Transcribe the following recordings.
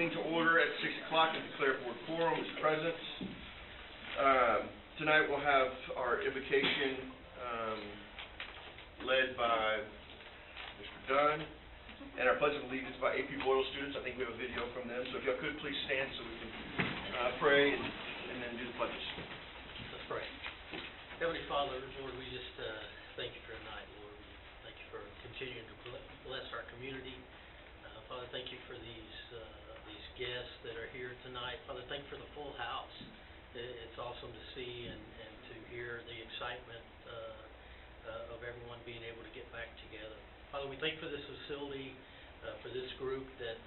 meeting to order at 6 o'clock and declare board quorum is present. Tonight we'll have our invocation led by Mr. Dunn, and our Pledge of Allegiance by AP Boyle students. I think we have a video from them, so if y'all could please stand so we can pray and then do the pledges. Let's pray. Heavenly Father, Lord, we just thank you for tonight, Lord. We thank you for continuing to bless our community. Father, thank you for these guests that are here tonight. Father, thank you for the full house. It's awesome to see and to hear the excitement of everyone being able to get back together. Father, we thank you for this facility, for this group that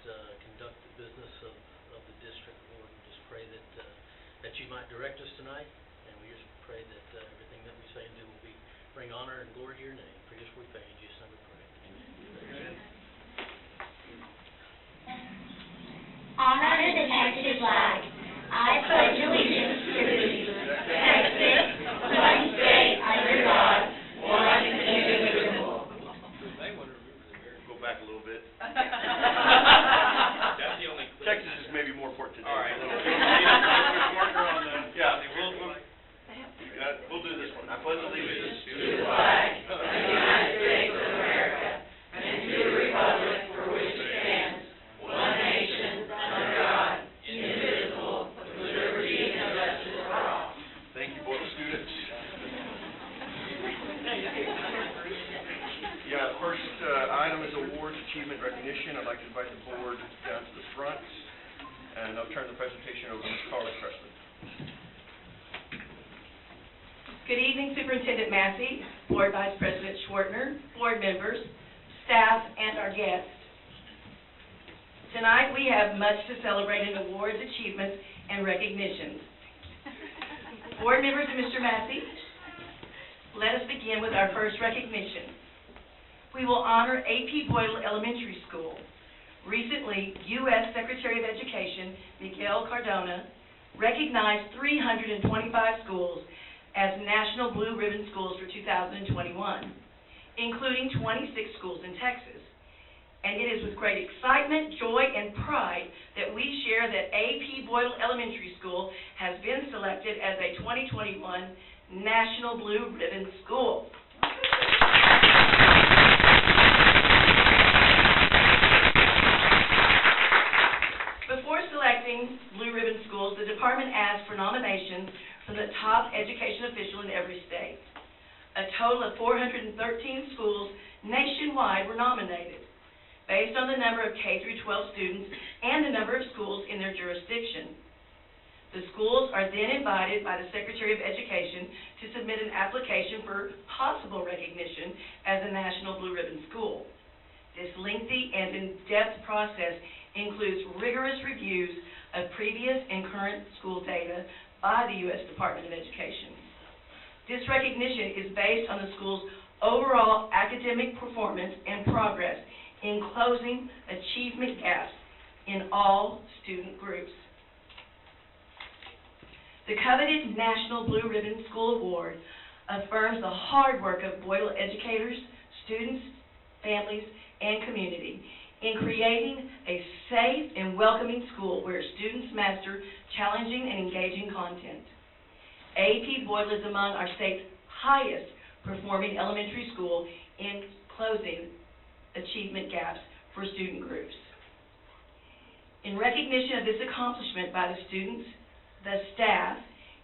conduct the business of the district. Lord, we just pray that you might direct us tonight, and we just pray that everything that we say and do will bring honor and glory to your name. For this we pray, in Jesus' name we pray. Amen. Honor the Texas flag. I pledge allegiance to Texas, one state under God, one indivisible. Go back a little bit. That's the only clue. Texas is maybe more important today. All right. We'll do this one. I pledge allegiance to the flag of the United States of America and to the republic for which it stands, one nation, under God, indivisible, with liberty and justice for all. Thank you, board students. Yeah, the first item is awards, achievement, recognition. I'd like to invite the board down to the front, and I'll turn the presentation over to Ms. Carla Presley. Good evening, Superintendent Massey, Board Vice President Schwartner, board members, staff, and our guests. Tonight we have much to celebrate in awards, achievements, and recognitions. Board members and Mr. Massey, let us begin with our first recognition. We will honor AP Boyle Elementary School. Recently, U.S. Secretary of Education Miguel Cardona recognized 325 schools as National Blue Ribbon Schools for 2021, including 26 schools in Texas. And it is with great excitement, joy, and pride that we share that AP Boyle Elementary School has been selected as a 2021 National Blue Ribbon School. Before selecting Blue Ribbon Schools, the department asked for nominations from the top education official in every state. A total of 413 schools nationwide were nominated, based on the number of K-12 students and the number of schools in their jurisdiction. The schools are then invited by the Secretary of Education to submit an application for possible recognition as a National Blue Ribbon School. This lengthy and in-depth process includes rigorous reviews of previous and current school data by the U.S. Department of Education. This recognition is based on the school's overall academic performance and progress in closing achievement gaps in all student groups. The coveted National Blue Ribbon School Award affirms the hard work of Boyle educators, students, families, and community in creating a safe and welcoming school where students master challenging and engaging content. AP Boyle is among our state's highest performing elementary school in closing achievement gaps for student groups. In recognition of this accomplishment by the students, the staff,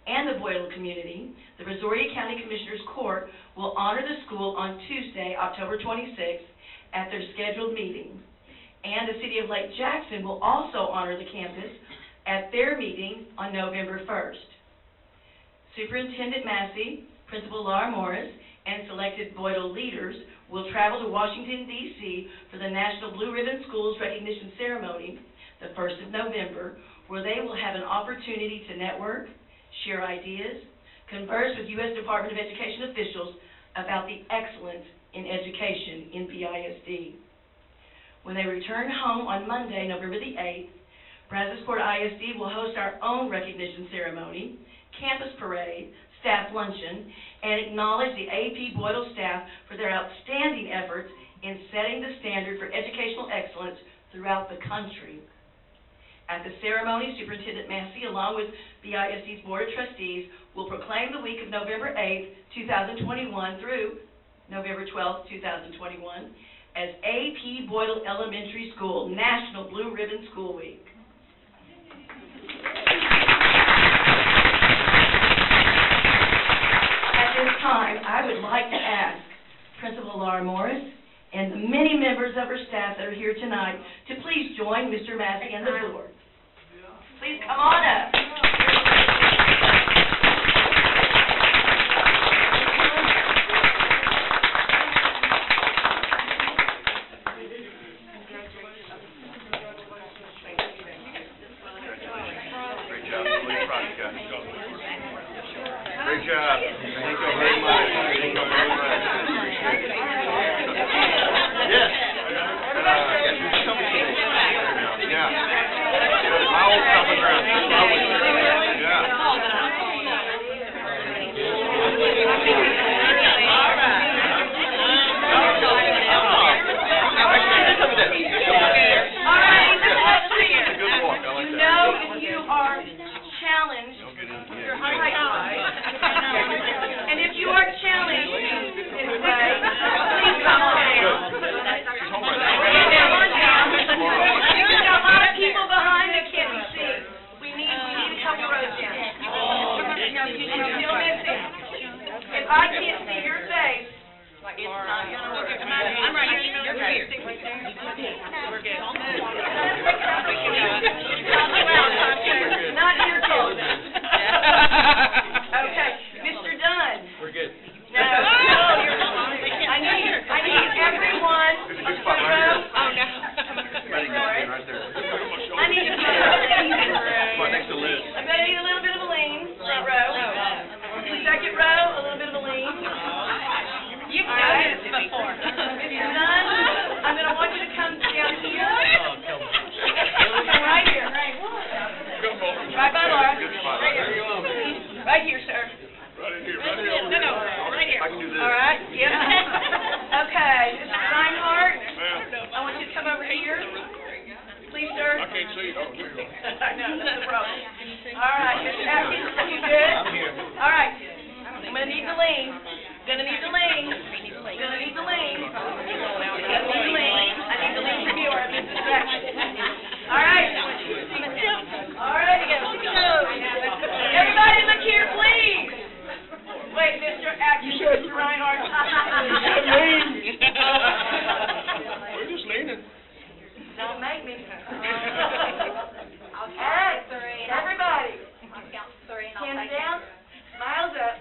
and the Boyle community, the Brazoria County Commissioners Court will honor the school on Tuesday, October 26th at their scheduled meeting. And the City of Lake Jackson will also honor the campus at their meeting on November 1st. Superintendent Massey, Principal Laura Morris, and selected Boyle leaders will travel to Washington, D.C. for the National Blue Ribbon Schools Recognition Ceremony, the 1st of November, where they will have an opportunity to network, share ideas, converse with U.S. Department of Education officials about the excellence in education in BISD. When they return home on Monday, November the 8th, Brazosport ISD will host our own recognition ceremony, campus parade, staff luncheon, and acknowledge the AP Boyle staff for their outstanding efforts in setting the standard for educational excellence throughout the country. At the ceremony, Superintendent Massey, along with BISD's Board of Trustees, will proclaim the week of November 8th, 2021 through November 12th, 2021 as A.P. Boyle Elementary School National Blue Ribbon School Week. At this time, I would like to ask Principal Laura Morris and the many members of her staff that are here tonight to please join Mr. Massey and the board. Please come on up. Great job. Really proud of you guys. Great job. Thank you very much. Thank you very much. Appreciate it. Yes. Yes, you tell me something. Yeah. My old stomping ground. Yeah. And if you are challenged in a way, please come on down. Come on down. There's a lot of people behind that can't see. We need a couple rows down. You're still missing. If I can't see your face, it's not going to work. I'm right here. You're here. We're good. Not your fault. Okay, Mr. Dunn. We're good. No, you're fine. I need everyone. Oh, no. Right there. I need to Right next to Liz. I'm going to need a little bit of a lean, front row. Second row, a little bit of a lean. You've done this before. Mr. Dunn, I'm going to want you to come down here. Come right here. Right by Laura. Right here. Right here, sir. Right here. No, right here. I can do this. All right, yep. Okay, Mr. Reinhardt, I want you to come over here. Please, sir. I can't see. Oh, there you go. I know, that's the problem. All right, Mr. Atkins, are you good? I'm here. All right, I'm going to need the lean. Gonna need the lean. Gonna need the lean. Gonna need the lean. I need the lean from you or I've been distracted. All right. All right, everybody look here, please. Wait, Mr. Atkins, Mr. Reinhardt. We're just leaning. Don't make me. I'll All right, count three. everybody. I'll count three and I'll Hands take down, smiles up.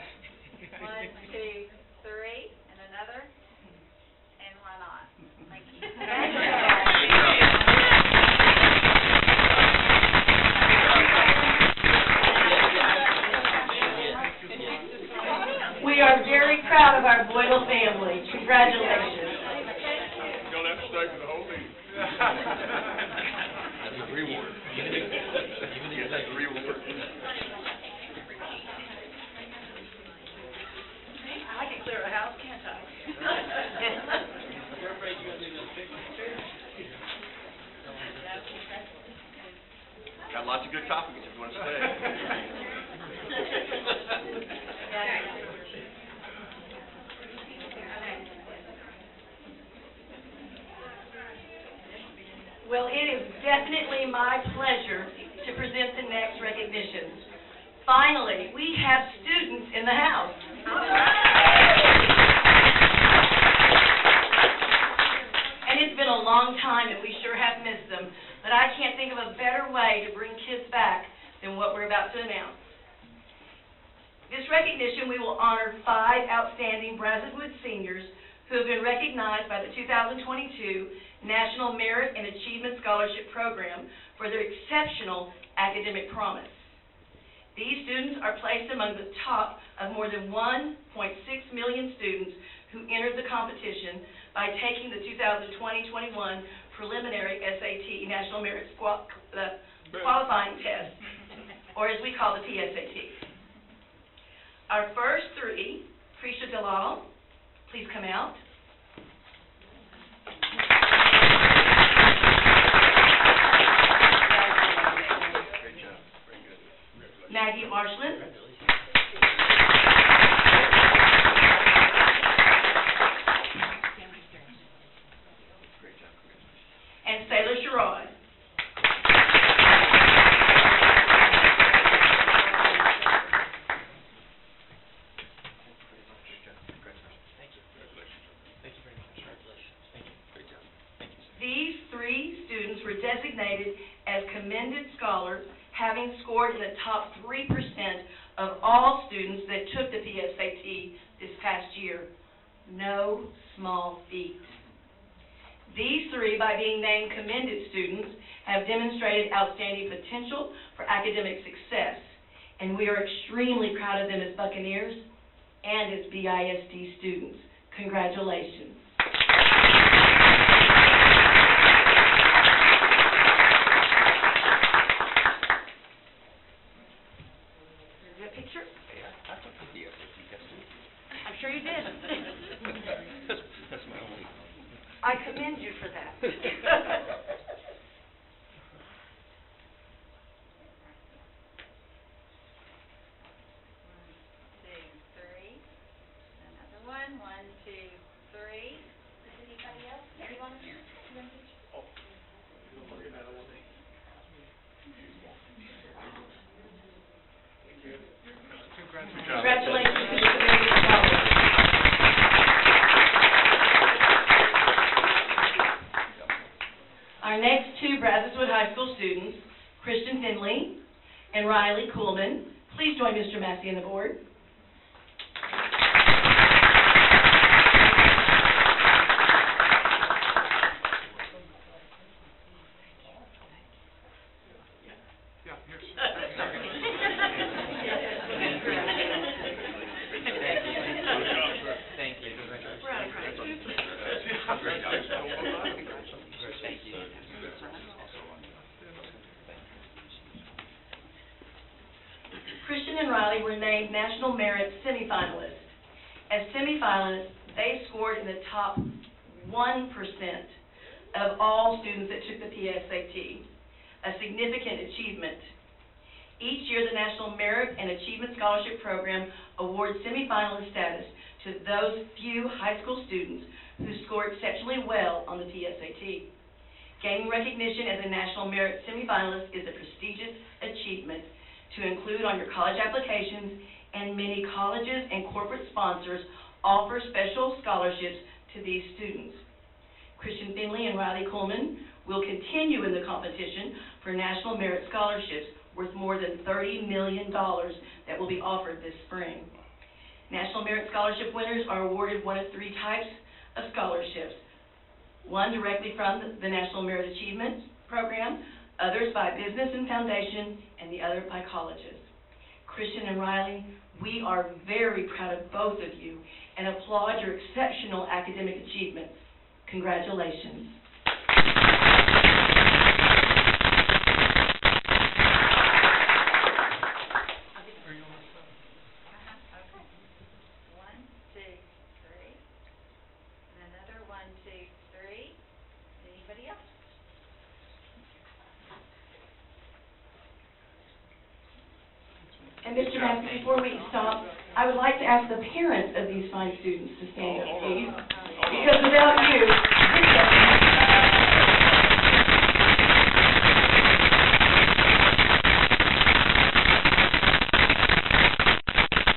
1, 2, 3, and another, and why not? Thank you. We are very proud of our Boyle family. Congratulations. You'll have to stay for the whole meeting. That's a reward. Yes, that's a reward. I can clear a house, can't I? Got lots of good topics if you want to stay. Well, it is definitely my pleasure to present the next recognitions. Finally, we have students in the house. And it's been a long time, and we sure have missed them, but I can't think of a better way to bring kids back than what we're about to announce. This recognition, we will honor 5 outstanding Brazelwood seniors who have been recognized by the 2022 National Merit and Achievement Scholarship Program for their exceptional academic promise. These students are placed among the top of more than 1.6 million students who entered the competition by taking the 2020-21 preliminary SAT National Merit Qualifying Test, or as we call the PSAT. Our first 3, Prisha Dalal, please come out. Roy. These three students were designated as commended scholars, having scored in the top 3% of all students that took the PSAT this past year. No small feat. These three, by being named commended students, have demonstrated outstanding potential for academic success, and we are extremely proud of them as Buccaneers and as BISD students. Congratulations. Picture? I'm sure you did. That's my only. I commend you for that. 2, 3, another one. 1, 2, 3. Does anybody else? You want to? Congratulations to the commended scholars. Our next two Brazos High School students, Christian Finley and Riley Kuhlman. Please join Mr. Massey and the board. Christian and Riley were named National Merit semifinalists. As semifinalists, they scored in the top 1% of all students that took the PSAT, a significant achievement. Each year, the National Merit and Achievement Scholarship Program awards semifinalist status to those few high school students who score exceptionally well on the PSAT. Gaining recognition as a National Merit semifinalist is a prestigious achievement to include on your college applications, and many colleges and corporate sponsors offer special scholarships to these students. Christian Finley and Riley Kuhlman will continue in the competition for National Merit Scholarships worth more than $30 million that will be offered this spring. National Merit Scholarship winners are awarded one of three types of scholarships. One directly from the National Merit Achievement Program, others by business and foundation, and the other by colleges. Christian and Riley, we are very proud of both of you and applaud your exceptional academic achievements. Congratulations. And Mr. Massey, before we stop, I would like to ask the parents of these fine students to stand up, please. Because without you, this doesn't.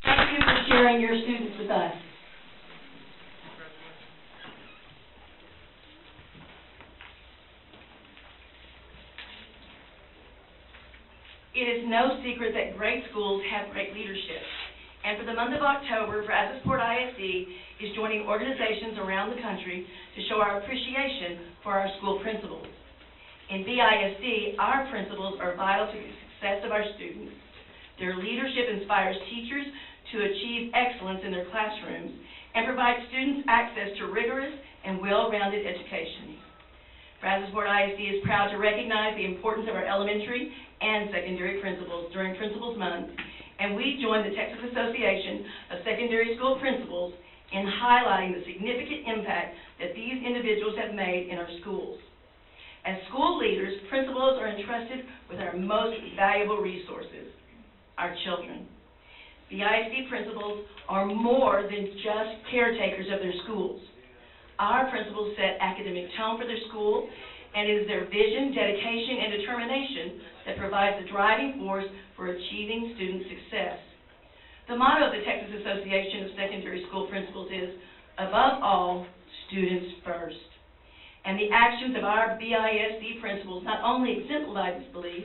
Thank you for sharing your students with us. It is no secret that great schools have great leadership. And for the month of October, Brazosport ISD is joining organizations around the country to show our appreciation for our school principals. In BISD, our principals are vital to the success of our students. Their leadership inspires teachers to achieve excellence in their classrooms and provides students access to rigorous and well-rounded education. Brazosport ISD is proud to recognize the importance of our elementary and secondary principals during Principals Month, and we join the Texas Association of Secondary School Principals in highlighting the significant impact that these individuals have made in our schools. As school leaders, principals are entrusted with our most valuable resources, our children. The ISD principals are more than just caretakers of their schools. Our principals set academic tone for their school and it is their vision, dedication, and determination that provides the driving force for achieving student success. The motto of the Texas Association of Secondary School Principals is, above all, students first. And the actions of our BISD principals not only exemplify this belief,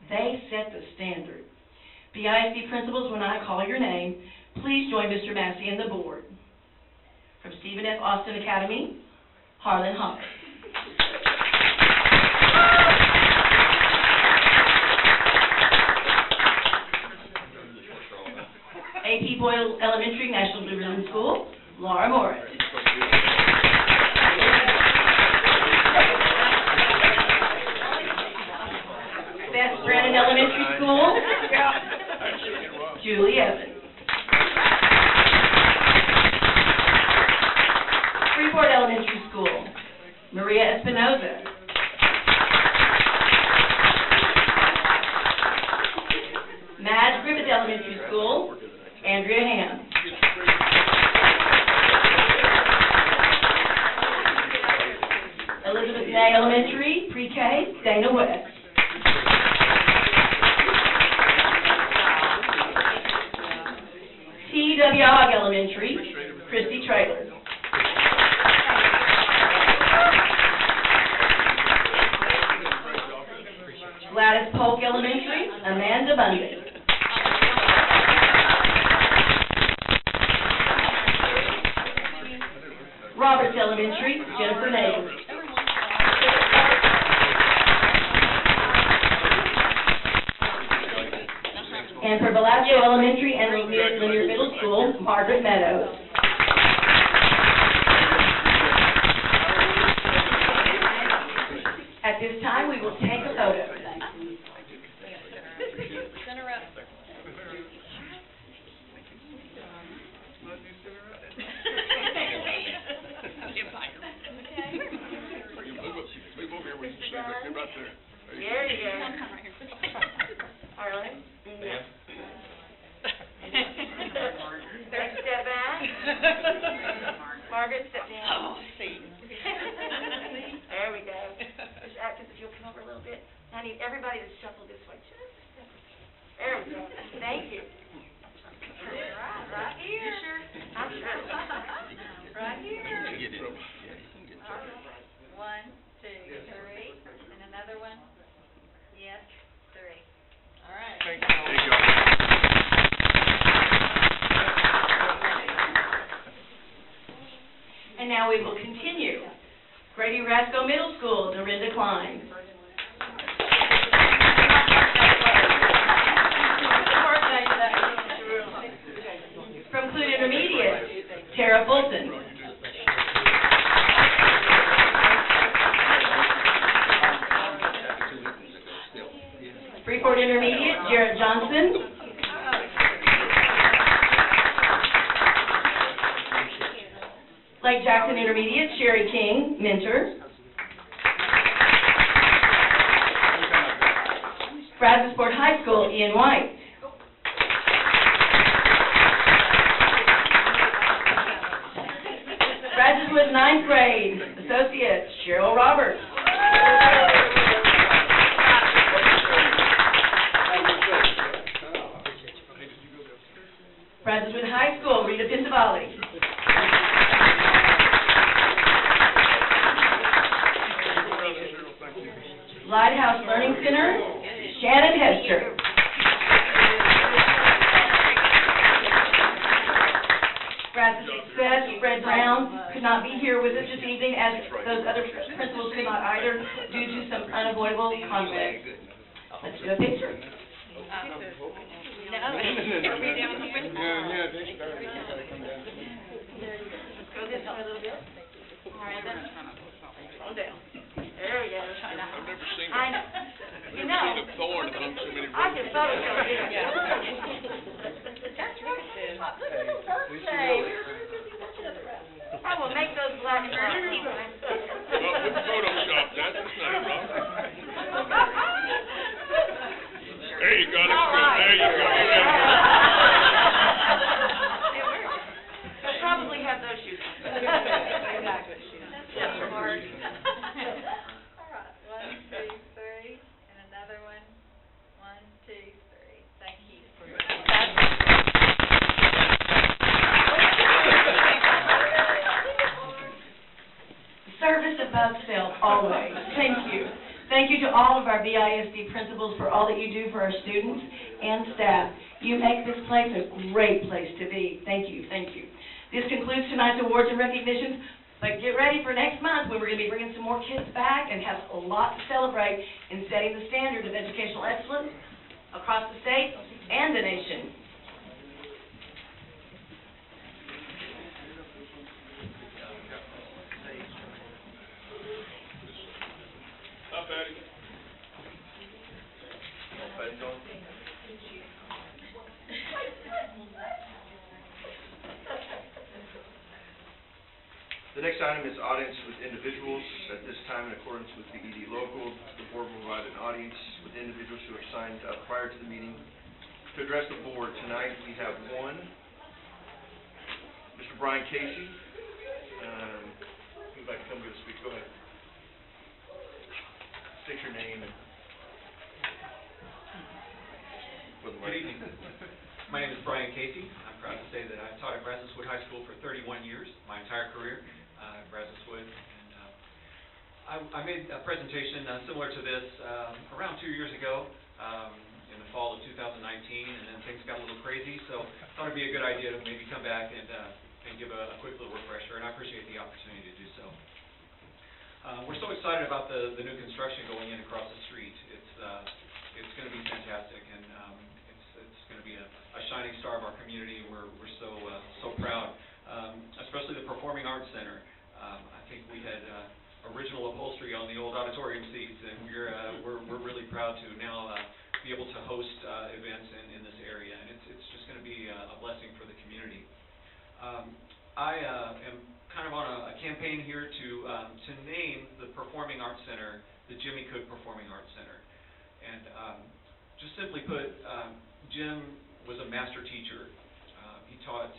they set the standard. BISD principals, when I call your name, please join Mr. Massey and the board. From Stephen F. Austin Academy, Harlan Hopper. A.P. Boyle Elementary, National Blue Ribbon School, Laura Morris. Beth Brennan Elementary School, Julie Evans. Freeport Elementary School, Maria Espinoza. Madge Griffith Elementary School, Andrea Ham. Elizabeth Nay Elementary, Pre-K, Dana West. T.W. Ogg Elementary, Christy Traylor. Gladys Polk Elementary, Amanda Bundy. Roberts Elementary, Jennifer Nagel. And for Valaccio Elementary and Linear Middle School, Margaret Meadows. At this time, we will take a photo. There you go. Harlan? Yeah. Next step back. Margaret, step down. Oh, see. There we go. Just actors, if you'll come over a little bit. I need everybody to shuffle this way. There we go. Thank you. Right here. You sure? I'm sure. Right here. One, two, three, and another one. Yes, three. All right. Thank you. And now we will continue. Grady Rasco Middle School, Dorinda Klein. From Clute Intermediate, Tara Fulton. Freeport Intermediate, Jarrett Johnson. Lake Jackson Intermediate, Sherry King, mentor. Brazosport High School, Ian White. Brazoswood 9th grade, Associate, Cheryl Roberts. Brazoswood High School, Rita Pintavalli. Lighthouse Learning Center, Shannon Hester. Brazos Success, Fred Brown could not be here with us this evening, as those other principals could not either, due to some unavoidable conflict. Let's do a picture. No, are we down here? Go this way a little bit. All right, then. Calm down. There we go. I've never seen I know. You know. seen a thorn among so many I can Photoshop it. That's right. I will make those black and white. Well, with Photoshop, that's not a problem. There you go, that's good. There you go. They'll probably have those shoes. Exactly. That's smart. All right. Thank you to all of our BISD principals for all that you do for our students and staff. You make this place a great place to be. Thank you, thank you. This concludes tonight's awards and recognitions, but get ready for next month when we're going to be bringing some more kids back and have a lot to celebrate in setting the standard of educational excellence across the state and the nation. Up, Eddie. Patty's on. The next item is audience with individuals. At this time, in accordance with the ED local, the board will provide an audience with individuals who have signed up prior to the meeting. To address the board tonight, we have one, Mr. Brian Casey. Who'd like to come give a speech? Go ahead. State your name and for the Good evening. My name is Brian Casey. I'm proud to say that I've taught at Brazoswood High School for 31 years, my entire career at Brazoswood. And I made a presentation similar to this around 2 years ago in the fall of 2019, and then things got a little crazy, so I thought it'd be a good idea to maybe come back and give a quick little refresher, and I appreciate the opportunity to do so. We're so excited about the new construction going in across the street. It's going to be fantastic, and it's going to be a shining star of our community. We're so proud, especially the Performing Arts Center. I think we had original upholstery on the old auditorium seats, and we're really proud to now be able to host events in this area, and it's just going to be a blessing for the community. I am kind of on a campaign here to name the Performing Arts Center the Jimmy Cook Performing Arts Center. And just simply put, Jim was a master teacher. He taught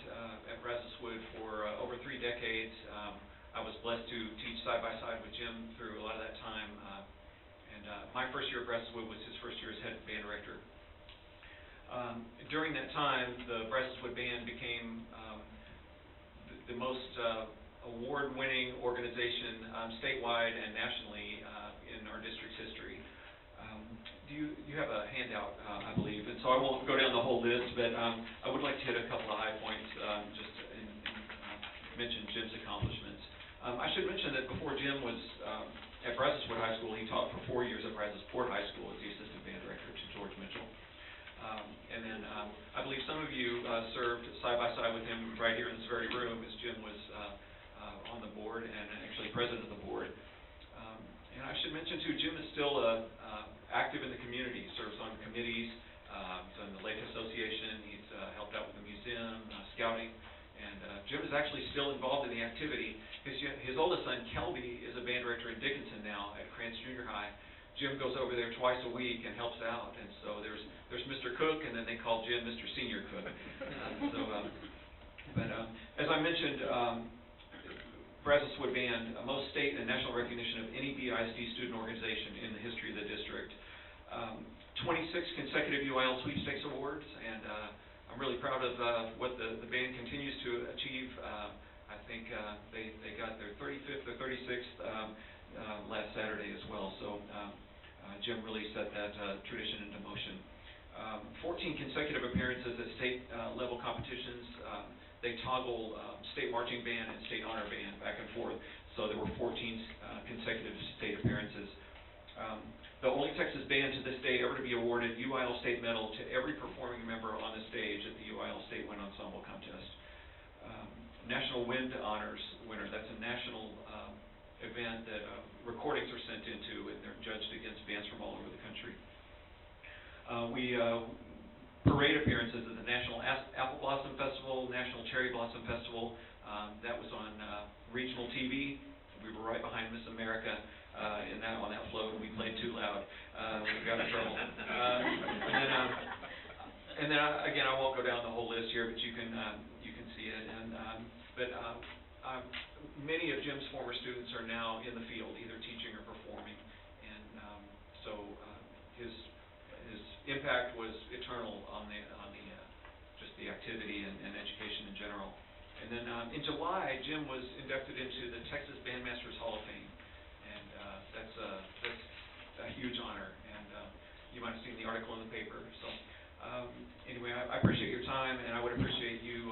at Brazoswood for over 3 decades. I was blessed to teach side by side with Jim through a lot of that time. My first year at Brazoswood was his first year as head band director. During that time, the Brazoswood Band became the most award-winning organization statewide and nationally in our district's history. You have a handout, I believe, and so I won't go down the whole list, but I would like to hit a couple of high points just in mention Jim's accomplishments. I should mention that before Jim was at Brazoswood High School, he taught for 4 years at Brazosport High School as the assistant band director to George Mitchell. And then I believe some of you served side by side with him right here in this very room as Jim was on the board and actually president of the board. And I should mention too, Jim is still active in the community. He serves on committees, he's on the Lake Association, he's helped out with the museum, scouting, and Jim is actually still involved in the activity. His oldest son, Kelby, is a band director in Dickinson now at Krantz Junior High. Jim goes over there twice a week and helps out, and so there's Mr. Cook, and then they call Jim Mr. Senior Cook. But as I mentioned, Brazoswood Band, most state and national recognition of any BISD student organization in the history of the district. 26 consecutive UIL sweepstakes awards, and I'm really proud of what the band continues to achieve. I think they got their 35th or 36th last Saturday as well, so Jim really set that tradition into motion. 14 consecutive appearances at state level competitions. They toggle state marching band and state honor band back and forth, so there were 14 consecutive state appearances. The only Texas band to this day ever to be awarded UIL state medal to every performing member on the stage at the UIL State Wind Ensemble Contest. National Wind Honors winner, that's a national event that recordings are sent into, and they're judged against bands from all over the country. Parade appearances at the National Apple Blossom Festival, National Cherry Blossom Festival. That was on regional TV. We were right behind Miss America on that float, and we played too loud. We got in trouble. And then again, I won't go down the whole list here, but you can see it. And many of Jim's former students are now in the field, either teaching or performing, and so his impact was eternal on just the activity and education in general. And then in July, Jim was inducted into the Texas Bandmasters Hall of Fame, and that's a might have seen the article in the paper. So anyway, I appreciate your time, and I would appreciate you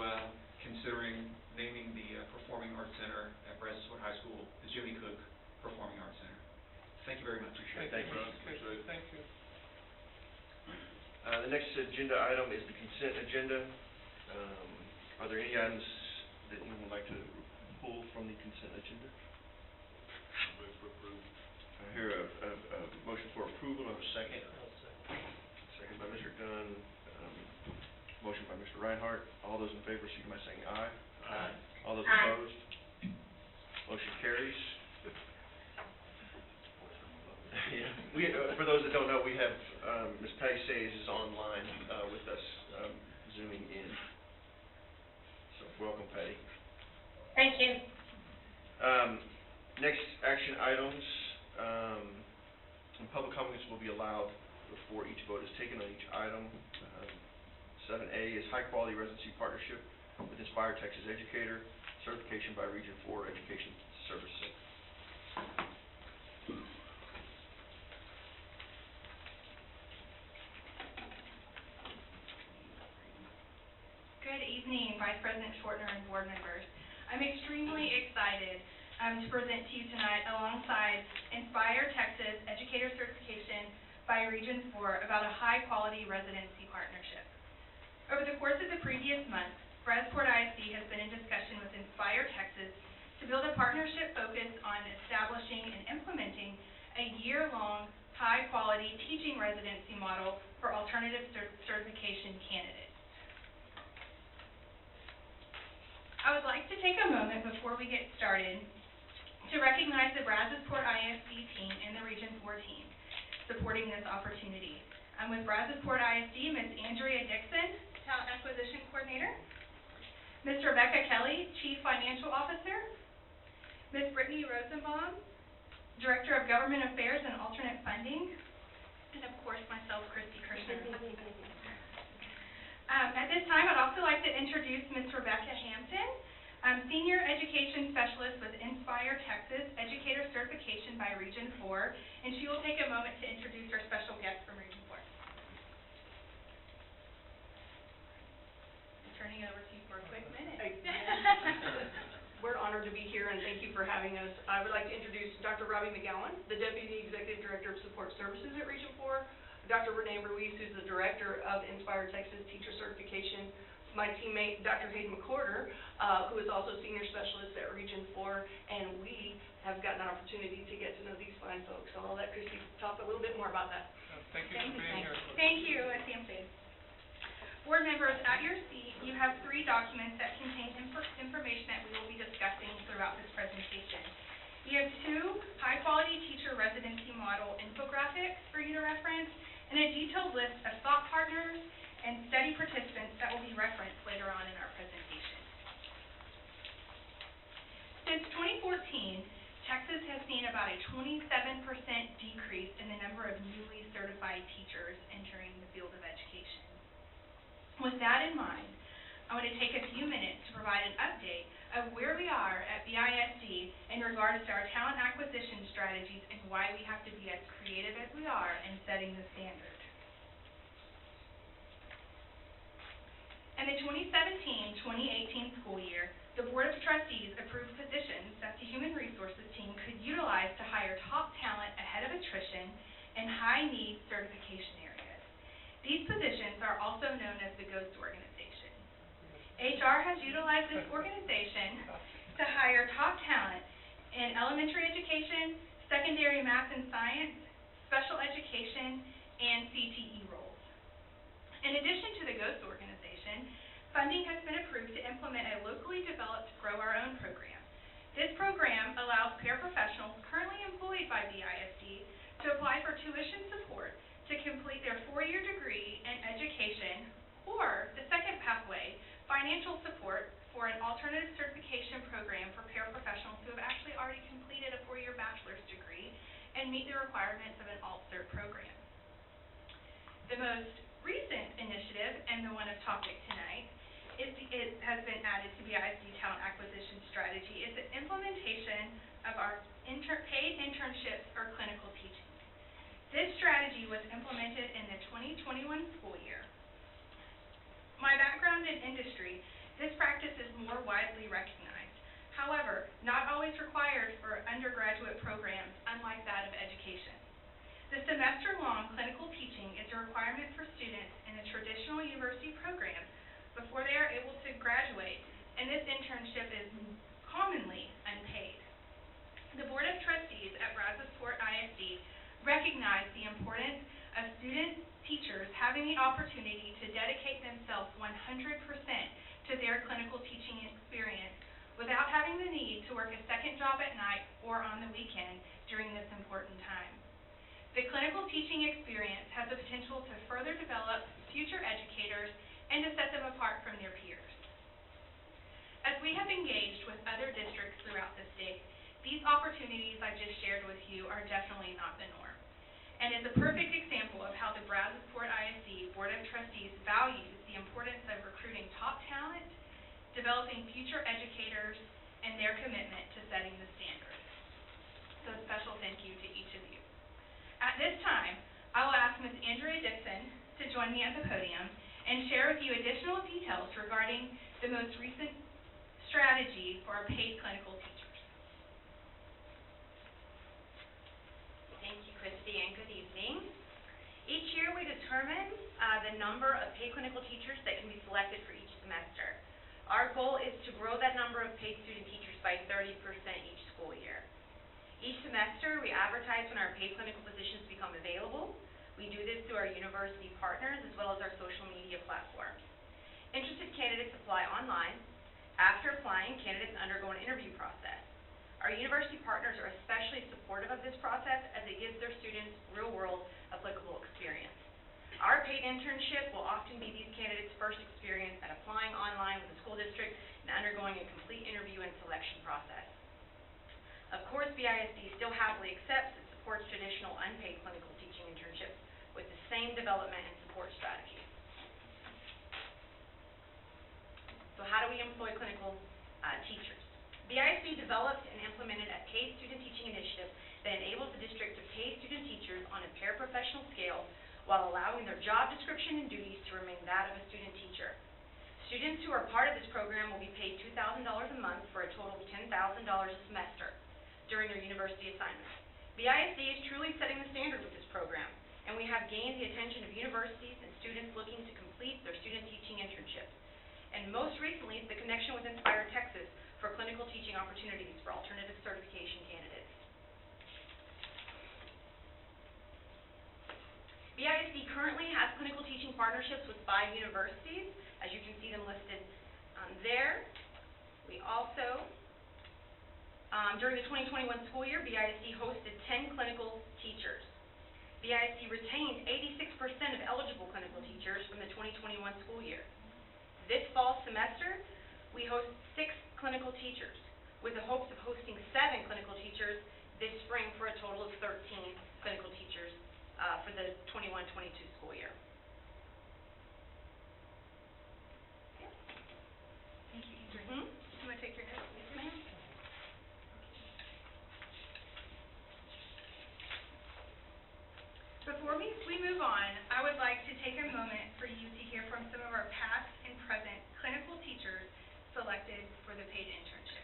considering naming the Performing Arts Center at Brazos High School the Jimmy Cook Performing Arts Center. Thank you very much. Thank you, Ron. Appreciate it. Thank you. The next agenda item is the consent agenda. Are there any items that you would like to pull from the consent agenda? Move for approval. I hear a motion for approval. Of a second. I'll second. Second by Mr. Dunn. Motion by Mr. Reinhardt. All those in favor, signify by saying aye. Aye. All those Aye. opposed? Motion carries. Yeah, for those that don't know, we have, Ms. Patty Sayes is online, with us, zooming in. So, welcome, Patty. Thank you. Next action items, and public comments will be allowed before each vote is taken on each item. 7A is high-quality residency partnership with Inspire Texas Educator, certification by Region 4 Education Service Center. Good evening, Vice President Shortner and board members. I'm extremely excited to present to you tonight alongside Inspire Texas Educator Certification by Region 4 about a high-quality residency partnership. Over the course of the previous month, Brazosport ISD has been in discussion with Inspire Texas to build a partnership focused on establishing and implementing a year-long, high-quality teaching residency model for alternative certification candidates. I would like to take a moment before we get started to recognize the Brazosport ISD team and the Region 4 team supporting this opportunity. I'm with Brazosport ISD, Ms. Andrea Dixon, Talent Acquisition Coordinator, Ms. Rebecca Kelly, Chief Financial Officer, Ms. Brittany Rosenbaum, Director of Government Affairs and Alternate Funding, and of course myself, Christy Kirshner. At this time, I'd also like to introduce Ms. Rebecca Hampton, Senior Education Specialist with Inspire Texas, Educator Certification by Region 4, and she will take a moment to introduce our special guest from Region 4. Turning it over to you for a quick minute. We're honored to be here, and thank you for having us. I would like to introduce Dr. Robbie McGowan, the Deputy Executive Director of Support Services at Region 4, Dr. Renee Ruiz, who's the Director of Inspire Texas Teacher Certification, my teammate, Dr. Hayden McCorder, who is also Senior Specialist at Region 4, and we have gotten an opportunity to get to know these fine folks. So I'll let Christy talk a little bit more about that. Thank you for being here. Thank you, Ms. Hampton. Board members, at your seat, you have 3 documents that contain information that we will be discussing throughout this presentation. You have 2 high-quality teacher residency model infographics for you to reference, and a detailed list of thought partners and study participants that will be referenced later on in our presentation. Since 2014, Texas has seen about a 27% decrease in the number of newly certified teachers entering the field of education. With that in mind, I want to take a few minutes to provide an update of where we are at BISD in regards to our talent acquisition strategies and why we have to be as creative as we are in setting the standard. In the 2017-2018 school year, the Board of Trustees approved positions that the Human Resources team could utilize to hire top talent ahead of attrition in high-need certification areas. These positions are also known as the GHOST organization. HR has utilized this organization to hire top talent in elementary education, secondary math and science, special education, and CTE roles. In addition to the GHOST organization, funding has been approved to implement a locally developed Grow Our Own program. This program allows paraprofessionals currently employed by BISD to apply for tuition support to complete their 4-year degree in education, or the second pathway, financial support for an alternative certification program for paraprofessionals who have actually already completed a 4-year bachelor's degree and meet the requirements of an alt-cert program. The most recent initiative, and the one of topic tonight, it has been added to BISD talent acquisition strategy, is the implementation of our paid internships or clinical teaching. This strategy was implemented in the 2021 school year. My background in industry, this practice is more widely recognized. However, not always required for undergraduate programs, unlike that of education. The semester-long clinical teaching is a requirement for students in a traditional university program before they are able to graduate, and this internship is commonly unpaid. The Board of Trustees at Brazosport ISD recognize the importance of student teachers having the opportunity to dedicate themselves 100% to their clinical teaching experience without having the need to work a second job at night or on the weekend during this important time. The clinical teaching experience has the potential to further develop future educators and to set them apart from their peers. As we have engaged with other districts throughout the state, these opportunities I just shared with you are definitely not the norm, and is a perfect example of how the Brazosport ISD Board of Trustees values the importance of recruiting top talent, developing future educators, and their commitment to setting the standard. So a special thank you to each of you. At this time, I will ask Ms. Andrea Dixon to join me at the podium and share with you additional details regarding the most recent strategy for our paid clinical teachers. Thank you, Christy, and good evening. Each year we determine the number of paid clinical teachers that can be selected for each semester. Our goal is to grow that number of paid student teachers by 30% each school year. Each semester, we advertise when our paid clinical positions become available. We do this through our university partners as well as our social media platforms. Interested candidates apply online. After applying, candidates undergo an interview process. Our university partners are especially supportive of this process as it gives their students real-world applicable experience. Our paid internship will often be these candidates' first experience at applying online with the school district and undergoing a complete interview and selection process. Of course, BISD still happily accepts and supports traditional unpaid clinical teaching internships with the same development and support strategies. So how do we employ clinical teachers? BISD developed and implemented a paid student teaching initiative that enables the district to pay student teachers on a paraprofessional scale while allowing their job description and duties to remain that of a student teacher. Students who are part of this program will be paid $2,000 a month for a total of $10,000 a semester during their university assignments. BISD is truly setting the standard with this program, and we have gained the attention of universities and students looking to complete their student teaching internships. And most recently, the connection with Inspire Texas for clinical teaching opportunities for alternative certification candidates. BISD currently has clinical teaching partnerships with 5 universities, as you can see them listed there. We also, during the 2021 school year, BISD hosted 10 clinical teachers. BISD retained 86% of eligible clinical teachers from the 2021 school year. This fall semester, we host 6 clinical teachers, with the hopes of hosting 7 clinical teachers this spring for a total of 13 clinical teachers for the 21-22 school year. Thank you, Andrea. You want to take your notes? Yes, ma'am. Before we move on, I would like to take a moment for you to hear from some of our past and present clinical teachers selected for the paid internship.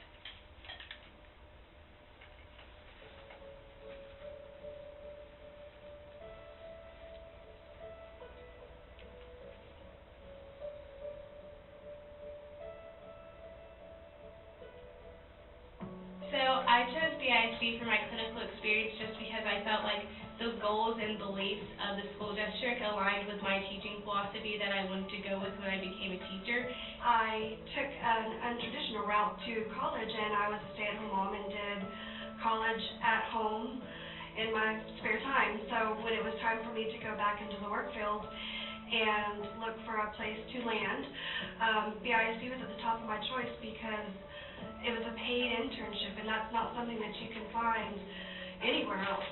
So I chose BISD for my clinical experience just because I felt like the goals and beliefs of the school district aligned with my teaching philosophy that I wanted to go with when I became a teacher. I took an untraditional route to college, and I was a stay-at-home mom and did college at home in my spare time. So when it was time for me to go back into the work field and look for a place to land, BISD was at the top of my choice because it was a paid internship, and that's not something that you can find anywhere else.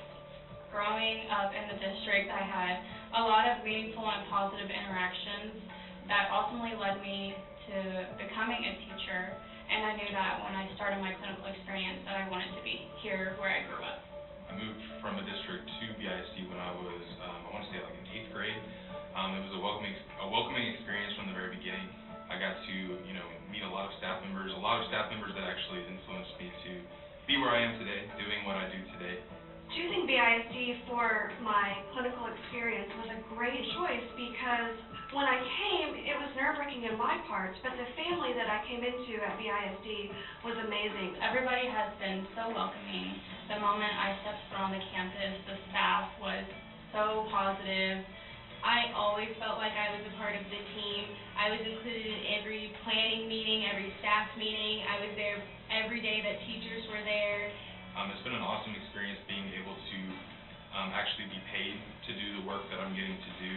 Growing up in the district, I had a lot of meaningful and positive interactions that ultimately led me to becoming a teacher, and I knew that when I started my clinical experience that I wanted to be here where I grew up. I moved from a district to BISD when I was, I want to say like in 8th grade. clinical experience was a great choice because when I came, it was nerve-wracking in my parts, but the family that I came into at BISD was amazing. Everybody has been so welcoming. The moment I stepped foot on the campus, the staff was so positive. I always felt like I was a part of the team. I was included in every planning meeting, every staff meeting. I was there every day that teachers were there. It's been an awesome experience being able to actually be paid to do the work that I'm getting to do,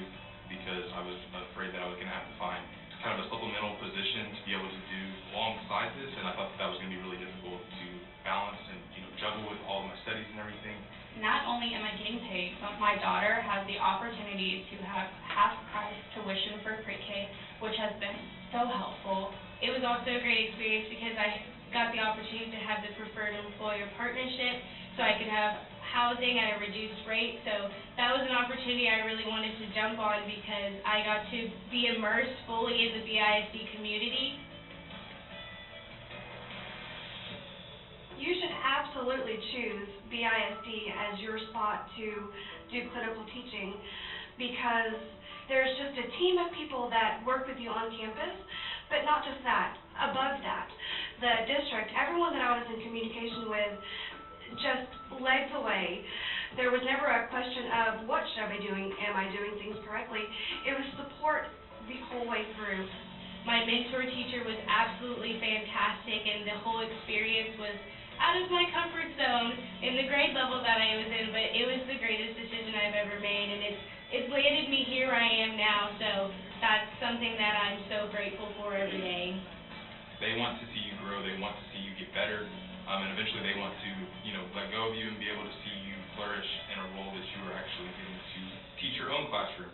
because I was afraid that I was going to have to find kind of a supplemental position to be able to do alongside this, and I thought that was going to be really difficult to balance and juggle with all of my studies and everything. Not only am I getting paid, but my daughter has the opportunity to have half-price tuition for pre-K, which has been so helpful. It was also a great experience because I got the opportunity to have the preferred employer partnership, so I could have housing at a reduced rate. So that was an opportunity I really wanted to jump on because I got to be immersed fully in the BISD community. You should absolutely choose BISD as your spot to do clinical teaching because there's just a team of people that work with you on campus, but not just that, above that. The district, everyone that I was in communication with just led the way. There was never a question of what should I be doing, am I doing things correctly? It was support the whole way through. My mentor teacher was absolutely fantastic, and the whole experience was out of my comfort zone in the grade level that I was in, but it was the greatest decision I've ever made, and it's landed me here I am now, so that's something that I'm so grateful for every day. They want to see you grow, they want to see you get better, and eventually they want to, let go of you and be able to see you flourish in a role that you are actually getting to teach your own classroom.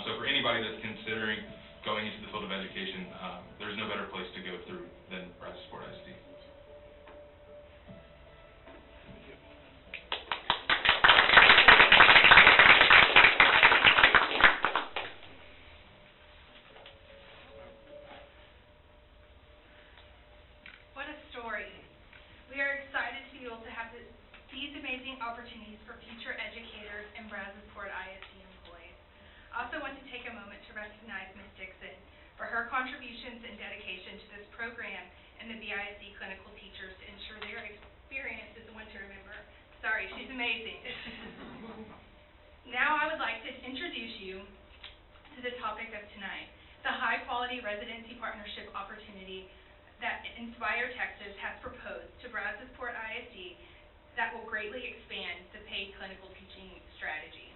So for anybody that's considering going into the field of education, there's no better place to go through than Brazosport ISD. What a story. We are excited to be able to have these amazing opportunities for future educators and Brazosport ISD employees. I also want to take a moment to recognize Ms. Dixon for her contributions and dedication to this program and the BISD clinical teachers to ensure their experience is one to remember. Sorry, she's amazing. Now I would like to introduce you to the topic of tonight, the high-quality residency partnership opportunity that Inspire Texas has proposed to Brazosport ISD that will greatly expand the paid clinical teaching strategy.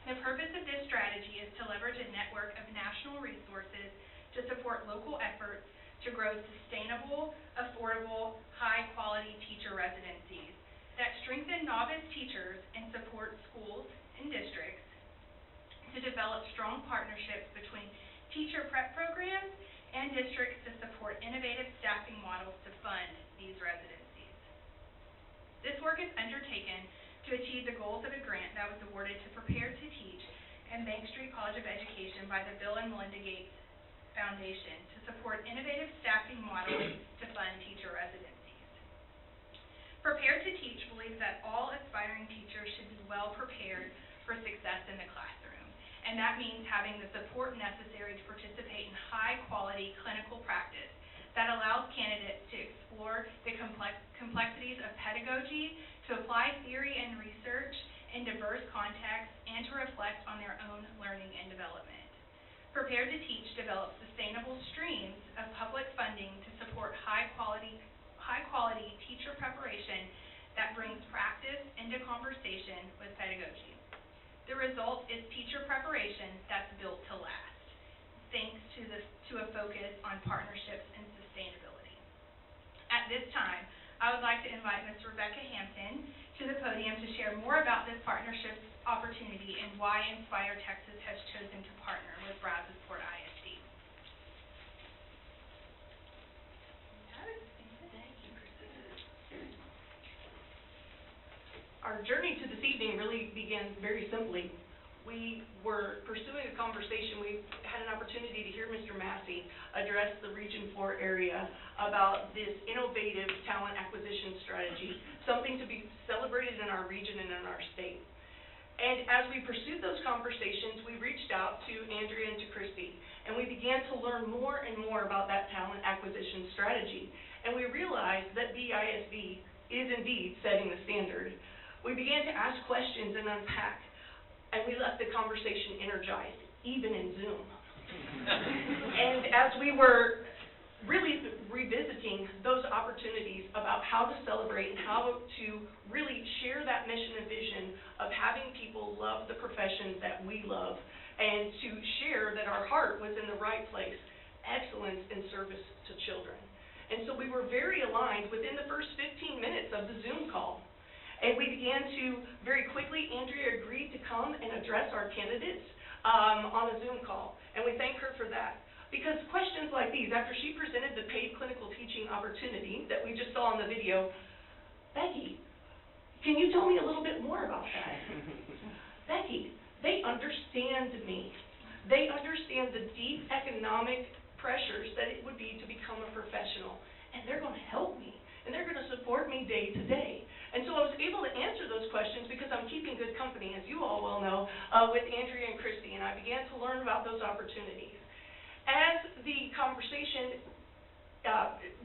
The purpose of this strategy is to leverage a network of national resources to support local efforts to grow sustainable, affordable, high-quality teacher residencies that strengthen novice teachers and support schools and districts to develop strong partnerships between teacher prep programs and districts to support innovative staffing models to fund these residencies. This work is undertaken to achieve the goals of a grant that was awarded to Prepare to Teach and Bank Street College of Education by the Bill and Melinda Gates Foundation to support innovative staffing models to fund teacher residencies. Prepare to Teach believes that all aspiring teachers should be well prepared for success in the classroom. And that means having the support necessary to participate in high-quality clinical practice that allows candidates to explore the complexities of pedagogy, to apply theory and research in diverse contexts, and to reflect on their own learning and development. Prepare to Teach develops sustainable streams of public funding to support high-quality teacher preparation that brings practice into conversation with pedagogy. The result is teacher preparation that's built to last, thanks to a focus on partnerships and sustainability. At this time, I would like to invite Ms. Rebecca Hampton to the podium to share more about this partnership opportunity and why Inspire Texas has chosen to partner with Brazosport ISD. Our journey to this evening really began very simply. We were pursuing a conversation. We had an opportunity to hear Mr. Massey address the Region 4 area about this innovative talent acquisition strategy, something to be celebrated in our region and in our state. And as we pursued those conversations, we reached out to Andrea and to Christy, and we began to learn more and more about that talent acquisition strategy. And we realized that BISD is indeed setting the standard. We began to ask questions and unpack, and we left the conversation energized, even in Zoom. And as we were really revisiting those opportunities about how to celebrate and how to really share that mission and vision of having people love the profession that we love, and to share that our heart was in the right place, excellence in service to children. And so we were very aligned within the first 15 minutes of the Zoom call. And we began to, very quickly, Andrea agreed to come and address our candidates on a Zoom call. And we thank her for that. Because questions like these, after she presented the paid clinical teaching opportunity that we just saw in the video, Becky, can you tell me a little bit more about that? Becky, they understand me. They understand the deep economic pressures that it would be to become a professional. And they're going to help me. And they're going to support me day to day. And so I was able to answer those questions because I'm keeping good company, as you all well know, with Andrea and Christy. And I began to learn about those opportunities. As the conversation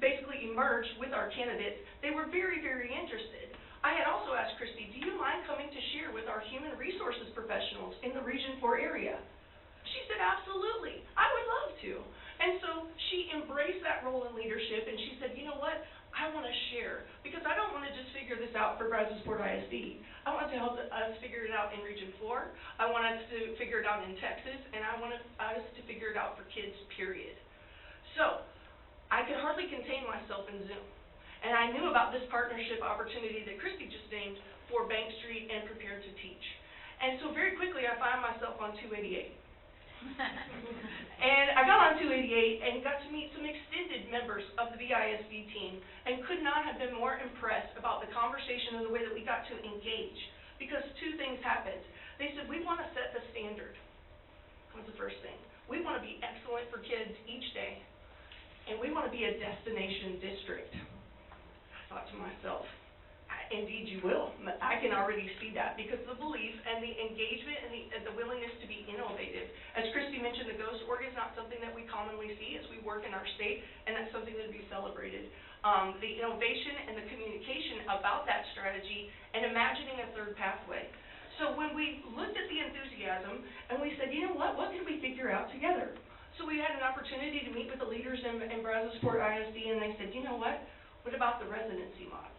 basically emerged with our candidates, they were very, very interested. I had also asked Christy, do you mind coming to share with our human resources professionals in the Region 4 area? She said, absolutely, I would love to. And so she embraced that role in leadership, and she said, you know what, I want to share, because I don't want to just figure this out for Brazosport ISD. I want to help us figure it out in Region 4. I want us to figure it out in Texas, and I want us to figure it out for kids, period. So I could hardly contain myself in Zoom. And I knew about this partnership opportunity that Christy just named for Bank Street and Prepared to Teach. And so very quickly I found myself on 288. And I got on 288 and got to meet some extended members of the BISD team, and could not have been more impressed about the conversation and the way that we got to engage. Because two things happened. They said, we want to set the standard. That was the first thing. We want to be excellent for kids each day. And we want to be a destination district. I thought to myself, indeed you will. I can already see that, because the belief and the engagement and the willingness to be innovative. As Christy mentioned, the ghost org is not something that we commonly see as we work in our state, and that's something that would be celebrated. The innovation and the communication about that strategy and imagining a third pathway. So when we looked at the enthusiasm and we said, you know what can we figure out together? So we had an opportunity to meet with the leaders in Brazosport ISD, and they said, you know what about the residency model?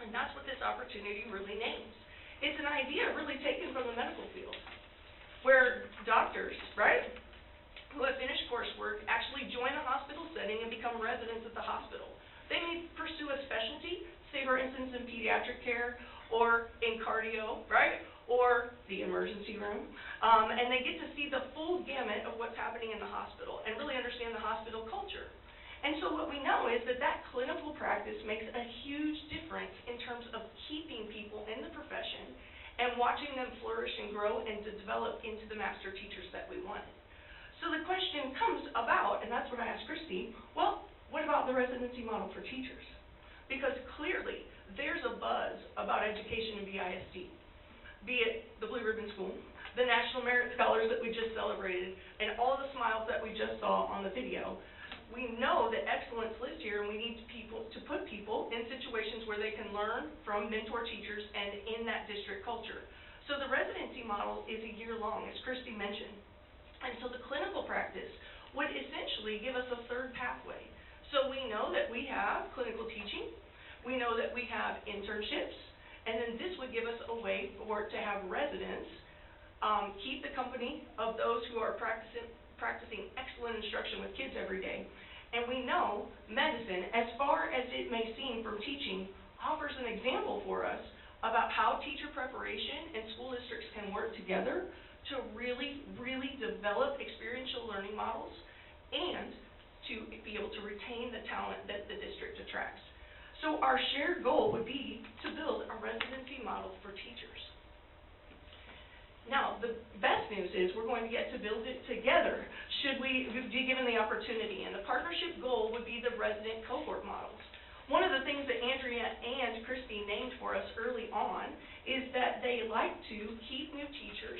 And that's what this opportunity really names. It's an idea really taken from the medical field, where doctors, right, who have finished coursework actually join a hospital setting and become residents at the hospital. They may pursue a specialty, say for instance in pediatric care or in cardio, right, or the emergency room, and they get to see the full gamut of what's happening in the hospital and really understand the hospital culture. And so what we know is that that clinical practice makes a huge difference in terms of keeping people in the profession and watching them flourish and grow and to develop into the master teachers that we wanted. So the question comes about, and that's what I asked Christy, well, what about the residency model for teachers? Because clearly there's a buzz about education in BISD, be it the Blue Ribbon School, the National Merit Scholars that we just celebrated, and all the smiles that we just saw on the video. We know that excellence lives here, and we need people to put people in situations where they can learn from mentor teachers and in that district culture. So the residency model is a year long, as Christy mentioned. And so the clinical practice would essentially give us a third pathway. So we know that we have clinical teaching, we know that we have internships, and then this would give us a way to have residents keep the company of those who are practicing excellent instruction with kids every day. And we know medicine, as far as it may seem from teaching, offers an example for us about how teacher preparation and school districts can work together to really, really develop experiential learning models and to be able to retain the talent that the district attracts. So our shared goal would be to build a residency model for teachers. Now, the best news is we're going to get to build it together should we be given the opportunity. And the partnership goal would be the resident cohort models. One of the things that Andrea and Christy named for us early on is that they like to keep new teachers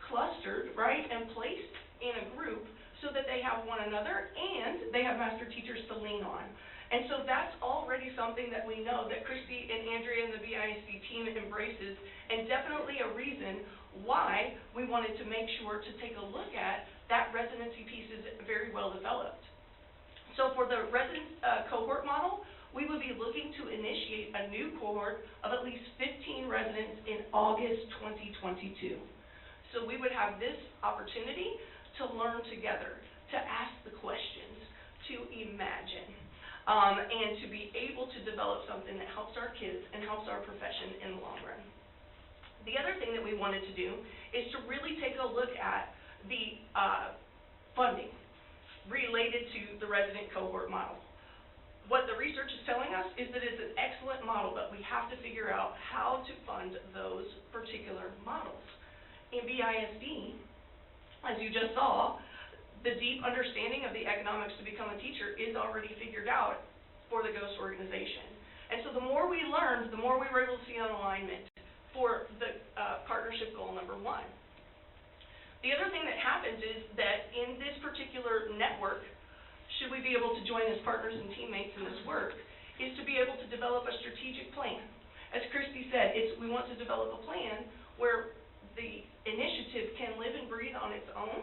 clustered, right, and placed in a group so that they have one another and they have master teachers to lean on. And so that's already something that we know that Christy and Andrea and the BISD team embraces, and definitely a reason why we wanted to make sure to take a look at that residency piece is very well developed. So for the cohort model, we would be looking to initiate a new cohort of at least 15 residents in August 2022. So we would have this opportunity to learn together, to ask the questions, to imagine, and to be able to develop something that helps our kids and helps our profession in the long run. The other thing that we wanted to do is to really take a look at the funding related to the resident cohort model. What the research is telling us is that it's an excellent model, but we have to figure out how to fund those particular models. In BISD, as you just saw, the deep understanding of the economics to become a teacher is already figured out for the GHOST organization. And so the more we learned, the more we were able to see an alignment for the partnership goal number 1. The other thing that happens is that in this particular network, should we be able to join as partners and teammates in this work, is to be able to develop a strategic plan. As Christy said, we want to develop a plan where the initiative can live and breathe on its own,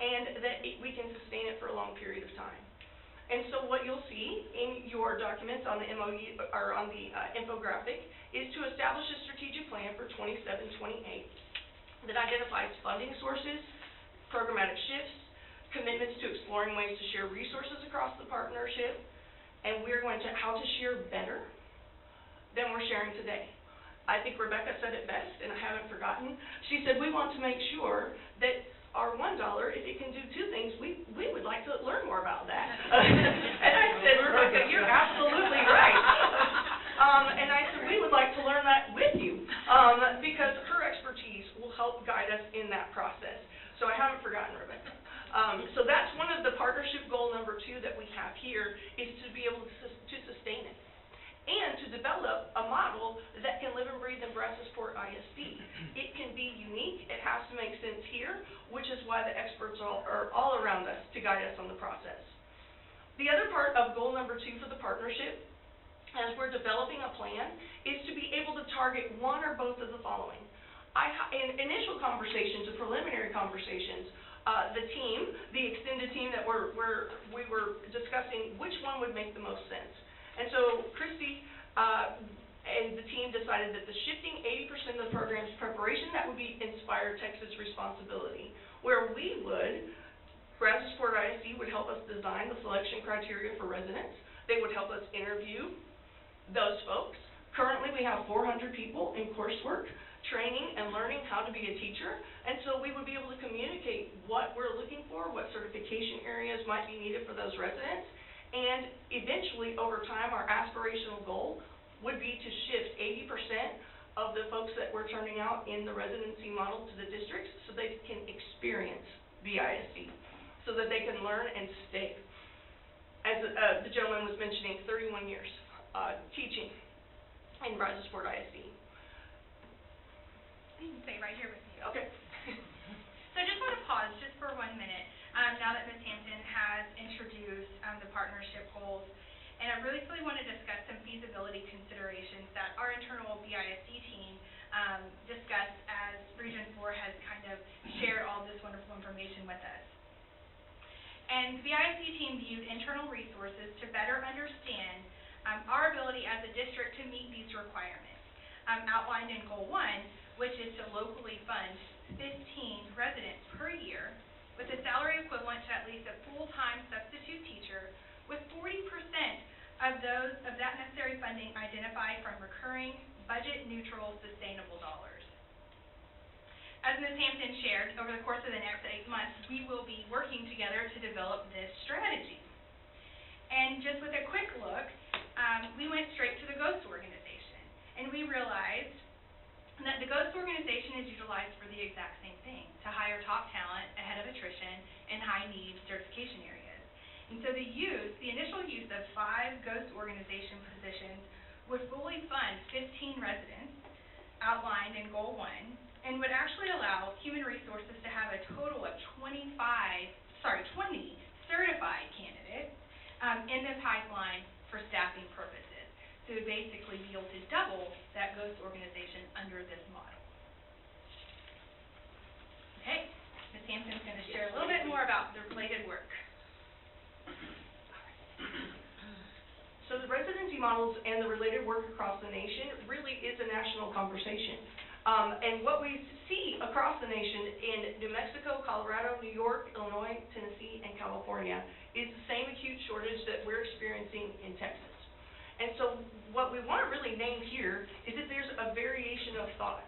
and that we can sustain it for a long period of time. And so what you'll see in your documents on the MOU, or on the infographic, is to establish a strategic plan for 27-28 that identifies funding sources, programmatic shifts, commitments to exploring ways to share resources across the partnership, and we're going to how to share better than we're sharing today. I think Rebecca said it best, and I haven't forgotten. She said, we want to make sure that our $1, if it can do 2 things, we would like to learn more about that. And I said, Rebecca, you're absolutely right. And I said, we would like to learn that with you, because her expertise will help guide us in that process. So I haven't forgotten, Rebecca. So that's one of the partnership goal number 2 that we have here, is to be able to sustain it and to develop a model that can live and breathe in Brazosport ISD. It can be unique. It has to make sense here, which is why the experts are all around us to guide us on the process. The other part of goal number 2 for the partnership, as we're developing a plan, is to be able to target one or both of the following. In initial conversations, or preliminary conversations, the team, the extended team that we were discussing, which one would make the most sense. And so Christy and the team decided that the shifting 80% of the program's preparation, that would be Inspire Texas responsibility, where Brazosport ISD would help us design the selection criteria for residents. They would help us interview those folks. Currently, we have 400 people in coursework, training and learning how to be a teacher, and so we would be able to communicate what we're looking for, what certification areas might be needed for those residents, and eventually, over time, our aspirational goal would be to shift 80% of the folks that we're turning out in the residency model to the districts so they can experience BISD, so that they can learn and stay. As the gentleman was mentioning, 31 years teaching in Brazosport ISD. You can stay right here with me. Okay. So I just want to pause just for 1 minute, now that Ms. Hampton has introduced the partnership goals, and I really want to discuss some feasibility considerations that our internal BISD team discussed as Region 4 has kind of shared all this wonderful information with us. And the BISD team viewed internal resources to better understand our ability as a district to meet these requirements, outlined in Goal 1, which is to locally fund 15 residents per year with a salary equivalent to at least a full-time substitute teacher, with 40% of that necessary funding identified from recurring, budget-neutral, sustainable dollars. As Ms. Hampton shared, over the course of the next 8 months, we will be working together to develop this strategy. And just with a quick look, we went straight to the GHOST organization, and we realized that the GHOST organization is utilized for the exact same thing, to hire top talent ahead of attrition in high-need certification areas. And so the initial use of 5 GHOST organization positions would fully fund 15 residents outlined in Goal 1 and would actually allow Human Resources to have a total of 20 certified candidates in the pipeline for staffing purposes. So it would basically be able to double that ghost organization under this model. Okay, Ms. Hampton's going to share a little bit more about the related work. So the residency models and the related work across the nation really is a national conversation. And what we see across the nation in New Mexico, Colorado, New York, Illinois, Tennessee, and California is the same acute shortage that we're experiencing in Texas. And so what we want to really name here is that there's a variation of thought.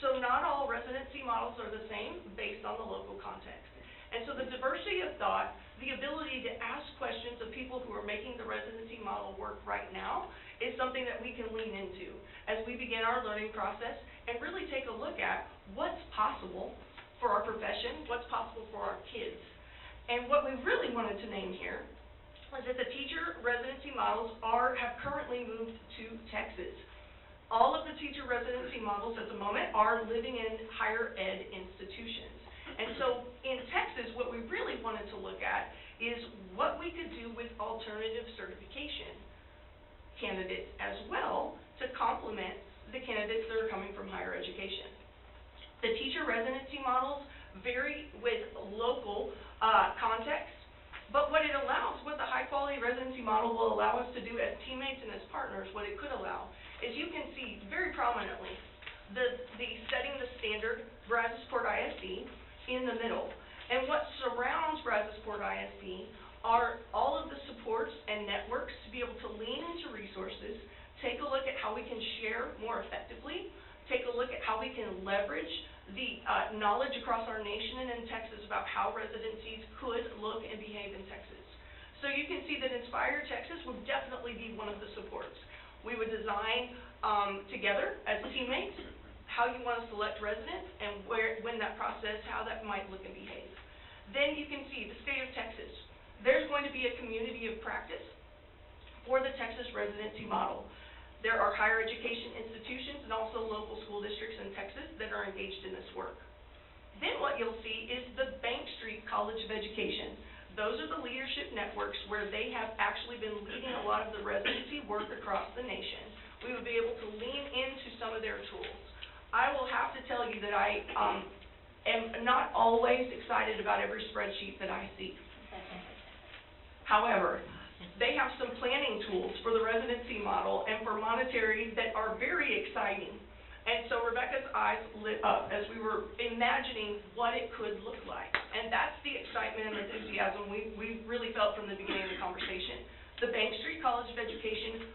So not all residency models are the same based on the local context. And so the diversity of thought, the ability to ask questions of people who are making the residency model work right now is something that we can lean into as we begin our learning process and really take a look at what's possible for our profession, what's possible for our kids. And what we really wanted to name here is that the teacher residency models have currently moved to Texas. All of the teacher residency models at the moment are living in higher ed institutions. And so in Texas, what we really wanted to look at is what we could do with alternative certification candidates as well to complement the candidates that are coming from higher education. The teacher residency models vary with local context, but what it allows, what the high-quality residency model will allow us to do as teammates and as partners, what it could allow, is you can see very prominently the setting the standard Brazosport ISD in the middle. And what surrounds Brazosport ISD are all of the supports and networks to be able to lean into resources, take a look at how we can share more effectively, take a look at how we can leverage the knowledge across our nation and in Texas about how residencies could look and behave in Texas. So you can see that Inspire Texas would definitely be one of the supports. We would design together as teammates how you want to select residents and when that process, how that might look and behave. Then you can see the state of Texas. There's going to be a community of practice for the Texas residency model. There are higher education institutions and also local school districts in Texas that are engaged in this work. Then what you'll see is the Bank Street College of Education. Those are the leadership networks where they have actually been leading a lot of the residency work across the nation. We would be able to lean into some of their tools. I will have to tell you that I am not always excited about every spreadsheet that I see. However, they have some planning tools for the residency model and for monetary that are very exciting. And so Rebecca's eyes lit up as we were imagining what it could look like. And that's the excitement and enthusiasm we really felt from the beginning of the conversation. The Bank Street College of Education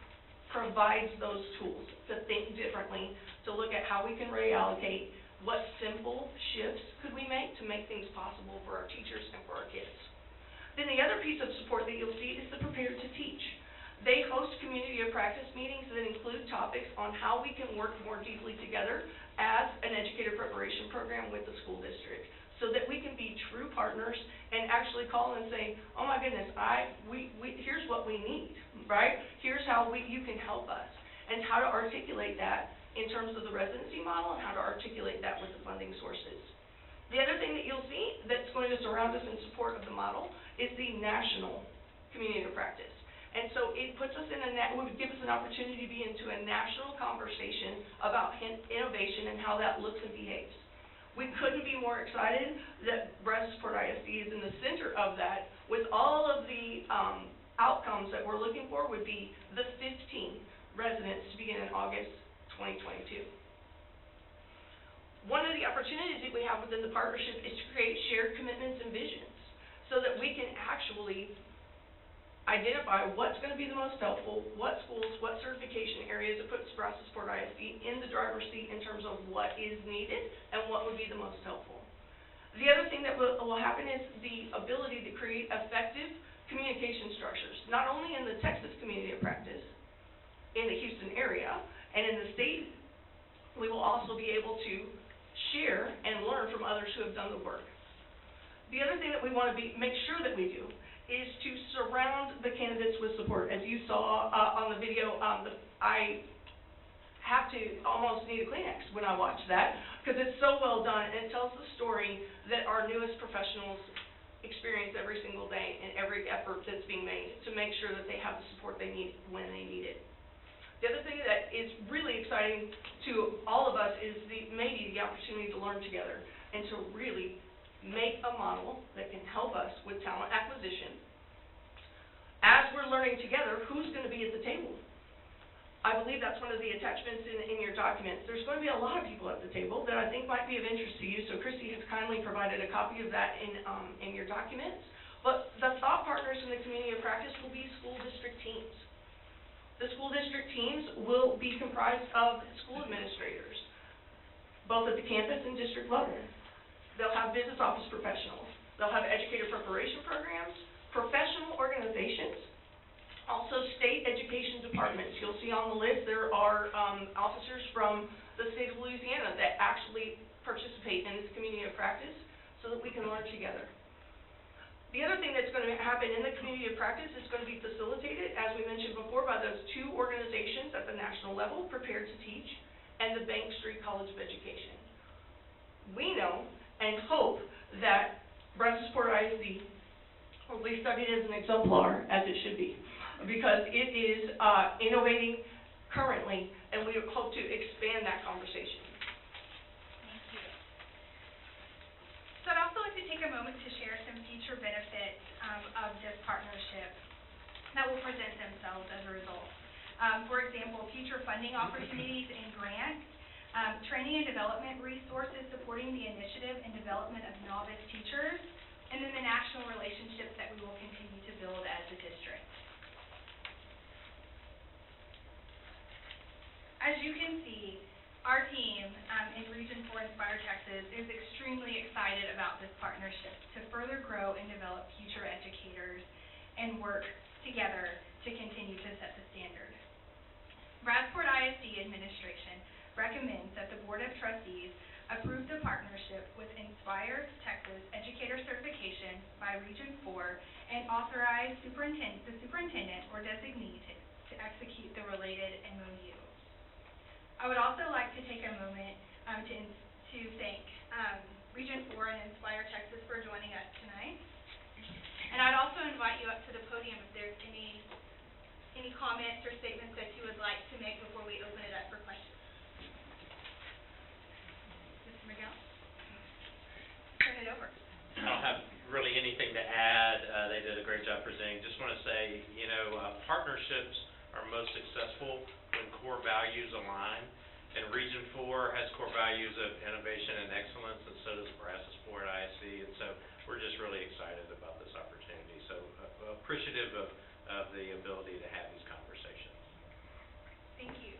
provides those tools to think differently, to look at how we can reallocate, what simple shifts could we make to make things possible for our teachers and for our kids. Then the other piece of support that you'll see is the Prepared to Teach. They host community of practice meetings that include topics on how we can work more deeply together as an educator preparation program with the school district so that we can be true partners and actually call and say, oh my goodness, here's what we need, right? Here's how you can help us, and how to articulate that in terms of the residency model and how to articulate that with the funding sources. The other thing that you'll see that's going to surround us in support of the model is the national community of practice. And so it puts us would give us an opportunity to be into a national conversation about innovation and how that looks and behaves. We couldn't be more excited that Brazosport ISD is in the center of that, with all of the outcomes that we're looking for would be the 15 residents to begin in August 2022. One of the opportunities that we have within the partnership is to create shared commitments and visions so that we can actually identify what's going to be the most helpful, what schools, what certification areas to put Brazosport ISD in the driver's seat in terms of what is needed and what would be the most helpful. The other thing that will happen is the ability to create effective communication structures, not only in the Texas community of practice, in the Houston area, and in the state. We will also be able to share and learn from others who have done the work. The other thing that we want to make sure that we do is to surround the candidates with support. As you saw on the video, I have to almost need a Kleenex when I watch that, because it's so well done, and it tells the story that our newest professionals experience every single day and every effort that's being made to make sure that they have the support they need when they need it. The other thing that is really exciting to all of us is maybe the opportunity to learn together and to really make a model that can help us with talent acquisition. As we're learning together, who's going to be at the table? I believe that's one of the attachments in your documents. There's going to be a lot of people at the table that I think might be of interest to you, so Christy has kindly provided a copy of that in your documents. But the thought partners in the community of practice will be school district teams. The school district teams will be comprised of school administrators, both at the campus and district level. They'll have business office professionals. They'll have educator preparation programs, professional organizations, also state education departments. You'll see on the list there are officers from the state of Louisiana that actually participate in this community of practice so that we can learn together. The other thing that's going to happen in the community of practice is going to be facilitated, as we mentioned before, by those two organizations at the national level, Prepared to Teach and the Bank Street College of Education. We know and hope that Brazosport ISD will be studied as an exemplar, as it should be, because it is innovating currently, and we hope to expand that conversation. So I'd also like to take a moment to share some future benefits of this partnership that will present themselves as a result. For example, future funding opportunities and grants, training and development resources supporting the initiative and development of novice teachers, and then the national relationships that we will continue to build as a district. As you can see, our team in Region 4 Inspire Texas is extremely excited about this partnership to further grow and develop future educators and work together to continue to set the standard. Brazosport ISD administration recommends that the Board of Trustees approve the partnership with Inspire Texas Educator Certification by Region 4 and authorize the superintendent or designee to execute the related MOU. I would also like to take a moment to thank Region 4 and Inspire Texas for joining us tonight. And I'd also invite you up to the podium if there's any comments or statements that you would like to make before we open it up for questions. Mr. Miguel? Turn it over. I don't have really anything to add. They did a great job presenting. Just want to say, partnerships are most successful when core values align. And Region 4 has core values of innovation and excellence, and so does Brazosport ISD. And so we're just really excited about this opportunity. So appreciative of the ability to have these conversations. Thank you.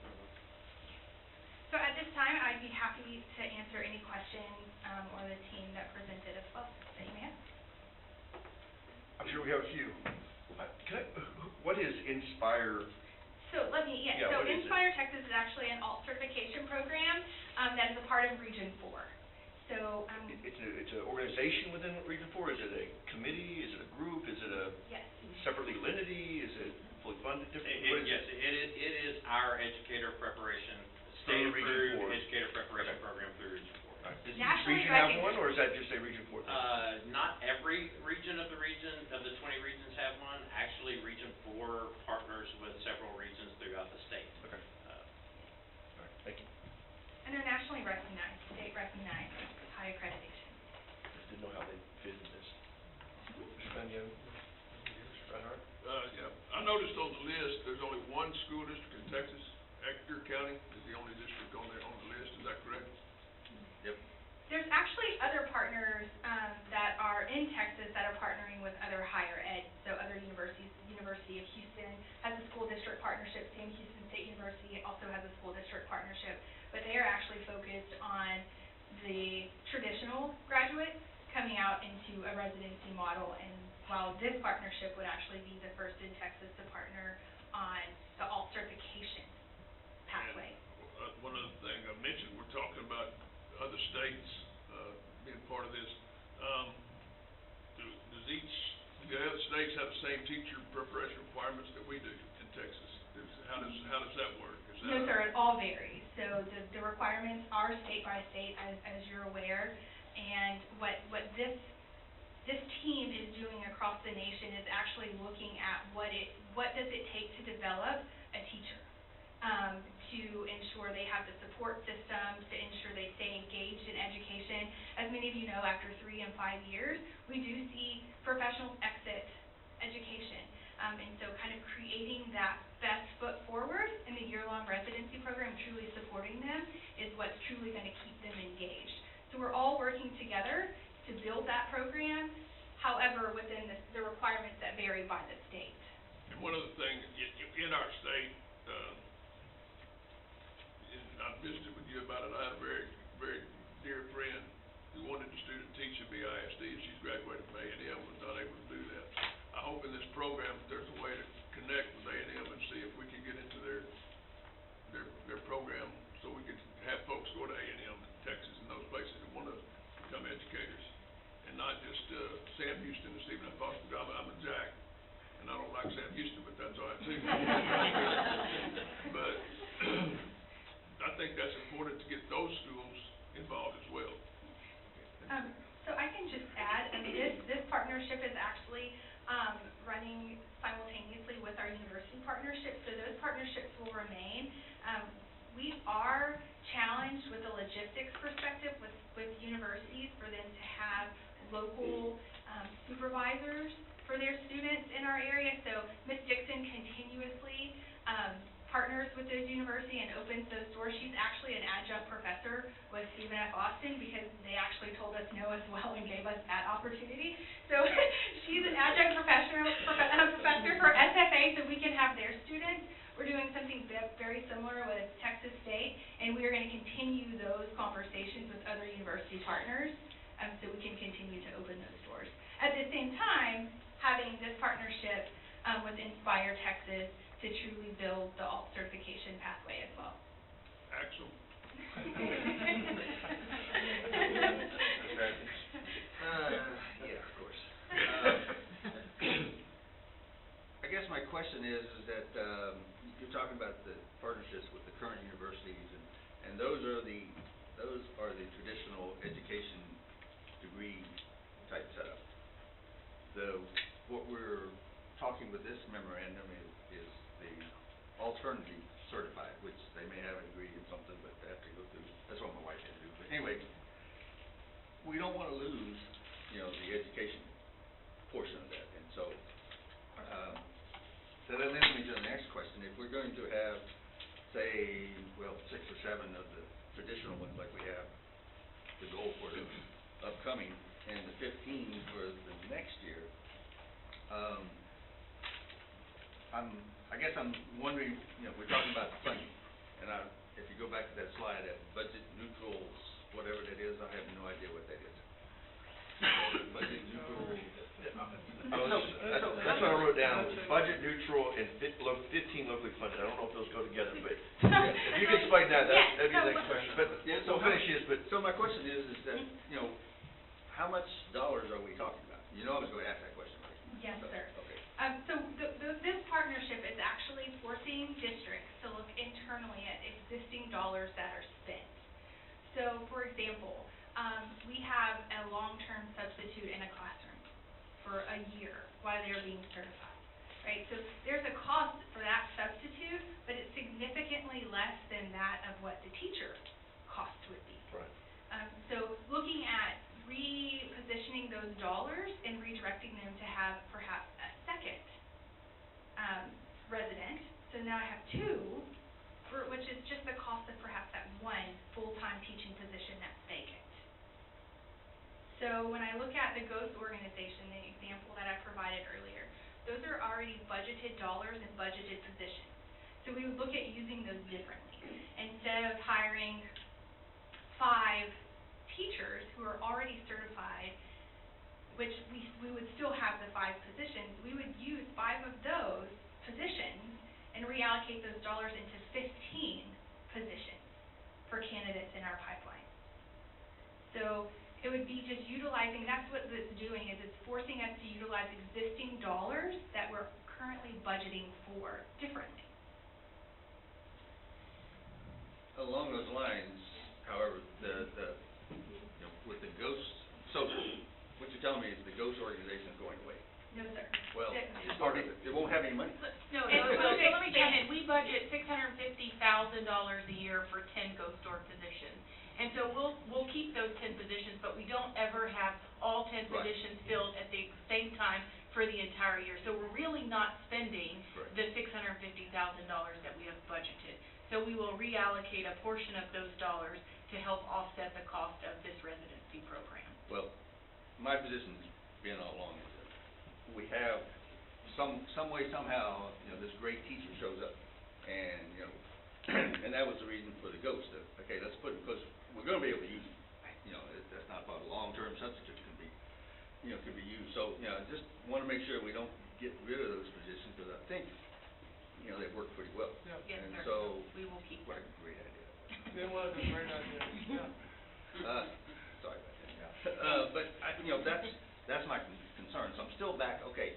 So at this time, I'd be happy to answer any questions or the team that presented as well that you may have. I'm sure we have a few. What is Inspire? So Inspire Texas is actually an alt certification program that is a part of Region 4. So It's an organization within Region 4? Is it a committee? Is it a group? Is it a separately legal entity? Is it fully funded? Yes, it is our educator preparation, state-approved educator preparation program through Region 4. Does each region have one, or is that just a Region 4 thing? Not every region of the 20 regions have one. Actually, Region 4 partners with several regions throughout the state. Okay. All right, thank you. And they're nationally recognized, state-recognized, high accreditation. Just didn't know how they fit in this. Mr. Mannion? Mr. Reinhardt? I noticed on the list, there's only one school district in Texas. Ector County is the only district on the list. Is that correct? Yep. There's actually other partners that are in Texas that are partnering with other higher ed, so other universities. University of Houston has a school district partnership. Sam Houston State University also has a school district partnership, but they are actually focused on the traditional graduates coming out into a residency model, and while this partnership would actually be the first in Texas to partner on the alt certification pathway. And, one other thing I mentioned, we're talking about other states being part of this. Do the other states have the same teacher preparation requirements that we do in Texas? How does that work? Is that? No, sir, it all varies. So the requirements are state by state, as you're aware. And what this team is doing across the nation is actually looking at what does it take to develop a teacher, to ensure they have the support systems, to ensure they stay engaged in education. As many of you know, after 3 and 5 years, we do see professionals exit education. And so kind of creating that best foot forward in the year-long residency program, truly supporting them, is what's truly going to keep them engaged. So we're all working together to build that program, however, within the requirements that vary by the state. And one other thing, in our state, I visited with you about it. I had a very, very dear friend who wanted to student teach at BISD, and she's graduated from A&M and was not able to do that. I hope in this program that there's a way to connect with A&M and see if we can get into their program, so we could have folks go to A&M in Texas and those places that want to become educators, and not just Sam Houston and Stephen F. Foster. I'm a Jack, and I don't like Sam Houston, but that's all right too. But I think that's important to get those schools involved as well. So I can just add, this partnership is actually running simultaneously with our university partnerships, so those partnerships will remain. We are challenged with a logistics perspective with universities for them to have local supervisors for their students in our area. So Ms. Dixon continuously partners with those universities and opens those doors. She's actually an adjunct professor with Stephen F. Austin, because they actually told us no as well and gave us that opportunity. So she's an adjunct professor for SFA, so we can have their students. We're doing something very similar with Texas State, and we are going to continue those conversations with other university partners, so we can continue to open those doors. At the same time, having this partnership with Inspire Texas to truly build the ALT certification pathway as well. Axel. Yeah, of course. I guess my question is that you're talking about the partnerships with the current universities, and those are the traditional education degree type setup. What we're talking with this memorandum is the alternative certified, which they may have a degree in something, but they have to go through. That's what my wife had to do. But anyway, we don't want to lose, the education portion of that. And so that leads me to the next question. If we're going to have, say, 6 or 7 of the traditional ones like we have, the goal for the upcoming, and the 15 for the next year, I guess I'm wondering, we're talking about the funding, and if you go back to that slide, that budget neutral, whatever that is, I have no idea what that is. Budget neutral. That's what I wrote down, was budget neutral and 15 locally funded. I don't know if those go together, but if you could explain that'd be the next question. But so finish this. But so my question is that how much dollars are we talking about? I was going to ask that question, right? Yes, sir. Okay. So this partnership is actually forcing districts to look internally at existing dollars that are spent. So, for example, we have a long-term substitute in a classroom for a year while they're being certified, right? So there's a cost for that substitute, but it's significantly less than that of what the teacher cost would be. Right. So looking at repositioning those dollars and redirecting them to have perhaps a second resident. So now I have 2, which is just the cost of perhaps that 1 full-time teaching position that's vacant. So when I look at the GHOST organization, the example that I provided earlier, those are already budgeted dollars and budgeted positions. So we would look at using those differently. Instead of hiring 5 teachers who are already certified, which we would still have the 5 positions, we would use 5 of those positions and reallocate those dollars into 15 positions for candidates in our pipeline. So it would be just utilizing, that's what it's doing, is it's forcing us to utilize existing dollars that we're currently budgeting for differently. along those lines, however, you know, with the ghost social, what you're telling me is the ghost organization is going away. No, sir. Well, it's part of it. It won't have any money. No, And so we'll let me expand jump in. We budget $650,000 a year for 10 ghost org positions. And so we'll keep those 10 positions, but we don't ever have all 10 Right. positions filled at the same time for the entire year. So we're really not spending Correct. the $650,000 that we have budgeted. So we will reallocate a portion of those dollars to help offset the cost of this residency program. Well, my position's been all along is that we have some way, somehow, you know, this great teacher shows up, and, you know, and that was the reason for the ghost, that, okay, let's put, because we're gonna be able to use them. You know, that's not about a long-term substitute can be, you know, could be used. So, you know, I just wanna make sure we don't get rid of those positions, because I think, you know, they work pretty well. Yeah. Yes, And sir. so, We will keep what them. a great idea. It was a great idea, yeah. Sorry about that. But, you know, that's my concern. So I'm still back, okay.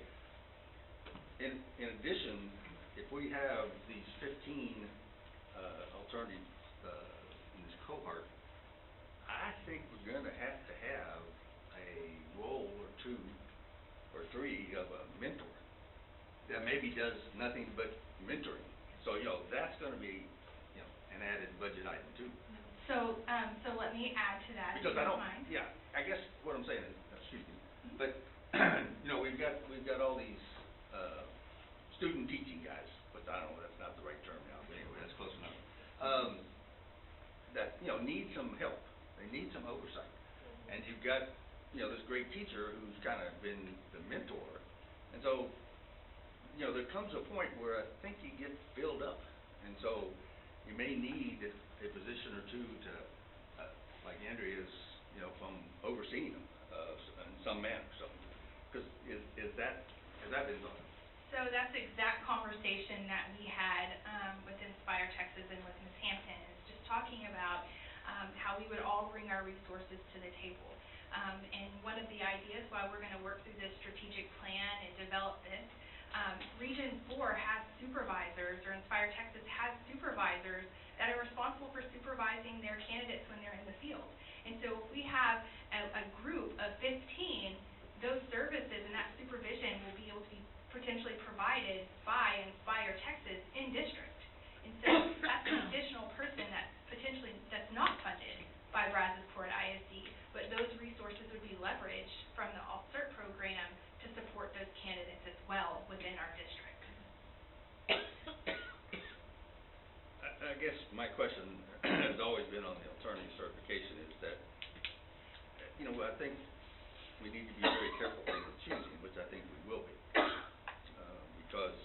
In addition, if we have these 15 alternatives in this cohort, I think we're gonna have to have a role or two or three of a mentor that maybe does nothing but mentoring. So, you know, that's gonna be, you know, an added budget item too. So let me add to that, if you Because I don't don't, mind. yeah, I guess what I'm saying is, excuse me, but, you know, we've got all these, student teaching guys, but I don't know, that's not the right term now, but anyway, that's close enough. That, you know, need some help, they need some oversight. And you've got, you know, this great teacher who's kind of been the mentor, and so, you know, there comes a point where I think you get filled up, and so you may need a position or two to, like Andrea's, you know, from overseeing them, in some manner, so, because has that been done? So that's the exact conversation that we had with Inspire Texas and with Ms. Hampton, is just talking about how we would all bring our resources to the table. And one of the ideas while we're going to work through this strategic plan and develop this, Region 4 has supervisors, or Inspire Texas has supervisors that are responsible for supervising their candidates when they're in the field. And so if we have a group of 15, those services and that supervision will be able to be potentially provided by Inspire Texas in district. And so that's an additional person that potentially, that's not funded by Brazosport ISD, but those resources would be leveraged from the ALT-CERT program to support those candidates as well within our district. I guess my question has always been on the alternative certification is that, you know, I think we need to be very careful in choosing, which I think we will be. Because,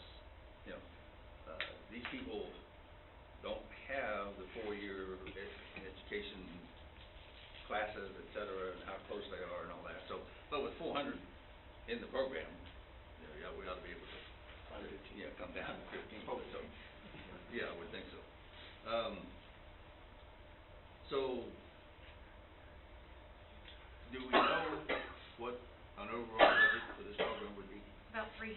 you know, these people don't have the 4-year education classes, et cetera, and how close they are and all that. So, but with 400 in the program, you know, yeah, we ought to be able to, come down to 15. So, yeah, I would think so. So, do we know what an overall budget for this program would be? About $300,000.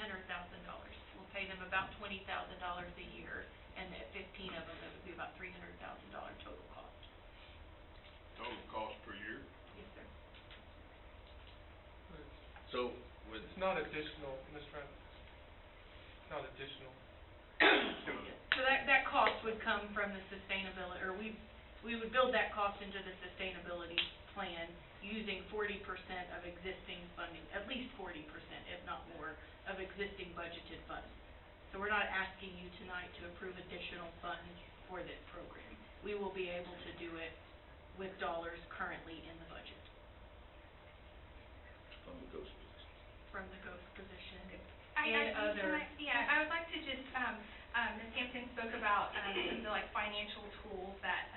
We'll pay them about $20,000 a year, and at 15 of them, it would be about $300,000 total cost. Total cost per year? Yes, sir. So, with... It's not additional, Ms. Randall. It's not additional. So that cost would come from the sustainability, or we would build that cost into the sustainability plan using 40% of existing funding, at least 40%, if not more, of existing budgeted funds. So we're not asking you tonight to approve additional funds for this program. We will be able to do it with dollars currently in the budget. From the ghost position. From the ghost position I would like to just, Ms. Hampton spoke about some of the like financial tools that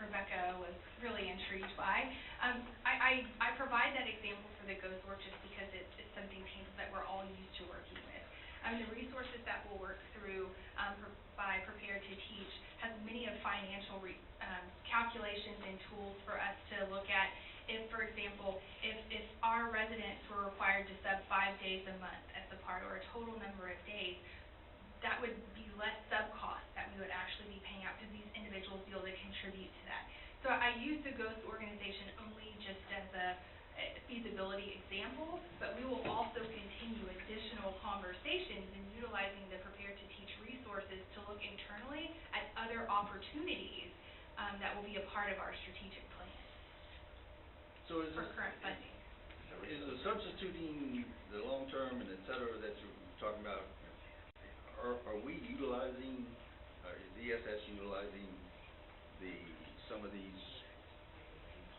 Rebecca was really intrigued by. I provide that example for the ghost work just because it's something tangible that we're all used to working with. The resources that we'll work through by Prepared to Teach has many of financial calculations and tools for us to look at. If, for example, if our residents were required to sub 5 days a month as a part, or a total number of days, that would be less sub cost that we would actually be paying out, because these individuals contribute to that. So I use the GHOST organization only just as a feasibility example, but we will also continue additional conversations in utilizing the Prepare to Teach resources to look internally at other opportunities that will be a part of our strategic plan So is for this, current funding. is the substituting the long-term and et cetera that you're talking about, are we utilizing, is ESS utilizing some of these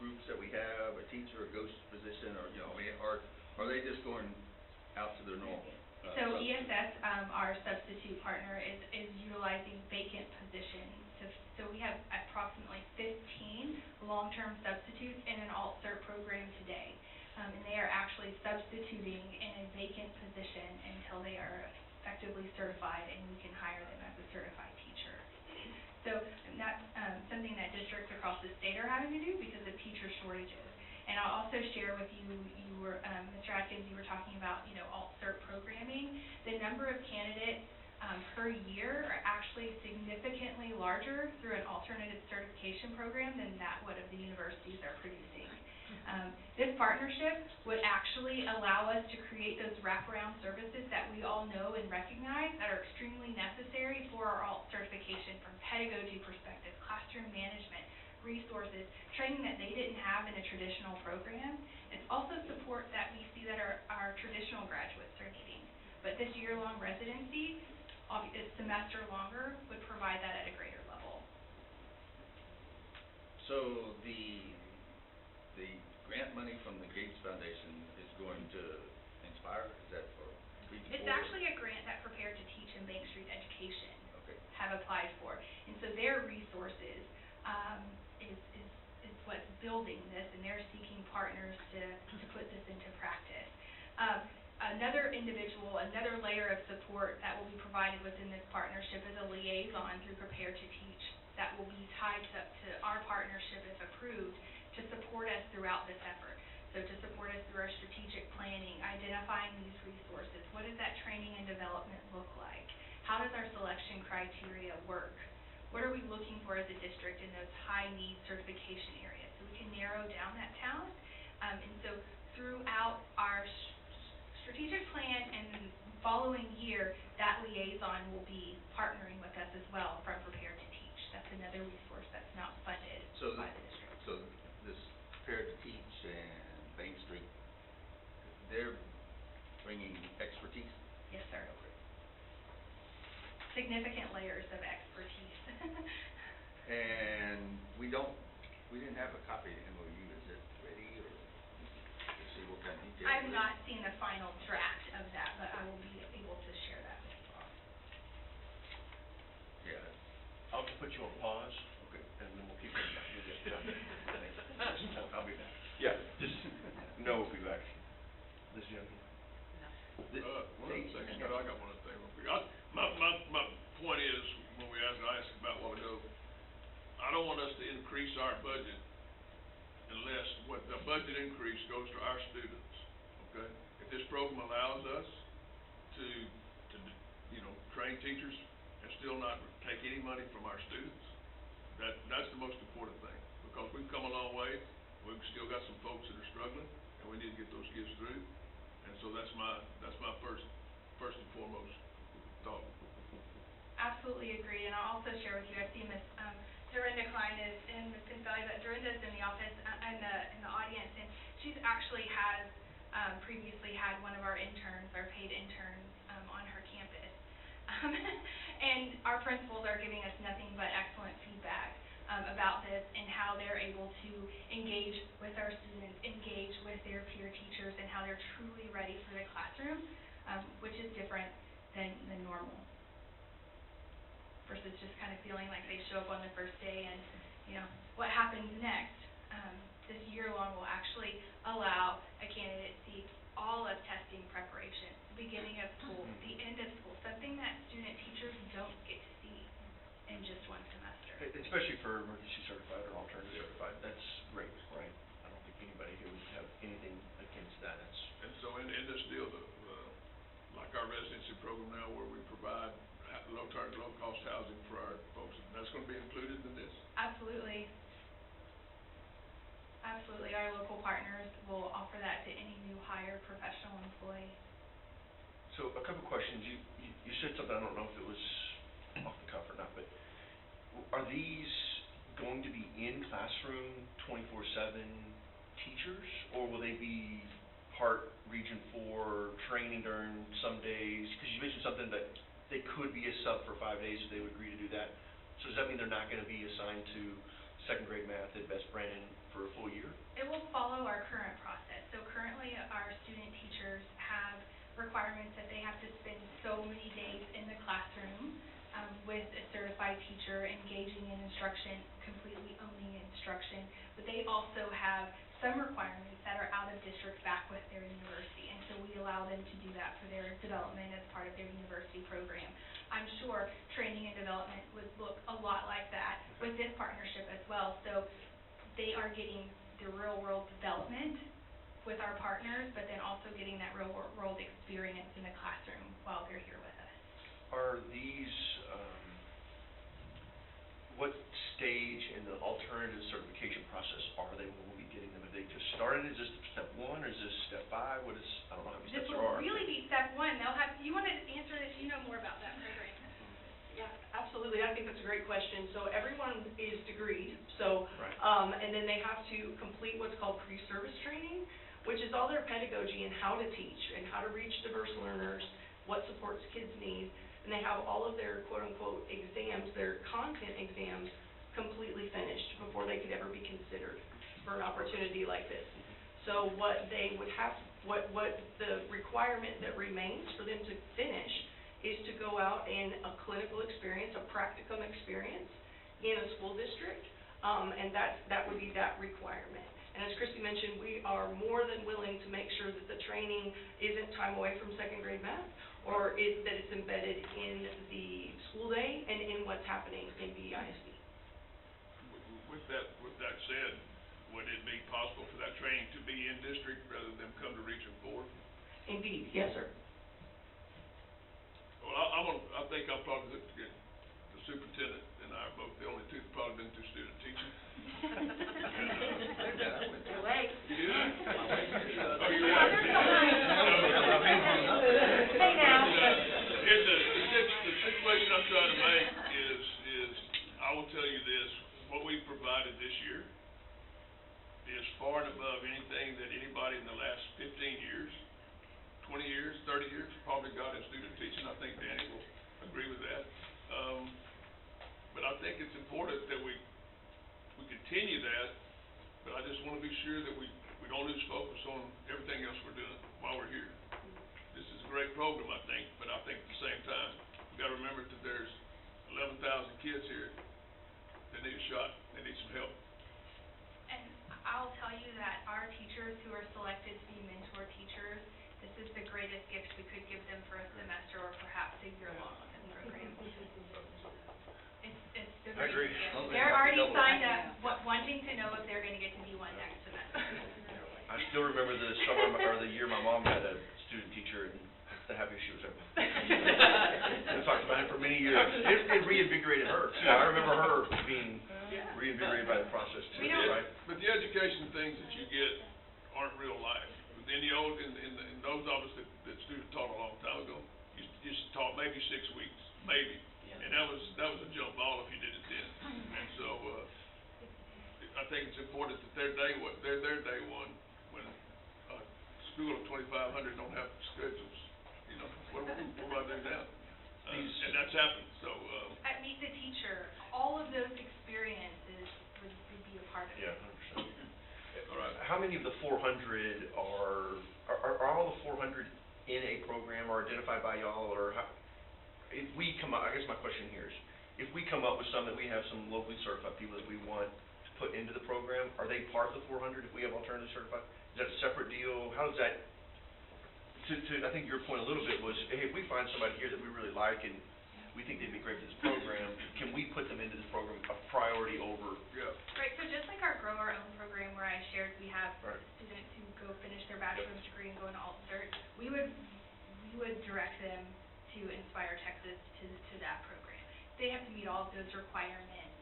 groups that we have, a teacher, a ghost position, or, you know, I mean, are they just going out to their normal? So substitute? ESS, our substitute partner, is utilizing vacant positions. So we have approximately 15 long-term substitutes in an alt-cert program today. And they are actually substituting in a vacant position until they are effectively certified and we can hire them as a certified teacher. So that's something that districts across the state are having to do because of teacher shortages. And I'll also share with you, Mr. Atkins, you were talking about, alt-cert programming. The number of candidates per year are actually significantly larger through an alternative certification program than what of the universities are producing. This partnership would actually allow us to create those wraparound services that we all know and recognize that are extremely necessary for our alt certification, from pedagogy perspective, classroom management, resources, training that they didn't have in a traditional program. It's also support that we see that our traditional graduates are needing. But this year-long residency, a semester longer, would provide that at a greater level. So the grant money from the Gates Foundation is going to Inspire, is that for? It's actually a grant that Prepare to Teach and Bank Street Education have applied for. And so their resources is what's building this, and they're seeking partners to put this into practice. Another individual, another layer of support that will be provided within this partnership is a liaison through Prepare to Teach that will be tied to our partnership, if approved, to support us throughout this effort. So to support us through our strategic planning, identifying these resources, what does that training and development look like? How does our selection criteria work? What are we looking for as a district in those high-need certification areas? So we can narrow down that talent. And so throughout our strategic plan and following year, that liaison will be partnering with us as well from Prepare to Teach. That's another resource that's not funded by the district. So this Prepare to Teach and Bank Street, they're bringing expertise? Yes, sir. Significant layers of expertise. And we didn't have a copy of the MOU. Is it ready, or to see what kind of details? I've not seen the final draft of that, but I will be able to share that with you all. Yeah. I'll just put you on pause. Okay. And then we'll keep it back. I'll be back. Yeah, just, no, we'll be back. This gentleman. One other thing, Scott, I got one other thing. My point is, when I asked about what we do, I don't want us to increase our budget unless what the budget increase goes to our students, okay? If this program allows us to train teachers and still not take any money from our students, that's the most important thing, because we've come a long way. We've still got some folks that are struggling, and we need to get those kids through. And so that's my first and foremost thought. Absolutely agree, and I'll also share with you, I see Ms. Dorinda Klein is in Ms. Gonzalez, but Dorinda's in the office, in the audience, and she's actually has previously had one of our interns, our paid interns, on her campus. And our principals are giving us nothing but excellent feedback about this and how they're able to engage with our students, engage with their peer teachers, and how they're truly ready for the classroom, which is different than normal, versus just kind of feeling like they show up on the first day and, what happens next. This year-long will actually allow a candidate to see all of testing preparation, the beginning of school, the end of school, something that student teachers don't get to see in just one semester. Especially for emergency certified or alternative certified, that's great, right? I don't think anybody here would have anything against that. And so in this deal, like our residency program now, where we provide low-cost housing for our folks. That's gonna be included in this? Absolutely. Absolutely, our local partners will offer that to any new hire professional employee. So a couple questions. You said something, I don't know if it was off the cuff or not, but are these going to be in classroom 24/7 teachers, or will they be part Region 4 training during some days? Because you mentioned something that they could be a sub for 5 days if they would agree to do that. So does that mean they're not going to be assigned to second grade math at Best Brandon for a full year? It will follow our current process. So currently, our student teachers have requirements that they have to spend so many days in the classroom with a certified teacher, engaging in instruction, completely owning instruction. But they also have some requirements that are out of district back with their university, and so we allow them to do that for their development as part of their university program. I'm sure training and development would look a lot like that with this partnership as well. So they are getting the real-world development with our partners, but then also getting that real-world experience in the classroom while they're here with us. Are these, what stage in the alternative certification process are they when we'll be getting them? Have they just started? Is this step 1 or is this step 5? What is, I don't know how many This steps there will are. really be step 1. They'll have, you want to answer this, you know more about that program. Yeah, absolutely. I think that's a great question. So everyone is degreed, so, Right. And then they have to complete what's called pre-service training, which is all their pedagogy and how to teach and how to reach diverse learners, what supports kids need. And they have all of their quote-unquote exams, their content exams, completely finished before they could ever be considered for an opportunity like this. So what they would have, what the requirement that remains for them to finish is to go out in a clinical experience, a practicum experience in a school district, and that would be that requirement. And as Christy mentioned, we are more than willing to make sure that the training isn't time away from second grade math, or that it's embedded in the school day and in what's happening in BISD. With that said, would it be possible for that training to be in district rather than come to Region 4? Indeed, yes, sir. Well, I think I'll probably get the superintendent and I are both the only two that probably been through student teaching. Too late. You do? Oh, you're Hey, now. The situation I'm trying to make is, I will tell you this, what we've provided this year is far and above anything that anybody in the last 15 years, 20 years, 30 years probably got in student teaching. I think Danny will agree with that. But I think it's important that we continue that, but I just want to be sure that we don't lose focus on everything else we're doing while we're here. This is a great program, I think, but I think at the same time, we've got to remember that there's 11,000 kids here that need a shot, they need some help. And I'll tell you that our teachers who are selected to be mentor teachers, this is the greatest gift we could give them for a semester or perhaps a year long on this program. It's the I agree. greatest gift. They're already signed up, wanting to know if they're going to get to be one next semester. I still remember the summer, or the year my mom had a student teacher, and the happiest she was ever. I talked about it for many years. It reinvigorated her, too. I remember her being reinvigorated by the process, too, right? But the education things that you get aren't real life. In those of us that student taught a long time ago, you just taught maybe 6 weeks, maybe. And that was a jump ball if you did it then. And so, I think it's important that their day one, when a school of 2,500 don't have schedules, you know, what do I do now? And that's happened, so. At Meet the Teacher, all of those experiences would be a part of it. Yeah, 100%. All right. How many of the 400 are all the 400 in a program or identified by y'all, or how? If we come up, I guess my question here is, if we come up with some that we have some locally certified people that we want to put into the program, are they part of the 400 if we have alternatively certified? Is that a separate deal? How does that, I think your point a little bit was, hey, if we find somebody here that we really like and we think they'd be great for this program, can we put them into this program a priority over? Yeah. Right, so just like our Grow Our Own program where I shared we have students who go finish their bachelor's degree and go into alt cert, we would direct them to Inspire Texas to that program. They have to meet all of those requirements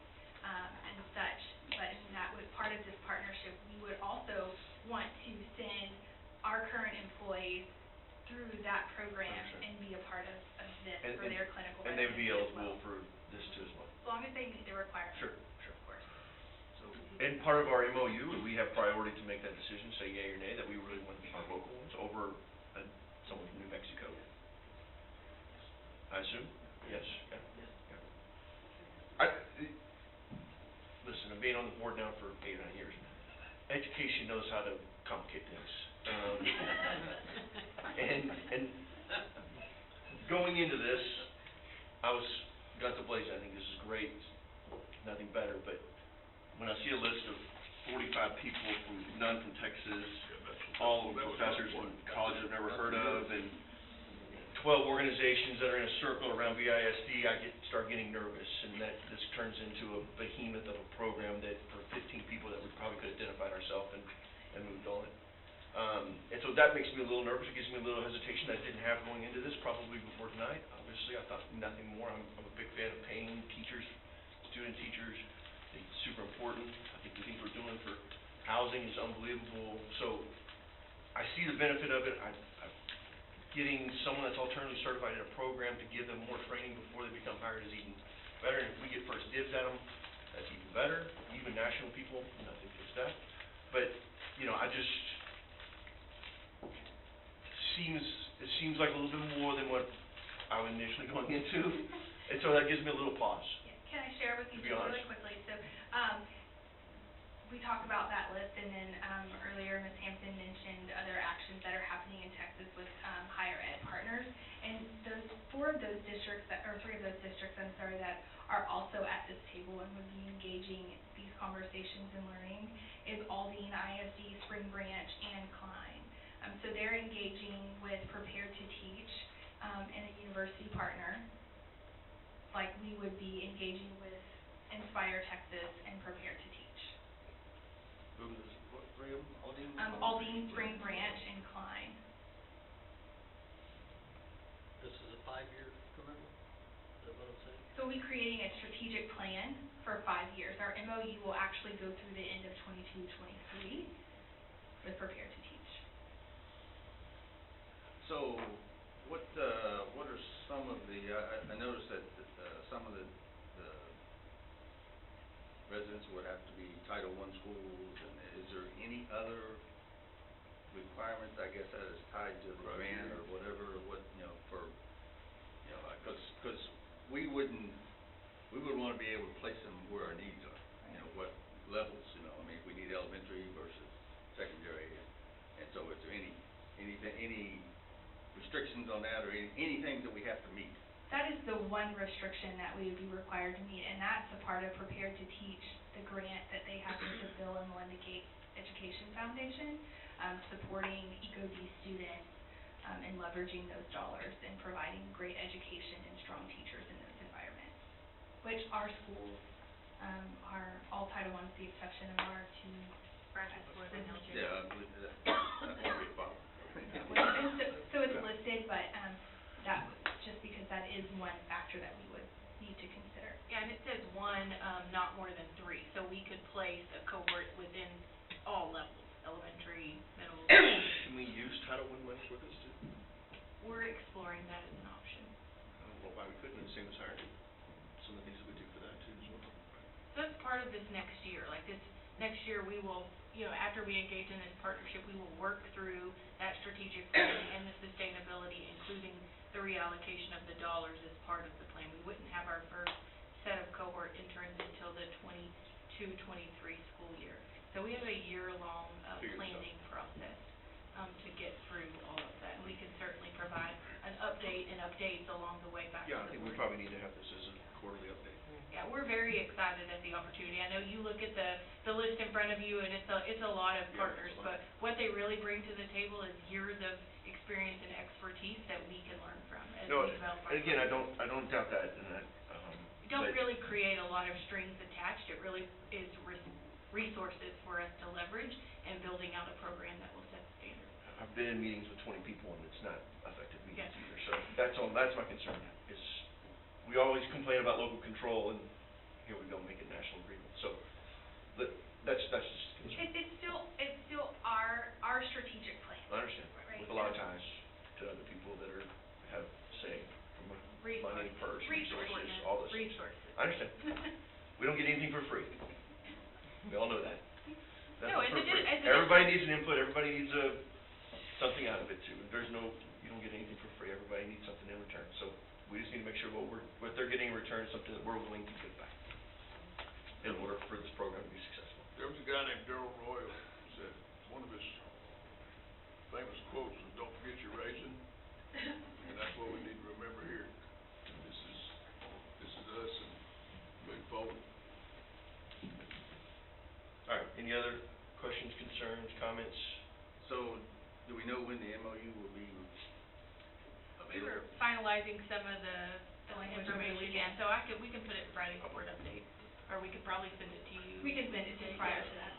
and such, but that was part of this partnership. We would also want to send our current employees through that program and be a part of this for their clinical And they would be residency as eligible well. for this too as well. As long as they meet the requirements. Sure, of course. So, and part of our MOU, we have priority to make that decision, say yea or nay, that we really want our local ones over someone from New Mexico. I assume? Yes, yeah. Listen, I've been on the board now for 8 or 9 years. Education knows how to complicate things. And going into this, I got the blaze. I think this is great. Nothing better, but when I see a list of 45 people none from Texas, all professors in colleges I've never heard of, and 12 organizations that are in a circle around BISD, start getting nervous, and that this turns into a behemoth of a program that for 15 people that we probably could have identified ourselves and moved on. And so that makes me a little nervous. It gives me a little hesitation that I didn't have going into this probably before tonight. Obviously, I thought nothing more. I'm a big fan of paying teachers, student teachers. I think it's super important. I think the things we're doing for housing is unbelievable. So I see the benefit of it. Getting someone that's alternatively certified in a program to give them more training before they become hired is even better. And if we get first dibs at them, that's even better. Even national people, nothing against that. But, you know, it seems like a little bit more than what I was initially going into. And so that gives me a little pause. Yeah. Can I share with you To be just honest. really quickly? So, we talked about that list, and then earlier Ms. Hampton mentioned other actions that are happening in Texas with higher ed partners. And three of those districts that are also at this table and would be engaging these conversations and learning is Aldine ISD, Spring Branch, and Klein. So they're engaging with Prepare to Teach and a university partner, like we would be engaging with Inspire Texas and Prepare to Teach. What, three of them? Aldine? Aldine, Spring Branch, and Klein. This is a 5-year commitment? Is that what I'm saying? So we'll be creating a strategic plan for 5 years. Our MOU will actually go through the end of 22-23 with Prepare to Teach. So, what are some of the, I noticed that some of the residents would have to be Title I schools, and is there any other requirements, I guess, that is tied to the grant or whatever, because we would want to be able to place them where our needs are, what levels, I mean, if we need elementary versus secondary, and so is there any restrictions on that, or anything that we have to meet? That is the one restriction that we would be required to meet, and that's a part of Prepare to Teach, the grant that they have with the Bill and Melinda Gates Education Foundation, supporting EcoD students and leveraging those dollars and providing great education and strong teachers in those environments, which our schools are all Title I with the exception of our two. Yeah, So it's listed, but that just because that is one factor that we would need to consider. Yeah, and it says one, not more than 3, so we could place a cohort within all levels, elementary, middle. Can we use Title I money for this too? We're exploring that as an option. I don't know why we couldn't, the same as hiring. Some of the things that we do for that too as well. So that's part of this next year, like this next year we will, after we engage in this partnership, we will work through that strategic plan and the sustainability, including the reallocation of the dollars as part of the plan. We wouldn't have our first set of cohort interns until the 22-23 school year. So we have a year-long planning process to get through all of that. And we can certainly provide an update and updates along the way back to the board. Yeah, I think we probably need to have this as a quarterly update. Yeah, we're very excited at the opportunity. I know you look at the list in front of you, and it's a lot of partners, but what they really bring to the table is years of experience and expertise that we can learn from as we develop our. And again, I don't doubt that, and that. You don't really create a lot of strings attached. It really is resources for us to leverage and building out a program that will set the standard. I've been in meetings with 20 people and it's not effective meetings either, so that's my concern, is we always complain about local control and here we go, make it national agreement, so, that's just a concern. It's still our strategic plan. I understand, Right. with a lot of ties to other people that have say from money, purse, resources, all this. Resources. I understand. We don't get anything for free. We all know that. No, Nothing and for free. as a Everybody needs an input, everybody needs something out of it too. You don't get anything for free, everybody needs something in return. So we just need to make sure what they're getting in return is something that we're willing to give back in order for this program to be successful. There was a guy named Darrell Royal who said, one of his famous quotes was, "Don't forget your raisin," and that's what we need to remember here. This is us and moving forward. All right, any other questions, concerns, comments? So, do we know when the MOU will be We were available? finalizing some of the information, so we can put it in Friday's board update, or we could probably send it to you. We can send it to you prior to that.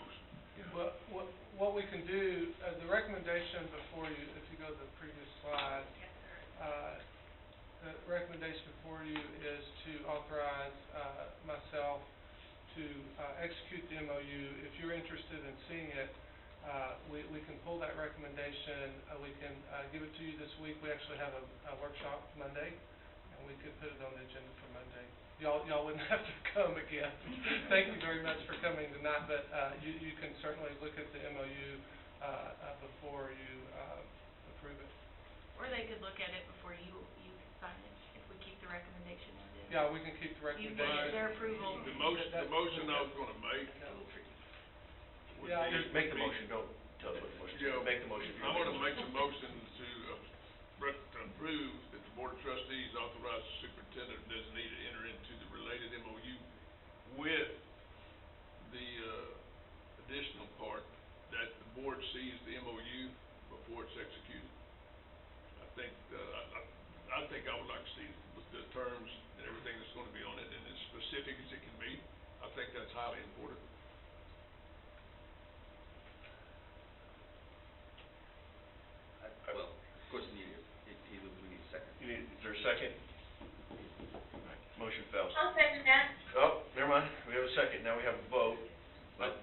But what we can do, the recommendation before you, if you go to the previous slide, Yes, sir. the recommendation before you is to authorize myself to execute the MOU. If you're interested in seeing it, we can pull that recommendation, we can give it to you this week. We actually have a workshop Monday, and we could put it on the agenda for Monday. Y'all wouldn't have to come again. Thank you very much for coming tonight, but you can certainly look at the MOU before you approve it. Or they could look at it before you sign it, if we keep the recommendation as is. Yeah, we can keep the You recommendation. get their approval. The motion I was gonna make would Yeah, be. Just make the motion, don't tell us what the motion is. Yeah, Make the motion. I'm gonna make the motion to approve that the Board of Trustees authorize the superintendent designee to enter into the related MOU with the additional part that the board sees the MOU before it's executed. I think I would like to see the terms and everything that's gonna be on it, and as specific as it can be. I think that's highly important. Well, of course, we need a second. Is there a second? All right, motion fails. I'll second that. Oh, never mind, we have a second, now we have a vote. But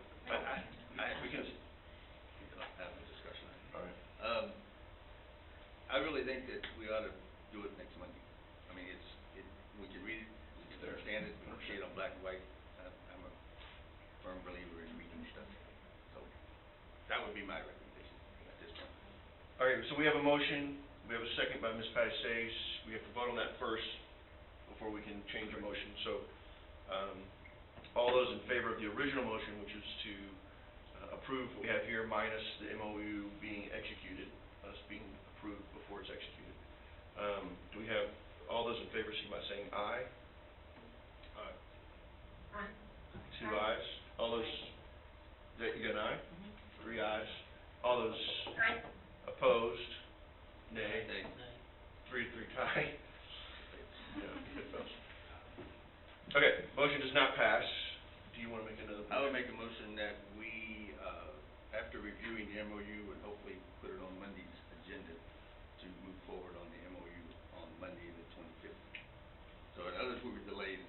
We can, have a discussion. all right. I really think that we ought to do it next Monday. I mean, we can read it, we can understand it, we can see it on black and white. I'm a firm believer in reading stuff. So, that would be my recommendation at this point. All right, so we have a motion, we have a second by Ms. Patty Sayes. We have to vote on that first before we can change our motion. So, all those in favor of the original motion, which is to approve what we have here minus the MOU being executed, us being approved before it's executed. Do we have, all those in favor, see by saying aye? Aye. Two ayes. All those, you got an aye? Three ayes. All those opposed? Nay. Nay. 3-3 tie. Yeah, it fails. Okay, motion does not pass. Do you want to make another motion? I would make a motion that we, after reviewing the MOU and hopefully put it on Monday's agenda, to move forward on the MOU on Monday the 25th. So in others, we would delay this.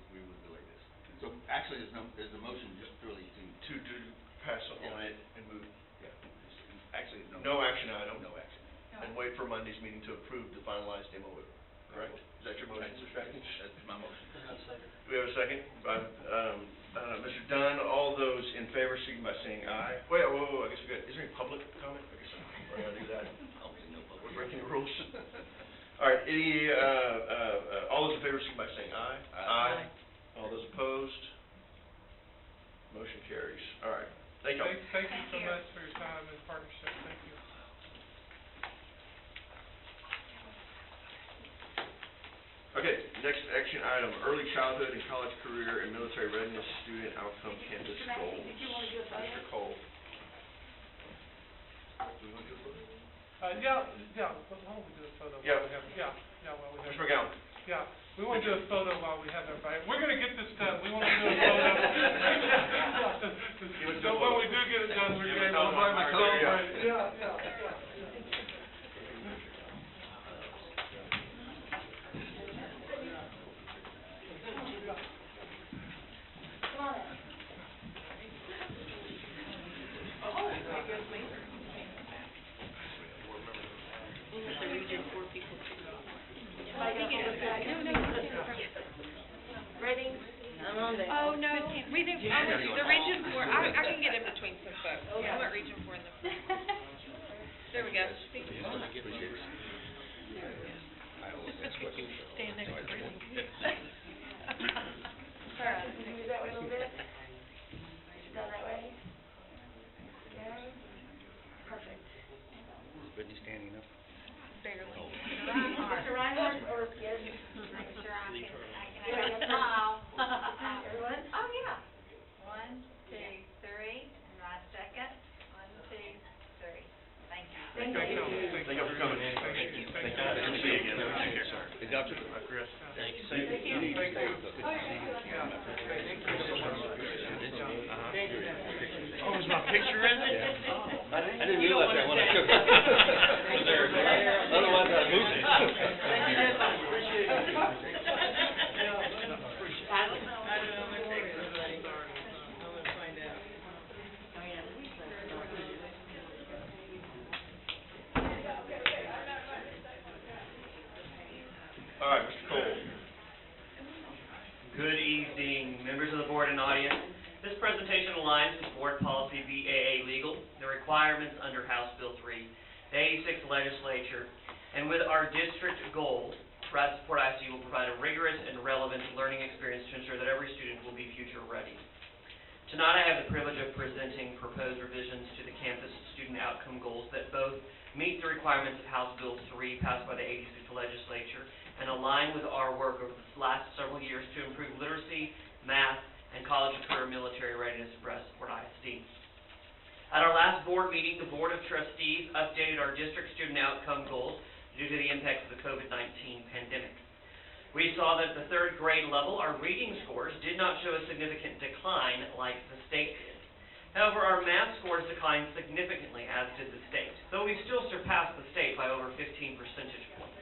So actually, there's a motion just purely to pass on it and move, actually, no action item. No action. And wait for Monday's meeting to approve the finalized MOU, correct? Is that your motion, Mr. Strackens? That's my motion. Do we have a second? Mr. Dunn, all those in favor, signify by saying aye. Wait, whoa, I guess we got, is there any public comment? I guess we're gonna do that. We're breaking the rules. All right, all those in favor, signify by saying aye. Aye. All those opposed? Motion carries. All right, thank you. Thank you so much for your time and partnership. Thank you. Okay, next action item, early childhood and college career and military readiness student outcome canvas goals. Mr. Cole. Do we want to do a photo? Yeah, but why don't we do a photo? Yeah. While we have, while we have. Mr. McGowan. Yeah, we want to do a photo while we have everybody. We're going to get this done. We want to do a photo. So when we do get it done, we're going to celebrate. Yeah. Region 4 people too. Ready? I'm on there. Oh, no, Region, the Region 4, I can get in between some folks. I'm at Region 4 in the front. There we go. Stand next to me. Sarah, move that way a little bit. Sit down that way. Okay. Perfect. Brittany standing up? Barely. Dr. Reinhardt, or yes? Make sure I can smile. Everyone? Oh, yeah. 1, 2, 3, and my second. 1, 2, 3. Thank you. Thank you for coming in. Thank you. Good to see you again. Take care, sir. Hey, Dr. Chris. Thank you. Thank you. Oh, is my picture in it? Yeah. I didn't realize that when I took it. Otherwise I'd lose it. All right, Mr. Cole. Good evening, members of the board and audience. This presentation aligns with Board Policy BAA Legal, the requirements under House Bill 3, the 86th Legislature, and with our district goal, Brazos Support ISD will provide a rigorous and relevant learning experience to ensure that every student will be future ready. Tonight I have the privilege of presenting proposed revisions to the campus student outcome goals that both meet the requirements of House Bill 3 passed by the 86th Legislature and align with our work over the last several years to improve literacy, math, and college and career military readiness at Brazos Support ISD. At our last board meeting, the Board of Trustees updated our district student outcome goals due to the impacts of the COVID-19 pandemic. We saw that at the third grade level, our reading scores did not show a significant decline like the state did. However, our math scores declined significantly, as did the state, though we still surpassed the state by over 15 percentage points.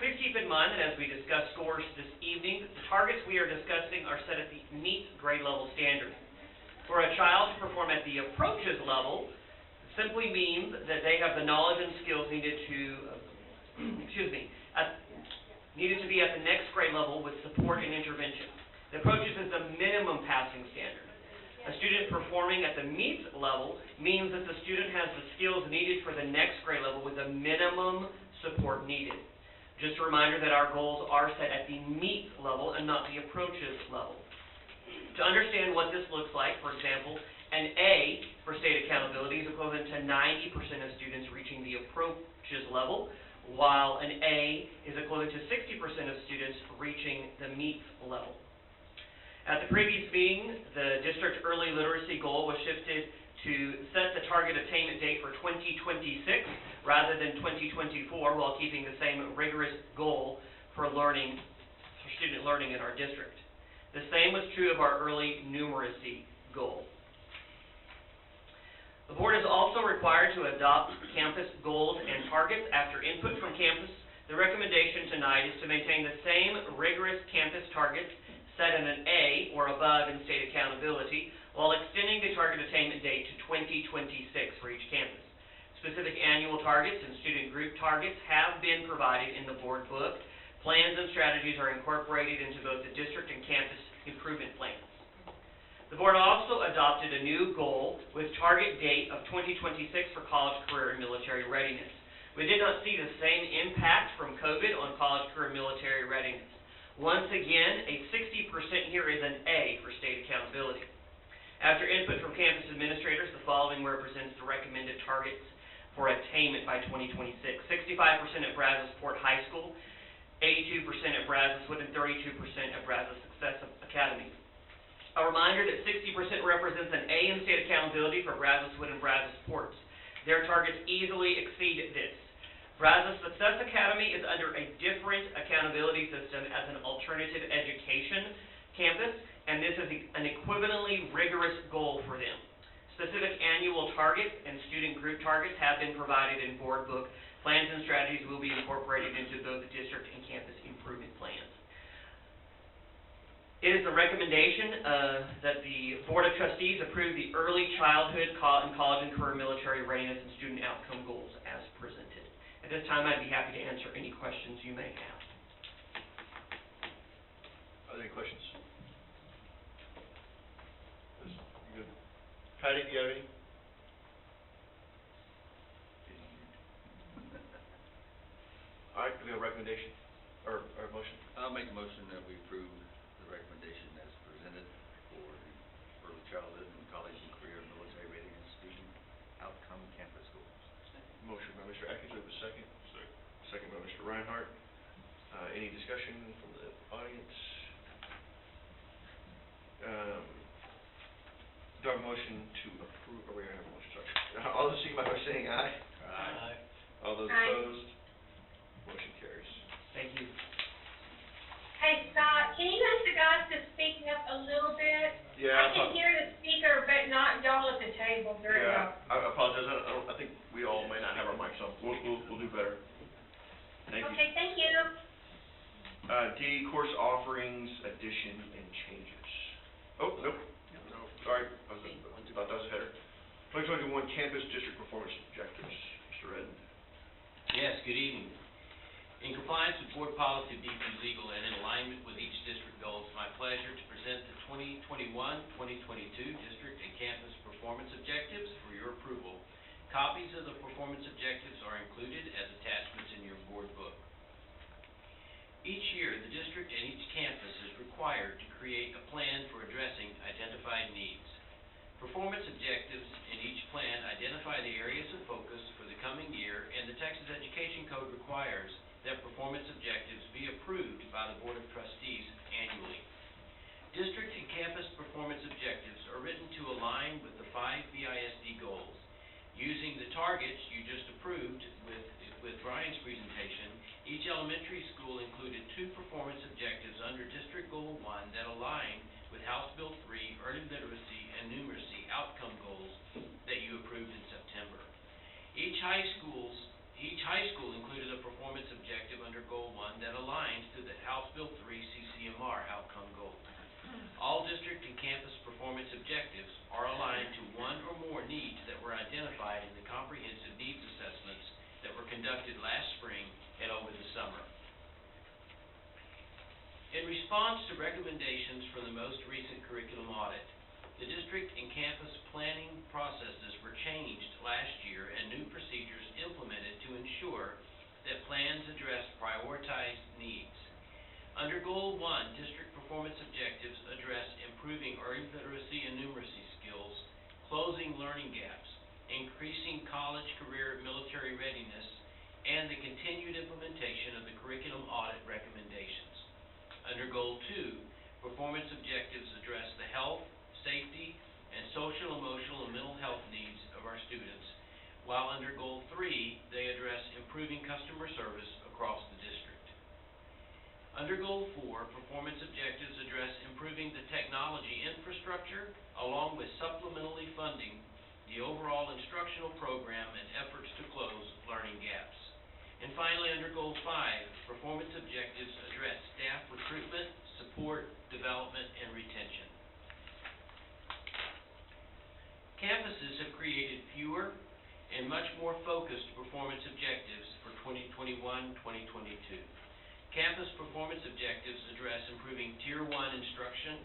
Please keep in mind that as we discuss scores this evening, the targets we are discussing are set at the meet grade level standard. For a child to perform at the approaches level simply means that they have the knowledge and skills needed to, needed to be at the next grade level with support and intervention. The approaches is the minimum passing standard. A student performing at the meets level means that the student has the skills needed for the next grade level with the minimum support needed. Just a reminder that our goals are set at the meets level and not the approaches level. To understand what this looks like, for example, an A for state accountability is equivalent to 90% of students reaching the approaches level, while an A is equivalent to 60% of students reaching the meets level. At the previous meeting, the district early literacy goal was shifted to set the target attainment date for 2026 rather than 2024, while keeping the same rigorous goal for student learning in our district. The same was true of our early numeracy goal. The board is also required to adopt campus goals and targets after input from campus. The recommendation tonight is to maintain the same rigorous campus targets set in an A or above in state accountability, while extending the target attainment date to 2026 for each campus. Specific annual targets and student group targets have been provided in the board book. Plans and strategies are incorporated into both the district and campus improvement plans. The board also adopted a new goal with target date of 2026 for college, career, and military readiness. We did not see the same impact from COVID on college, career, and military readiness. Once again, a 60% here is an A for state accountability. After input from campus administrators, the following represents the recommended targets for attainment by 2026. 65% at Brazos Support High School, 82% at Brazos Wood, and 32% at Brazos Success Academy. A reminder that 60% represents an A in state accountability for Brazos Wood and Brazos Sports. Their targets easily exceed this. Brazos Success Academy is under a different accountability system as an alternative education campus, and this is an equivalently rigorous goal for them. Specific annual targets and student group targets have been provided in board book. Plans and strategies will be incorporated into both the district and campus improvement plans. It is the recommendation that the Board of Trustees approve the early childhood and college and career military readiness and student outcome goals as presented. At At this time, I'd be happy to answer any questions you may have. Are there any questions? Good. Patty, do you have any? All right, do we have a recommendation, or a motion? I'll make a motion that we approve the recommendation as presented for the early childhood and college and career military readiness student outcome campus goals. Motion by Mr. Atkins, we have a second. Second by Mr. Reinhardt. Any discussion from the audience? Do I have a motion to approve, or we already have a motion, sorry. All those signify by saying aye. Aye. All those Aye. opposed? Motion carries. Thank you. Hey, Scott, can you ask the guys to speak up a little bit? Yeah, I can hear the speaker, but not y'all at the table very well. I apologize, I think we all may not have our mics on. We'll do better. Thank you. Okay, thank you. D, course offerings, addition, and changes. Oh, nope. No. Sorry, I thought that was a header. 2021 Campus District Performance Objectives, Mr. Redden. Yes, good evening. In compliance with Board Policy BC Legal and in alignment with each district goal, it's my pleasure to present the 2021-2022 District and Campus Performance Objectives for your approval. Copies of the performance objectives are included as attachments in your board book. Each year, the district and each campus is required to create a plan for addressing identified needs. Performance objectives in each plan identify the areas of focus for the coming year, and the Texas Education Code requires that performance objectives be approved by the Board of Trustees annually. District and campus performance objectives are written to align with the 5 BISD goals. Using the targets you just approved with Brian's presentation, each elementary school included 2 performance objectives under District Goal 1 that align with House Bill 3 Early Literacy and Numeracy outcome goals that you approved in September. Each high school included a performance objective under Goal 1 that aligns to the House Bill 3 CCMR outcome goal. All district and campus performance objectives are aligned to one or more needs that were identified in the comprehensive needs assessments that were conducted last spring and over the summer. In response to recommendations from the most recent curriculum audit, the district and campus planning processes were changed last year and new procedures implemented to ensure that plans address prioritized needs. Under Goal 1, district performance objectives address improving early literacy and numeracy skills, closing learning gaps, increasing college, career, military readiness, and the continued implementation of the curriculum audit recommendations. Under Goal 2, performance objectives address the health, safety, and social, emotional, and mental health needs of our students, while under Goal 3, they address improving customer service across the district. Under Goal 4, performance objectives address improving the technology infrastructure, along with supplementally funding the overall instructional program and efforts to close learning gaps. And finally, under Goal 5, performance objectives address staff recruitment, support, development, and retention. Campuses have created fewer and much more focused performance objectives for 2021-2022. Campus performance objectives address improving Tier 1 instruction,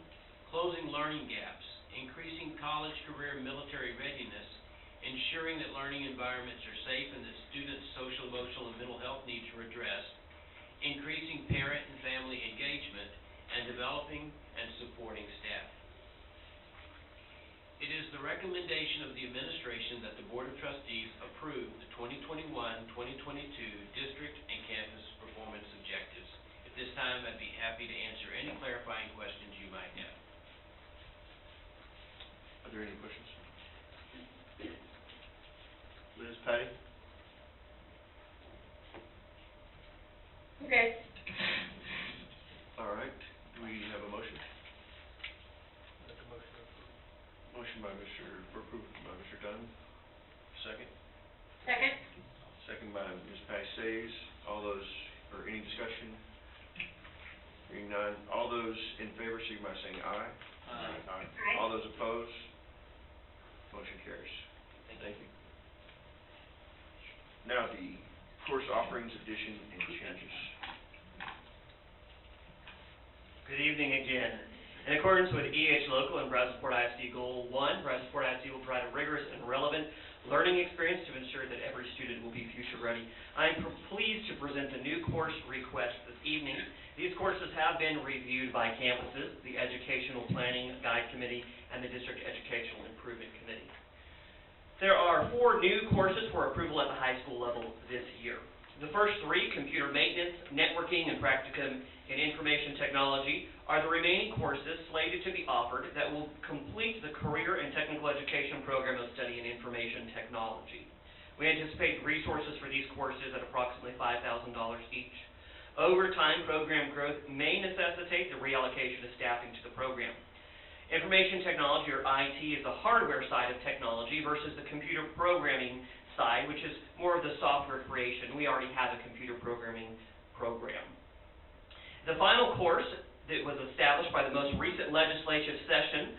closing learning gaps, increasing college, career, and military readiness, ensuring that learning environments are safe and that students' social, emotional, and mental health needs are addressed, increasing parent and family engagement, and developing and supporting staff. It is the recommendation of the administration that the Board of Trustees approve the 2021-2022 district and campus performance objectives. At this time, I'd be happy to answer any clarifying questions you might have. Are there any questions? Liz, Patty? Okay. All right, do we have a motion? Make a motion to approve. Motion by for approval by Mr. Dunn. Second? Second? Second by Ms. Patty Sayes. All those, or any discussion? Hearing none. All those in favor, signify by saying aye. Aye. Aye. All those opposed? Motion carries. Thank you. Now, the course offerings, addition, and changes. Good evening again. In accordance with EH Local and Brazosport ISD Goal 1, Brazosport ISD will provide a rigorous and relevant learning experience to ensure that every student will be future ready. I am pleased to present the new course requests this evening. These courses have been reviewed by campuses, the Educational Planning Guide Committee, and the District Educational Improvement Committee. There are 4 new courses for approval at the high school level this year. The first 3, computer maintenance, networking, and practicum in information technology, are the remaining courses slated to be offered that will complete the career and technical education program of study in information technology. We anticipate resources for these courses at approximately $5,000 each. Over time, program growth may necessitate the reallocation of staffing to the program. Information technology, or IT, is the hardware side of technology versus the computer programming side, which is more of the software creation. We already have a computer programming program. The final course that was established by the most recent legislative session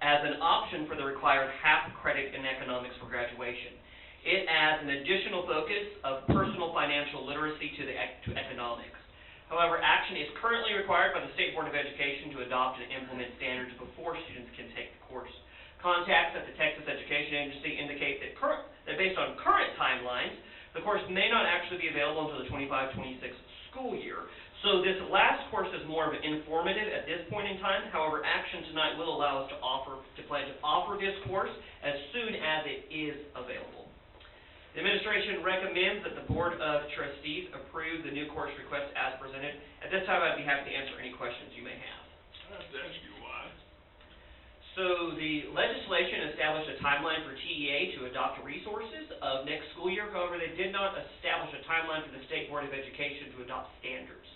as an option for the required half credit in economics for graduation. It adds an additional focus of personal financial literacy to economics. However, action is currently required by the State Board of Education to adopt and implement standards before students can take the course. Contacts at the Texas Education Agency indicate that based on current timelines, the course may not actually be available until the 25-26 school year. So this last course is more of an informative at this point in time. However, action tonight will allow us to plan to offer this course as soon as it is available. The administration recommends that the Board of Trustees approve the new course request as presented. At this time, I'd be happy to answer any questions you may have. I have to ask you why. So the legislation established a timeline for TEA to adopt resources of next school year. However, they did not establish a timeline for the State Board of Education to adopt standards.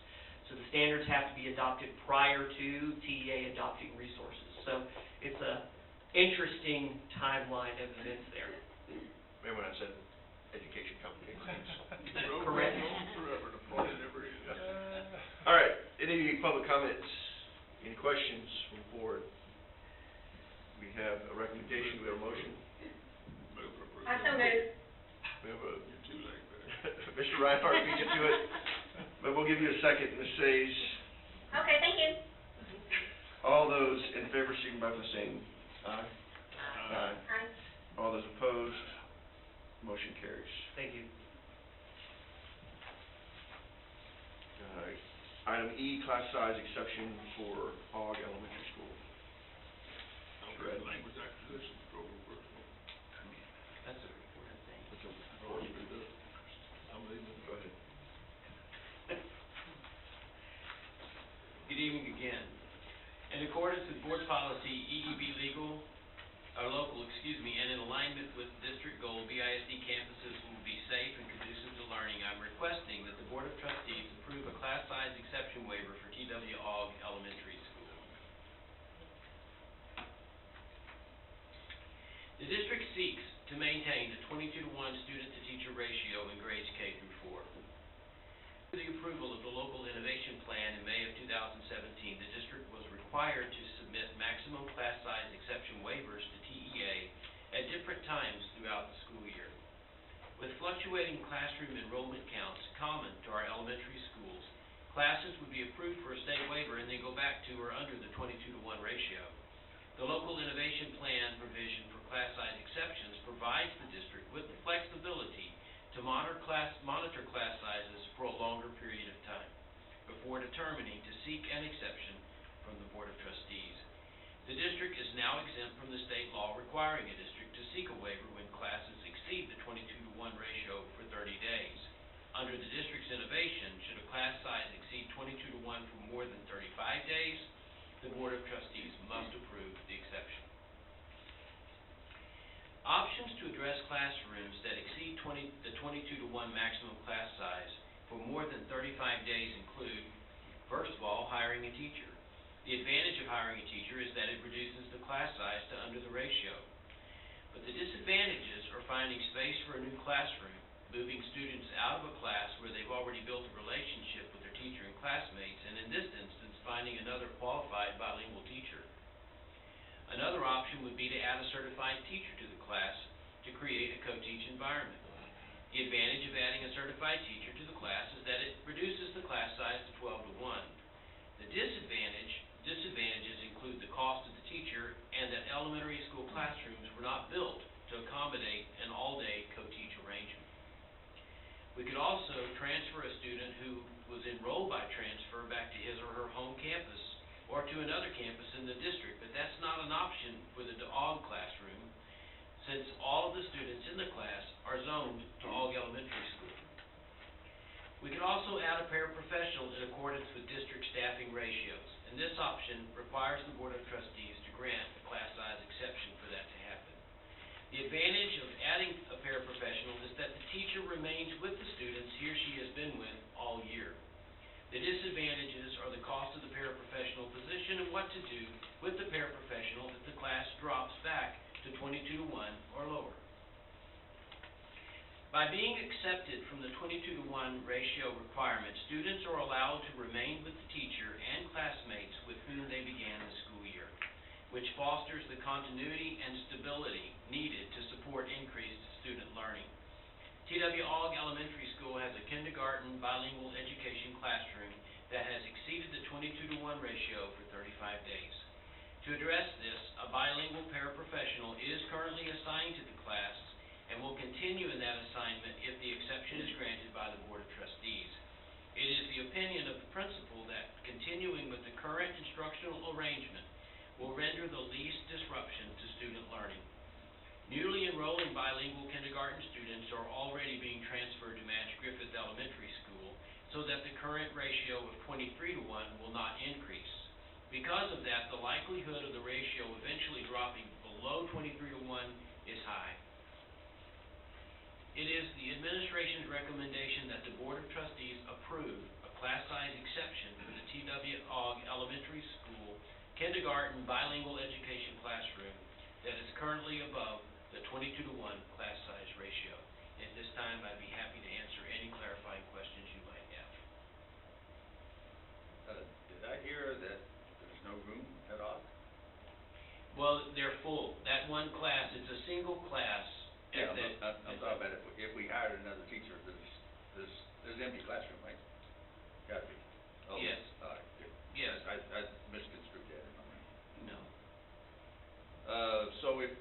So the standards have to be adopted prior to TEA adopting resources. So it's a interesting timeline of events there. Remember when I said education complications? Correct. Forever, the party never ends. All right, any public comments? Any questions from the board? We have a recommendation, we have a motion. Move for approval. I so moved. We have a, You're too late there. Mr. Reinhardt beat you to it, but we'll give you a second, Ms. Sayes. Okay, thank you. All those in favor, signify by saying aye. Aye. Aye. All those opposed, motion carries. Thank you. All right. Item E, class size exception for Hogg Elementary School. I'll read language acquisitions program first. That's a important thing. Oh, you read that? I'm leaving. Go ahead. Good evening again. In accordance with Board Policy EEB Local, and in alignment with district goal, BISD campuses will be safe and conducive to learning, I'm requesting that the Board of Trustees approve a class size exception waiver for T.W. Hogg Elementary School. The district seeks to maintain the 22-to-1 student-to-teacher ratio in grades K through 4. With the approval of the local innovation plan in May of 2017, the district was required to submit maximum class size exception waivers to TEA at different times throughout the school year. With fluctuating classroom enrollment counts common to our elementary schools, classes would be approved for a state waiver and then go back to or under the 22-to-1 ratio. The local innovation plan provision for class size exceptions provides the district with the flexibility to monitor class sizes for a longer period of time before determining to seek an exception from the Board of Trustees. The district is now exempt from the state law requiring a district to seek a waiver when classes exceed the 22-to-1 ratio for 30 days. Under the district's innovation, should a class size exceed 22-to-1 for more than 35 days, the Board of Trustees must approve the exception. Options to address classrooms that exceed the 22-to-1 maximum class size for more than 35 days include, first of all, hiring a teacher. The advantage of hiring a teacher is that it reduces the class size to under the ratio. But the disadvantages are finding space for a new classroom, moving students out of a class where they've already built a relationship with their teacher and classmates, and in this instance, finding another qualified bilingual teacher. Another option would be to add a certified teacher to the class to create a co-teach environment. The advantage of adding a certified teacher to the class transfer a student who was enrolled by transfer back to his or her home campus or to another campus in the district, but that's not an option for the Ogg classroom, since all of the students in the class are zoned to Ogg Elementary School. We could also add a paraprofessional in accordance with district staffing ratios, and this option requires the Board of Trustees to grant a class size exception for that to happen. The advantage of adding a paraprofessional is that the teacher remains with the students he or she has been with all year. The disadvantages are the cost of the paraprofessional position and what to do with the paraprofessional if the class drops back to 22-1 or lower. By being accepted from the 22-1 ratio requirement, students are allowed to remain with the teacher and classmates with whom they began the school year, which fosters the continuity and stability needed to support increased student learning. T.W. Ogg Elementary School has a kindergarten bilingual education classroom that has exceeded the 22-1 ratio for 35 days. To address this, a bilingual paraprofessional is currently assigned to the class and will continue in that assignment if the exception is granted by the Board of Trustees. It is the opinion of the principal that continuing with the current instructional arrangement will render the least disruption to student learning. Newly enrolling bilingual kindergarten students are already being transferred to Madge Griffith Elementary School so that the current ratio of 23-1 will not increase. Because of that, the likelihood of the ratio eventually dropping below 23-1 is high. It is the administration's recommendation that the Board of Trustees approve a class size exception for the T.W. Ogg Elementary School kindergarten bilingual education classroom that is currently above the 22-1 class size ratio. At this time, I'd be happy to answer any clarifying questions you might have. Did I hear that there's no room at Ogg? Well, they're full. That one class, it's a single class. Yeah, I'm talking about if we hired another teacher, there's empty classroom, right? Gotta be. Oh, Yes. All right, good. Yes. I misconstrued that in my mind. No. So if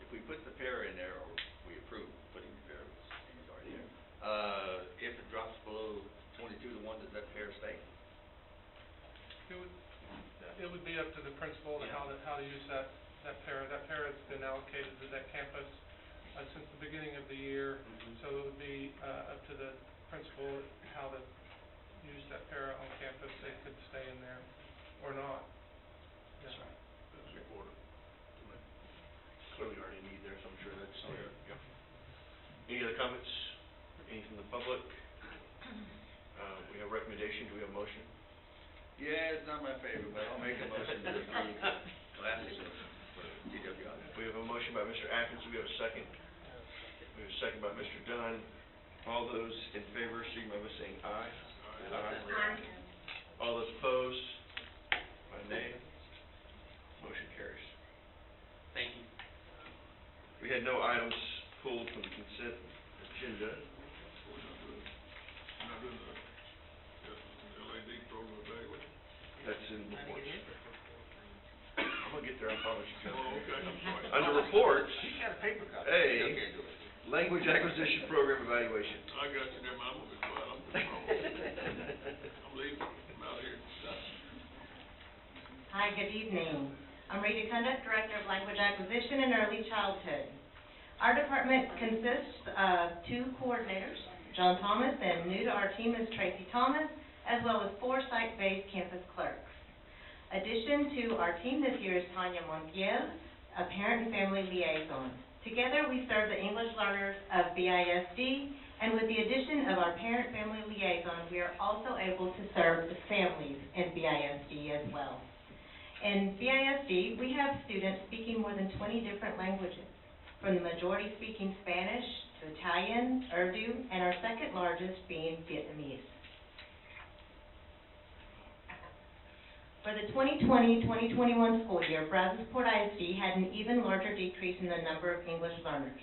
we put the pair in there, or we approve putting the pair, he's already there, if it drops below 22-1, does that pair stay? It would be up to the principal to how to use that pair. That pair has been allocated to that campus since the beginning of the year, so it would be up to the principal how to use that pair on campus. They could stay in there or not. That's right. That's important. Clearly already need there, so I'm sure that's clear. Yeah. Any other comments? Any from the public? We have a recommendation. Do we have a motion? Yeah, it's not my favorite, but I'll make a motion to approve classes for TWI. We have a motion by Mr. Atkins. We have a second. We have a second by Mr. Dunn. All those in favor, signify by saying aye. Aye. All those opposed, by nay. Motion carries. Thank you. We had no items pulled from the consent agenda. We're not doing the LAD program evaluation? That's in reports. I'm gonna get there, I promise you. Oh, okay, I'm sorry. Under reports, He's got a paper copy. A, Still can't do it. language acquisition program evaluation. I got you, never mind, I'm gonna be quiet, I'm leaving, I'm out of here. Hi, good evening. I'm Rita Kunda, Director of Language Acquisition and Early Childhood. Our department consists of 2 coordinators, John Thomas, and new to our team is Tracy Thomas, as well as 4 site-based campus clerks. Addition to our team this year is Tanya Montiel, a parent and family liaison. Together, we serve the English learners of BISD, and with the addition of our parent-family liaison, we are also able to serve the families in BISD as well. In BISD, we have students speaking more than 20 different languages, from the majority speaking Spanish to Italian, Urdu, and our second largest being Vietnamese. For the 2020-2021 school year, Brazosport ISD had an even larger decrease in the number of English learners.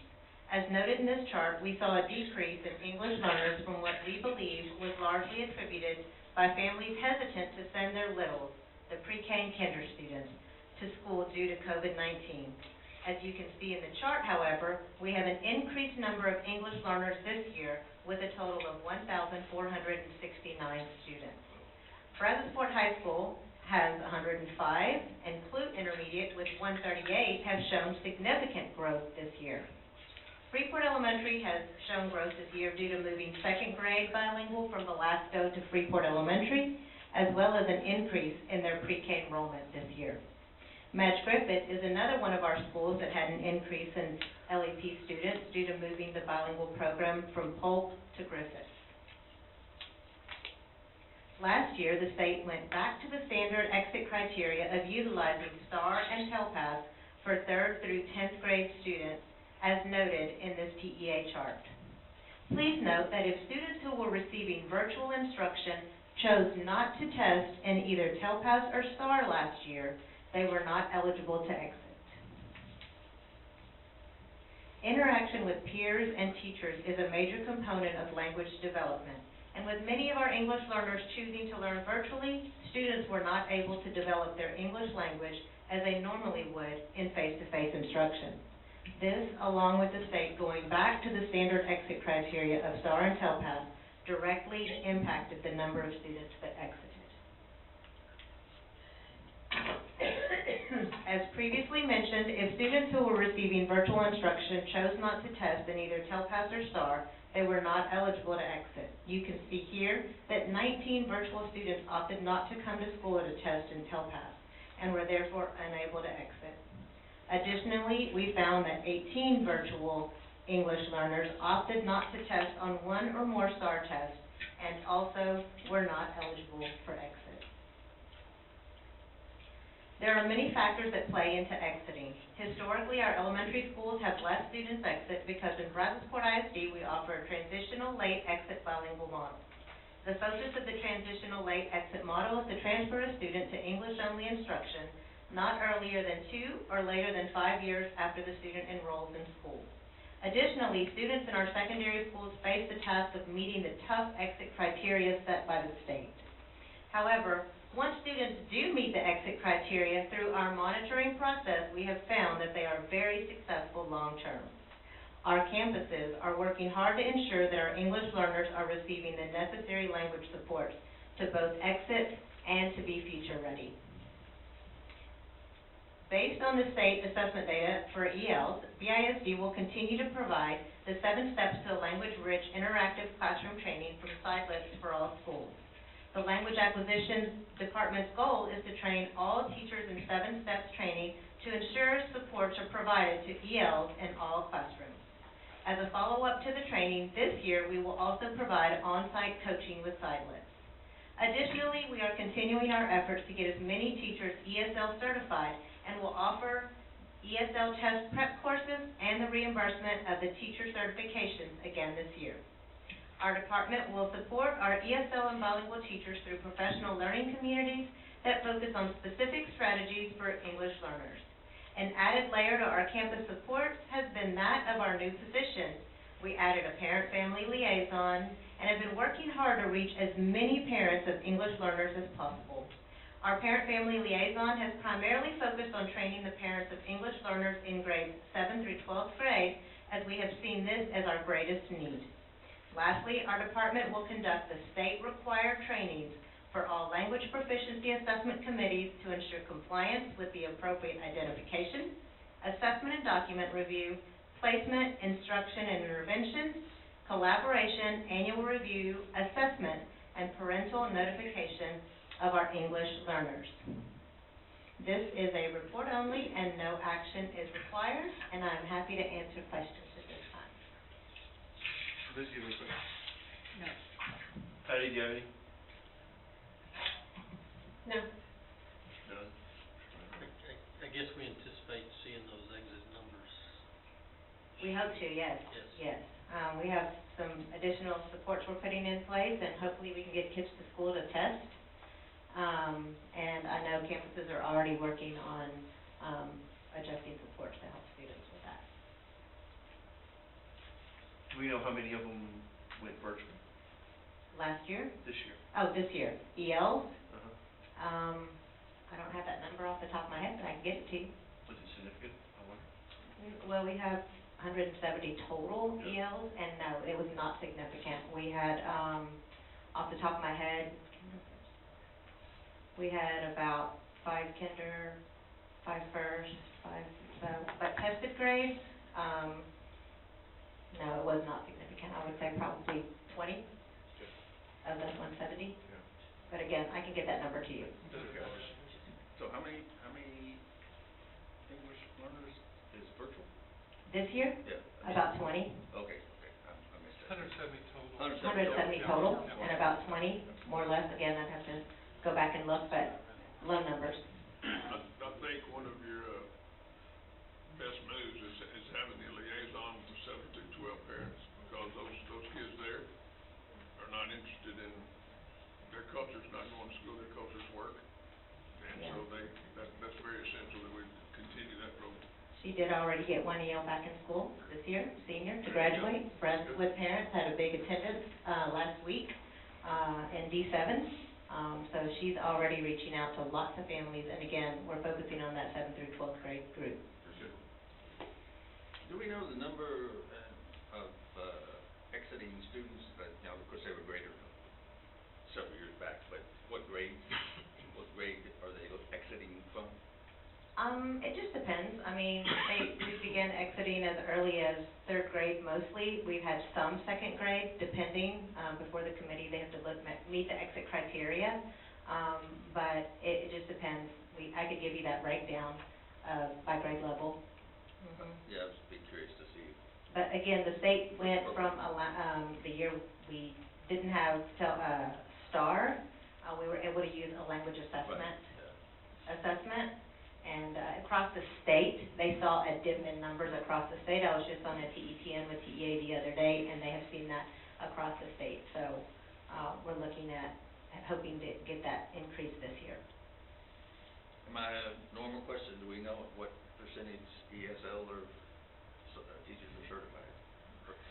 As noted in this chart, we saw a decrease in English learners from what we believe was largely attributed by families hesitant to send their littles, the pre-K and kinder students, to school due to COVID-19. As you can see in the chart, however, we have an increased number of English learners this year with a total of 1,469 students. Brazosport High School has 105, and Clute Intermediate with 138 have shown significant growth this year. Freeport Elementary has shown growth this year due to moving second grade bilingual from Velasco to Freeport Elementary, as well as an increase in their pre-K enrollment this year. Madge Griffith is another one of our schools that had an increase in LEP students due to moving the bilingual program from Polk to Griffith. Last year, the state went back to the standard exit criteria of utilizing STAR and TELPAS for 3rd through 10th grade students, as noted in this TEA chart. Please note that if students who were receiving virtual instruction chose not to test in either TELPAS or STAR last year, they were not eligible to exit. Interaction with peers and teachers is a major component of language development, and with many of our English learners choosing to learn virtually, students were not able to develop their English language as they normally would in face-to-face instruction. This, along with the state going back to the standard exit criteria of STAR and TELPAS, directly impacted the number of students that exited. As previously mentioned, if students who were receiving virtual instruction chose not to test in either TELPAS or STAR, they were not eligible to exit. You can see here that 19 virtual students opted not to come to school to test in TELPAS and were therefore unable to exit. Additionally, we found that 18 virtual English learners opted not to test on one or more STAR tests and also were not eligible for exit. There are many factors that play into exiting. Historically, our elementary schools have less students exit because in Brazosport ISD we offer a transitional late exit bilingual model. The focus of the transitional late exit model is to transfer a student to English-only instruction not earlier than 2 or later than 5 years after the student enrolls in school. Additionally, students in our secondary schools face the task of meeting the tough exit criteria set by the state. However, once students do meet the exit criteria through our monitoring process, we have found that they are very successful long-term. Our campuses are working hard to ensure that our English learners are receiving the necessary language support to both exit and to be future ready. Based on the state assessment data for ELs, BISD will continue to provide the 7 steps to a language-rich interactive classroom training from Sidelets for all schools. The Language Acquisition Department's goal is to train all teachers in 7 steps training to ensure supports are provided to ELs in all classrooms. As a follow-up to the training, this year we will also provide on-site coaching with Sidelets. Additionally, we are continuing our efforts to get as many teachers ESL certified and will offer ESL test prep courses and the reimbursement of the teacher certifications again this year. Our department will support our ESL and bilingual teachers through professional learning communities that focus on specific strategies for English learners. An added layer to our campus support has been that of our new position. We added a parent-family liaison and have been working hard to reach as many parents of English learners as possible. Our parent-family liaison has primarily focused on training the parents of English learners in grades 7 through 12th grade, as we have seen this as our greatest need. Lastly, our department will conduct the state-required trainings for all language proficiency assessment committees to ensure compliance with the appropriate identification, assessment and document review, placement, instruction and interventions, collaboration, annual review, assessment, and parental notification of our English learners. This is a report only and no action is required, and I'm happy to answer questions at this time. Liz, do you have any questions? No. Patty, do you have any? No. None? I guess we anticipate seeing those exit numbers. We hope to, yes. Yes. We have some additional supports we're putting in place, and hopefully we can get kids to school to test. And I know campuses are already working on adjusting supports to help students with that. Do we know how many of them went virtual Last year? this year? Oh, this year. ELs? Uh-huh. I don't have that number off the top of my head, but I can get it to you. Was it significant, I wonder? Well, we have 170 total ELs, and no, it was not significant. We had, off the top of my head, we had about 5 kinder, 5 first, 5, so, but tested grades, no, it was not significant. I would say probably 20 of that 170. But again, I can get that number to you. So how many English learners is virtual? This year? Yeah. About 20. Okay, I missed that. 170 total. 170 total, and about 20, more or less. Again, I'd have to go back and look, but low numbers. I think one of your best moves is having the liaison with 7 through 12 parents, because those kids there are not interested in, their culture's not going to school, their culture's work. And so that's very essential that we continue that program. She did already get 1 EL back in school this year, senior, to graduate. Friends with Parents had a big attendance last week in D7. So she's already reaching out to lots of families, and again, we're focusing on that 7th through 12th grade group. Do we know the number of exiting students? Now, of course, they were graded several years back, but what grade are they exiting from? It just depends. I mean, they begin exiting as early as 3rd grade mostly. We've had some 2nd grade, depending, before the committee, they have to meet the exit criteria. But it just depends. I could give you that breakdown by grade level. Yeah, I was be curious to see. But again, the state went from the year we didn't have STAR, we were able to use a language assessment. And across the state, they saw a dip in numbers across the state. I was just on a TETN with TEA the other day, and they have seen that across the state. So we're looking at hoping to get that increase this year. My normal question, do we know what percentage ESL or teachers are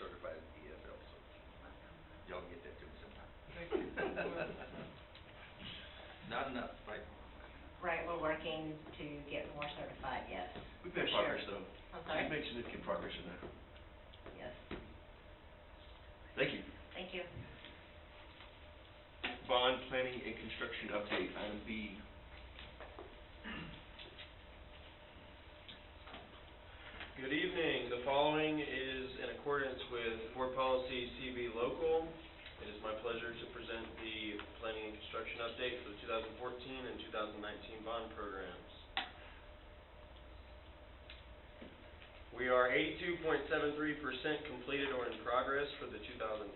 certified ESL? So y'all can get that to me sometime. Thank you. Not enough, right? Right, we're working to get more certified, yes. We've made for progress, sure. though. I'm sorry? We've made significant progress in that. Yes. Thank you. Thank you. Bond planning and construction update, item B. Good evening. The following is in accordance with Board Policy CB Local. It is my pleasure to present the planning and construction update for the 2014 and 2019 bond programs. We are 82.73% completed or in progress for the 2014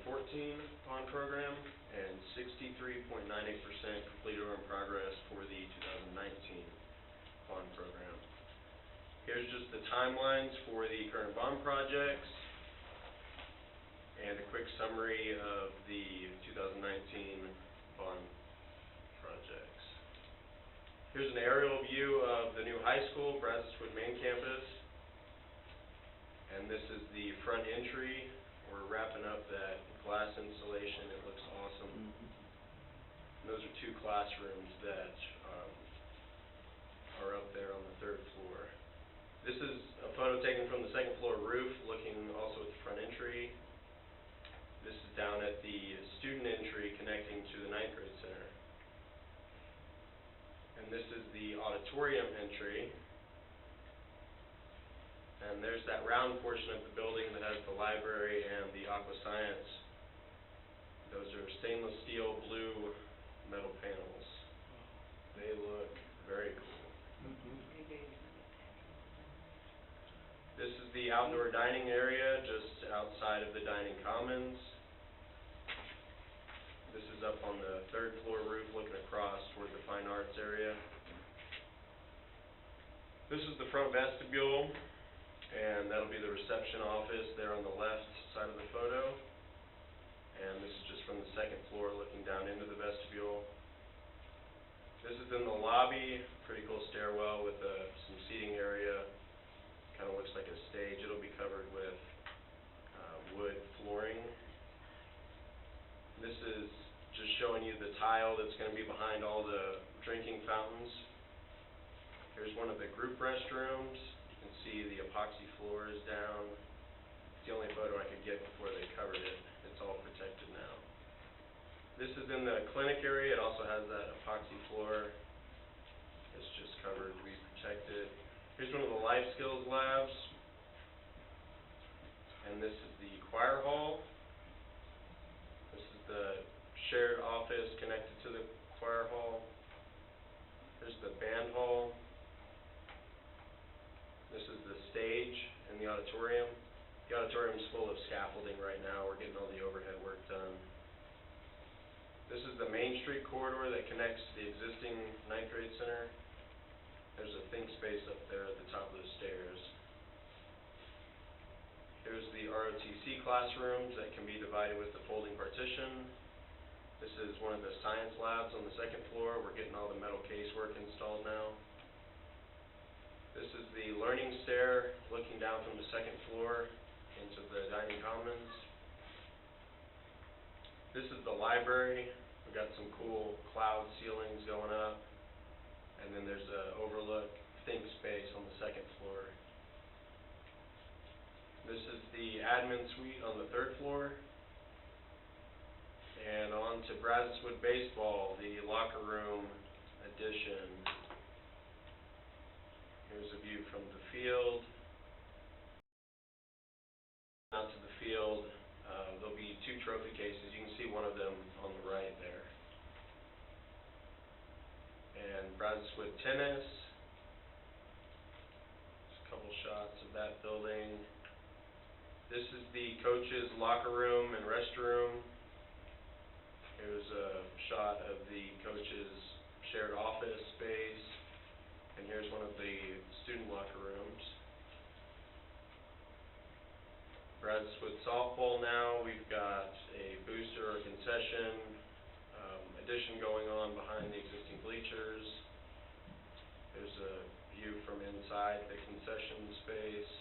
bond program and 63.98% completed or in progress for the 2019 bond program. Here's just the timelines for the current bond projects and a quick summary of the 2019 bond projects. Here's an aerial view of the new high school, Brazoswood main campus. And this is the front entry. We're wrapping up that glass installation. It looks awesome. And those are 2 classrooms that are up there on the 3rd floor. This is a photo taken from the 2nd floor roof, looking also at the front entry. This is down at the student entry connecting to the 9th grade center. And this is the auditorium entry. And there's that round portion of the building that has the library and the aqua science. Those are stainless steel blue metal panels. They look very cool. This is the outdoor dining area just outside of the dining commons. This is up on the 3rd floor roof looking across toward the fine arts area. This is the front vestibule, and that'll be the reception office there on the left side of the photo. And this is just from the 2nd floor looking down into the vestibule. This is in the lobby, pretty cool stairwell with some seating area. Kind of looks like a stage. It'll be covered with wood flooring. This is just showing you the tile that's going to be behind all the drinking fountains. Here's one of the group restrooms. You can see the epoxy floor is down. It's the only photo I could get before they covered it. It's all protected now. This is in the clinic area. It also has that epoxy floor. It's just covered, we protected. Here's one of the life skills labs. And this is the choir hall. This is the shared office connected to the choir hall. Here's the band hall. This is the stage in the auditorium. The auditorium's full of scaffolding right now. We're getting all the overhead work done. This is the Main Street corridor that connects to the existing ninth grade center. There's a think space up there at the top of the stairs. Here's the ROTC classrooms that can be divided with the folding partition. This is one of the science labs on the second floor. We're getting all the metal casework installed now. This is the learning stair looking down from the second floor into the dining commons. This is the library. We've got some cool cloud ceilings going up. And then there's a overlook think space on the second floor. This is the admin suite on the third floor. And on to Brazoswood Baseball, the locker room addition. Here's a view from the field. Out to the field, there'll be 2 trophy cases. You can see one of them on the right there. And Brazoswood Tennis. Just a couple shots of that building. This is the coaches' locker room and restroom. Here's a shot of the coaches' shared office space. And here's one of the student locker rooms. Brazoswood softball now. We've got a booster or concession addition going on behind the existing bleachers. There's a view from inside the concession space.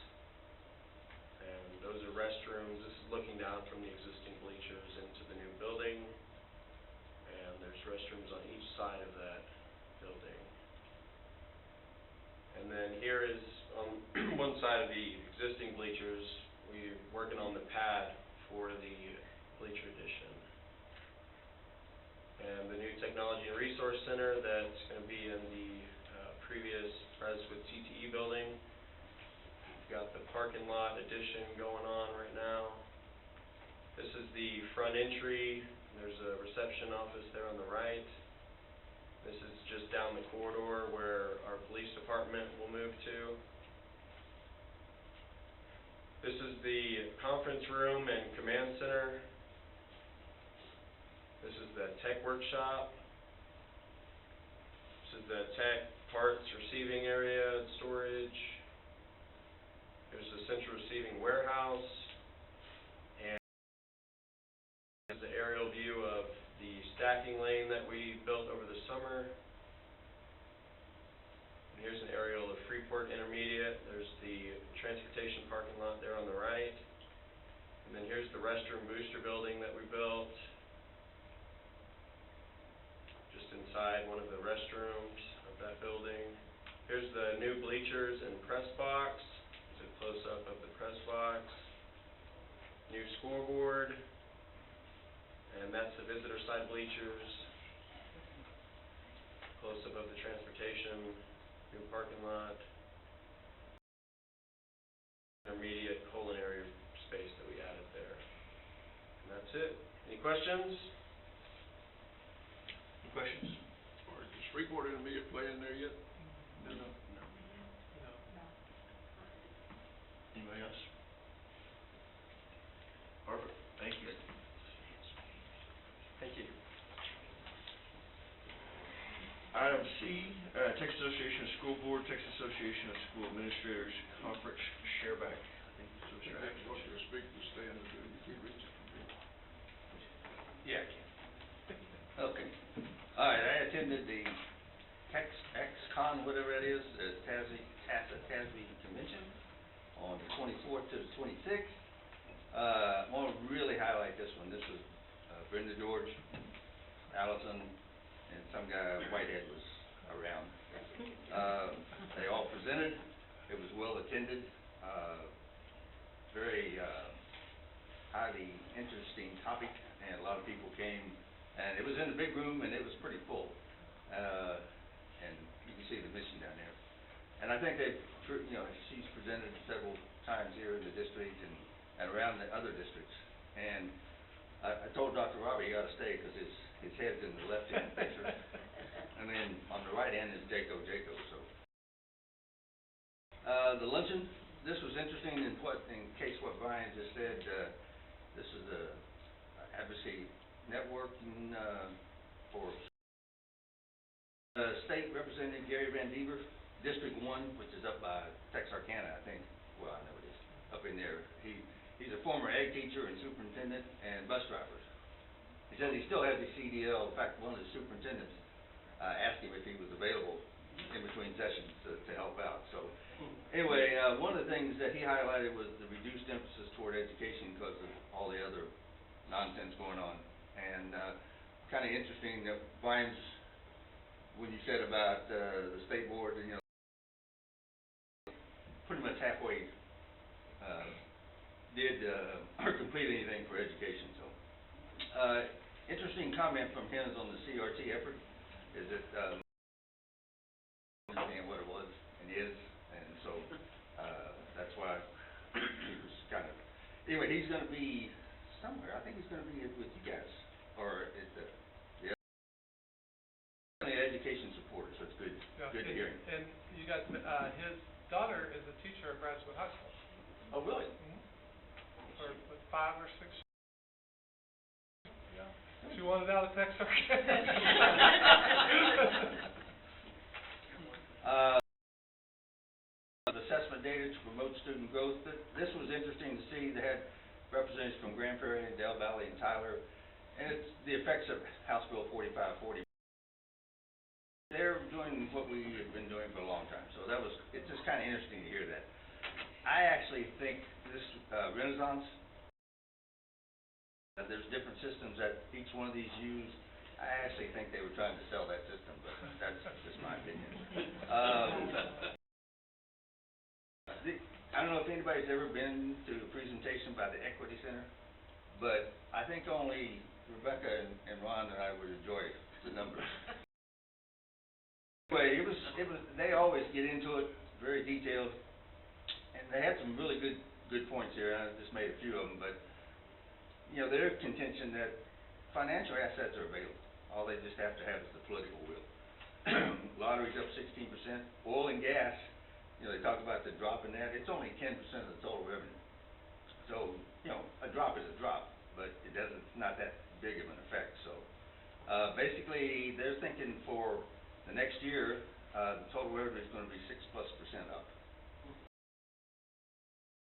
And those are restrooms. This is looking down from the existing bleachers into the new building. And there's restrooms on each side of that building. And then here is on one side of the existing bleachers, we're working on the pad for the bleacher addition. And the new Technology and Resource Center that's going to be in the previous Brazoswood CTE building. We've got the parking lot addition going on right now. This is the front entry. There's a reception office there on the right. This is just down the corridor where our police department will move to. This is the conference room and command center. This is the tech workshop. This is the tech parts receiving area and storage. There's the central receiving warehouse. And here's the aerial view of the stacking lane that we built over the summer. And here's an aerial of Freeport Intermediate. There's the transportation parking lot there on the right. And then here's the restroom booster building that we built. Just inside one of the restrooms of that building. Here's the new bleachers and press box. It's a close-up of the press box. New scoreboard. And that's the visitor side bleachers. Close-up of the transportation, new parking lot. Intermediate culinary space that we added there. And that's it. Any questions? Any questions? Or is Freeport Intermediate play in there yet? No. Anybody else? Perfect, thank you. Thank you. Item C, Texas Association of School Board, Texas Association of School Administrators Conference Shareback. I think this was your Next one, you're speaking to stand, you can't reach it from here. Yeah, I can. Okay. All right, I attended the TexCon, whatever it is, TASB convention on the 24th to the 26th. I want to really highlight this one. This was Brenda George, Allison, and some guy, Whitehead, was around. They all presented. It was well attended, very highly interesting topic, and a lot of people came, and it was in the big room, and it was pretty full. And you can see the mission down there. And I think she's presented several times here in the district and around the other districts. And I told Dr. Robbie he ought to stay because his head's in the left-hand picture. And then on the right hand is Jaco. So, the luncheon, this was interesting in case what Brian just said. This is a advocacy networking for State Representative Gary Van Dever, District 1, which is up by Texarkana, I think. Well, I know it is up in there. He's a former ag teacher and superintendent and bus driver. He says he still has his CDL. In fact, one of the superintendents asked him if he was available in between sessions to help out. So anyway, one of the things that he highlighted was the reduced emphasis toward education because of all the other nonsense going on. And kind of interesting that Brian's, when you said about the state board, pretty much halfway did or complete anything for education. So interesting comment from him is on the CRT effort. Is that understand what it was and is, and so that's why he was kind of. Anyway, he's going to be somewhere. I think he's going to be with you guys or at the education supporter. So it's good. Yeah, good to hear him. And you got his daughter is a teacher at Bradswood High School. Oh, really? For 5 or 6 years. Yeah. She wanted out of Texarkana. Assessment data to promote student growth. This was interesting to see. They had representatives from Grand Prairie and Del Valley and Tyler, and it's the effects of House Bill 4540. They're doing what we have been doing for a long time, so it's just kind of interesting to hear that. I actually think this Renaissance, there's different systems that each one of these use. I actually think they were trying to sell that system, but that's just my opinion. I don't know if anybody's ever been to a presentation by the Equity Center, but I think only Rebecca and Ron and I would enjoy the numbers. Anyway, they always get into it, very detailed, and they had some really good points here. I just made a few of them, but their contention that financial assets are available. All they just have to have is the political will. Lottery's up 16%. Oil and gas, they talk about the drop in that. It's only 10% of the total revenue. So, a drop is a drop, but it's not that big of an effect. So, basically, they're thinking for the next year, the total revenue is going to be 6+% up.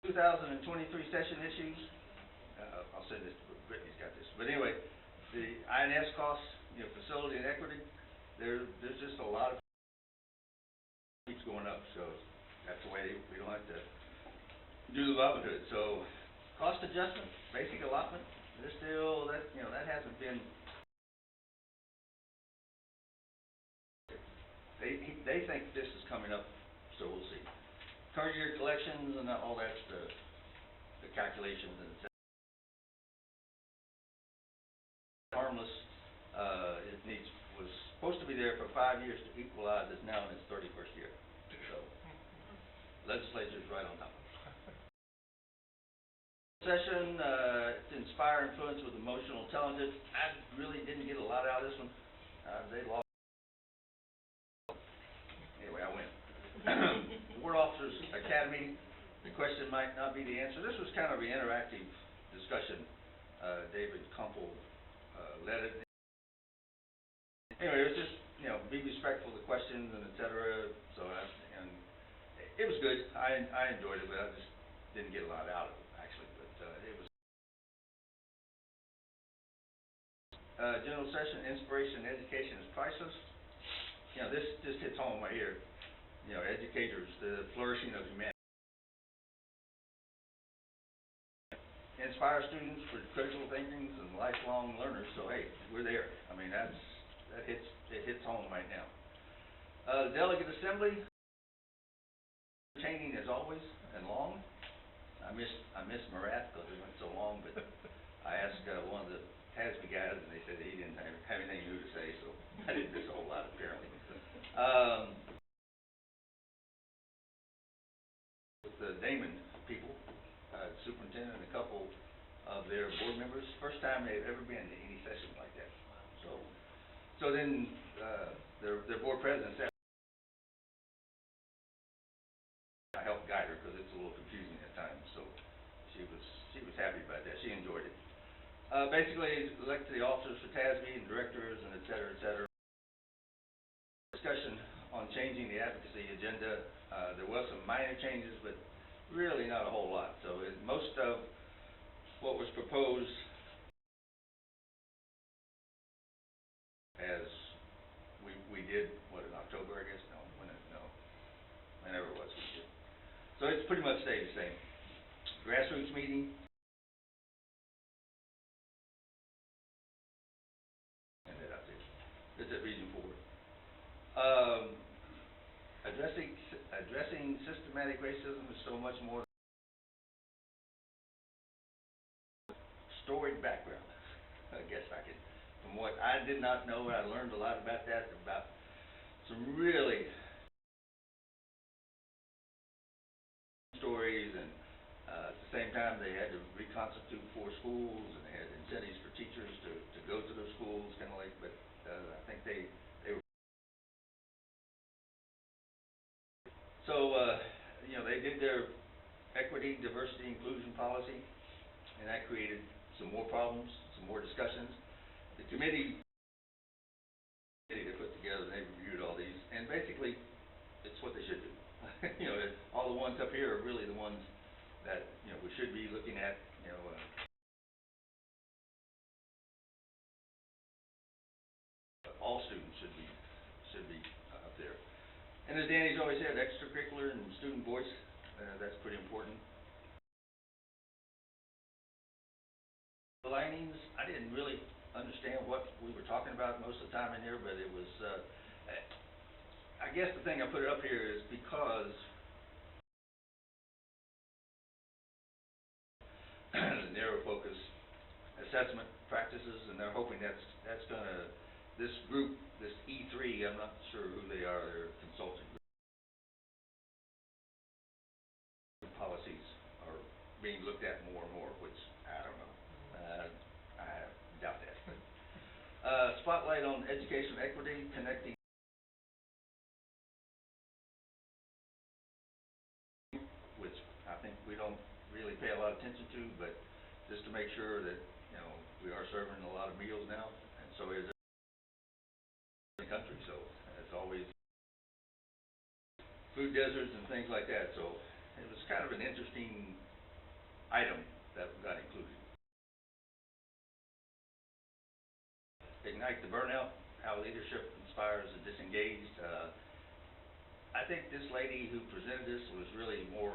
2023 session issues. I'll send this to Brittany's got this. But anyway, the INS costs, facility and equity, there's just a lot of keeps going up. So that's the way we don't have to do the Robin Hood. So cost adjustment, basic allotment, there's still that hasn't been. They think this is coming up, so we'll see. Current year collections and all that's the calculations and harmless. It was supposed to be there for 5 years to equalize. It's now in its 31st year. So legislature's right on top. Session to inspire influence with emotional intelligence. I really didn't get a lot out of this one. They lost. Anyway, I went. Board Officers Academy. The question might not be the answer. This was kind of an interactive discussion. David Kumpel led it. Anyway, it was just be respectful of the questions and etc. So and it was good. I enjoyed it, but I just didn't get a lot out of it actually. But it was general session. Inspiration and education is priceless. This just hits home right here. Educators, the flourishing of humanity. Inspire students for critical thinking and lifelong learners. So hey, we're there. I mean, it hits home right now. The delegate assembly. entertaining as always and long. I missed Marath because it went so long, but I asked one of the TASB guys, and they said he didn't have anything new to say, so I didn't miss a whole lot apparently. With the Damon people, superintendent and a couple of their board members, first time they've ever been to any session like that. So then their board president said, I helped guide her because it's a little confusing at times. So she was happy about that. She enjoyed it. Basically, elected the officers for TASB and directors and et cetera, et cetera. Discussion on changing the advocacy agenda. There was some minor changes, but really not a whole lot. So most of what was proposed as we did, what, in October, I guess? No, whenever it was we did. So it's pretty much stayed the same. Grassroots meeting. And that up there. It's at Region 4. Addressing systematic racism is so much more storied background. I guess I could, from what I did not know, I learned a lot about that, about some really stories, and at the same time they had to reconstitute 4 schools, and they had incentives for teachers to go to those schools, kind of like, but I think they were. So, they did their equity, diversity, inclusion policy, and that created some more problems, some more discussions. The committee they put together, they reviewed all these, and basically, it's what they should do. All the ones up here are really the ones that, we should be looking at, all students should be up there. And as Danny's always said, extracurricular and student voice, that's pretty important. The linings, I didn't really understand what we were talking about most of the time in here, but it was, I guess the thing I put it up here is because the narrow focus assessment practices, and they're hoping that's gonna, this group, this E3, I'm not sure who they are, they're consulting group. Policies are being looked at more and more, which I don't know. I doubt that. Spotlight on education equity, connecting, which I think we don't really pay a lot of attention to, but just to make sure that, we are serving a lot of meals now, and so is the country, so it's always food deserts and things like that, so it was kind of an interesting item that got included. Ignite the burnout, how leadership inspires the disengaged. I think this lady who presented this was really more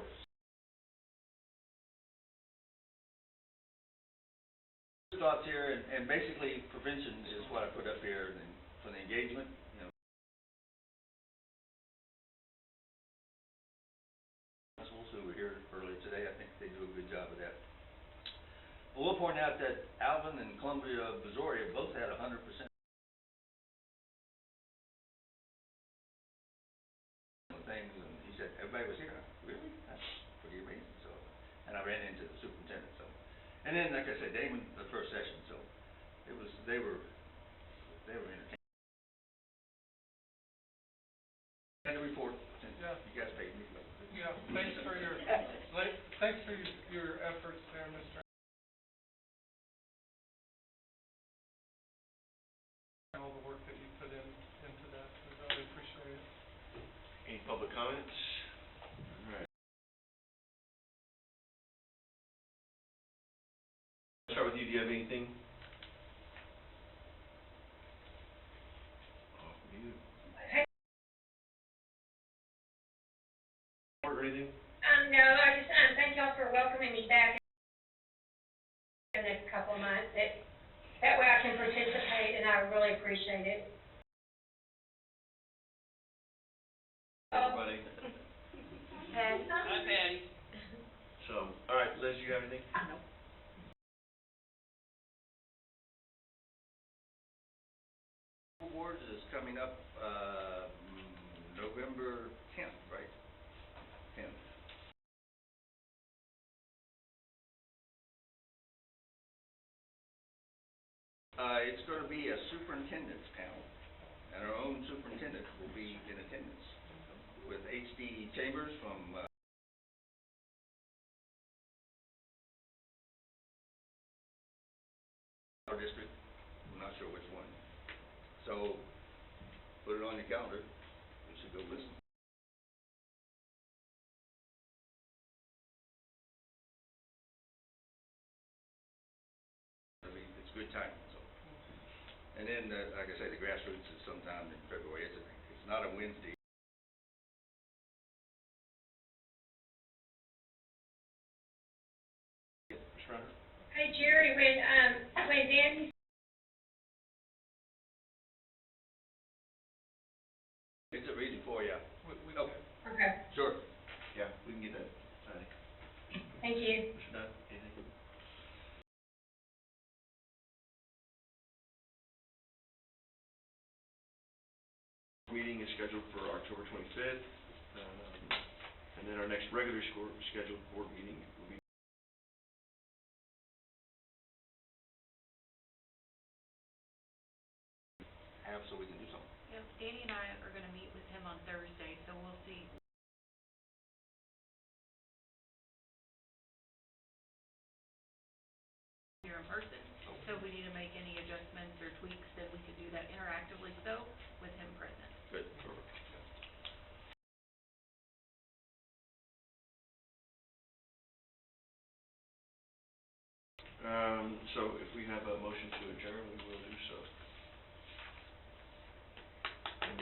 thoughts here, and basically prevention is what I put up here, and for the engagement, principals who were here earlier today, I think they do a good job of that. I will point out that Alvin and Columbia, Missouri both had 100% things, and he said everybody was here. Really? That's pretty amazing. So, and I ran into the superintendent. So, and then like I said, Damon the first session. So, it was they were entertaining. And the report. Since you guys paid me. Yeah. Thanks for your efforts there, Mr. All the work that you put into that. We really appreciate it. Any public comments? All right. I'll start with you. Do you have anything? Off mute. Or anything? No, I just thank y'all for welcoming me back in the next couple of months. That way I can participate, and I really appreciate it. Everybody. Pat, boards is coming up, November 10th, right? 10th. It's going to be a superintendent's panel, and our own superintendent will be in attendance with H.D. Chambers from our district. I'm not sure which one. So put it on your calendar. You should go listen. It's a good time. So, and then, like I say, the grassroots is sometime in February. It's not a Wednesday. Hey, Jerry, when Danny It's a reason for you. Oh, Okay. sure. Yeah, we can get that, Thank you. Mr. Dunn, anything? Meeting is scheduled for October 25th, and then our next regular scheduled board meeting will be So we can do something. Yep, Danny and I are gonna meet with him on Thursday, so we'll see. Here in person, so if we need to make any adjustments or tweaks, then we can do that interactively, so with him present. Good. Perfect. So if we have a motion to adjourn, we will do so.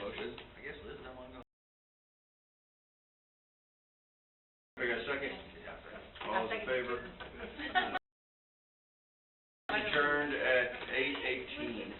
Motion? I guess Liz and I want to go. We got a second? All those in favor? Adjourned at 8:18.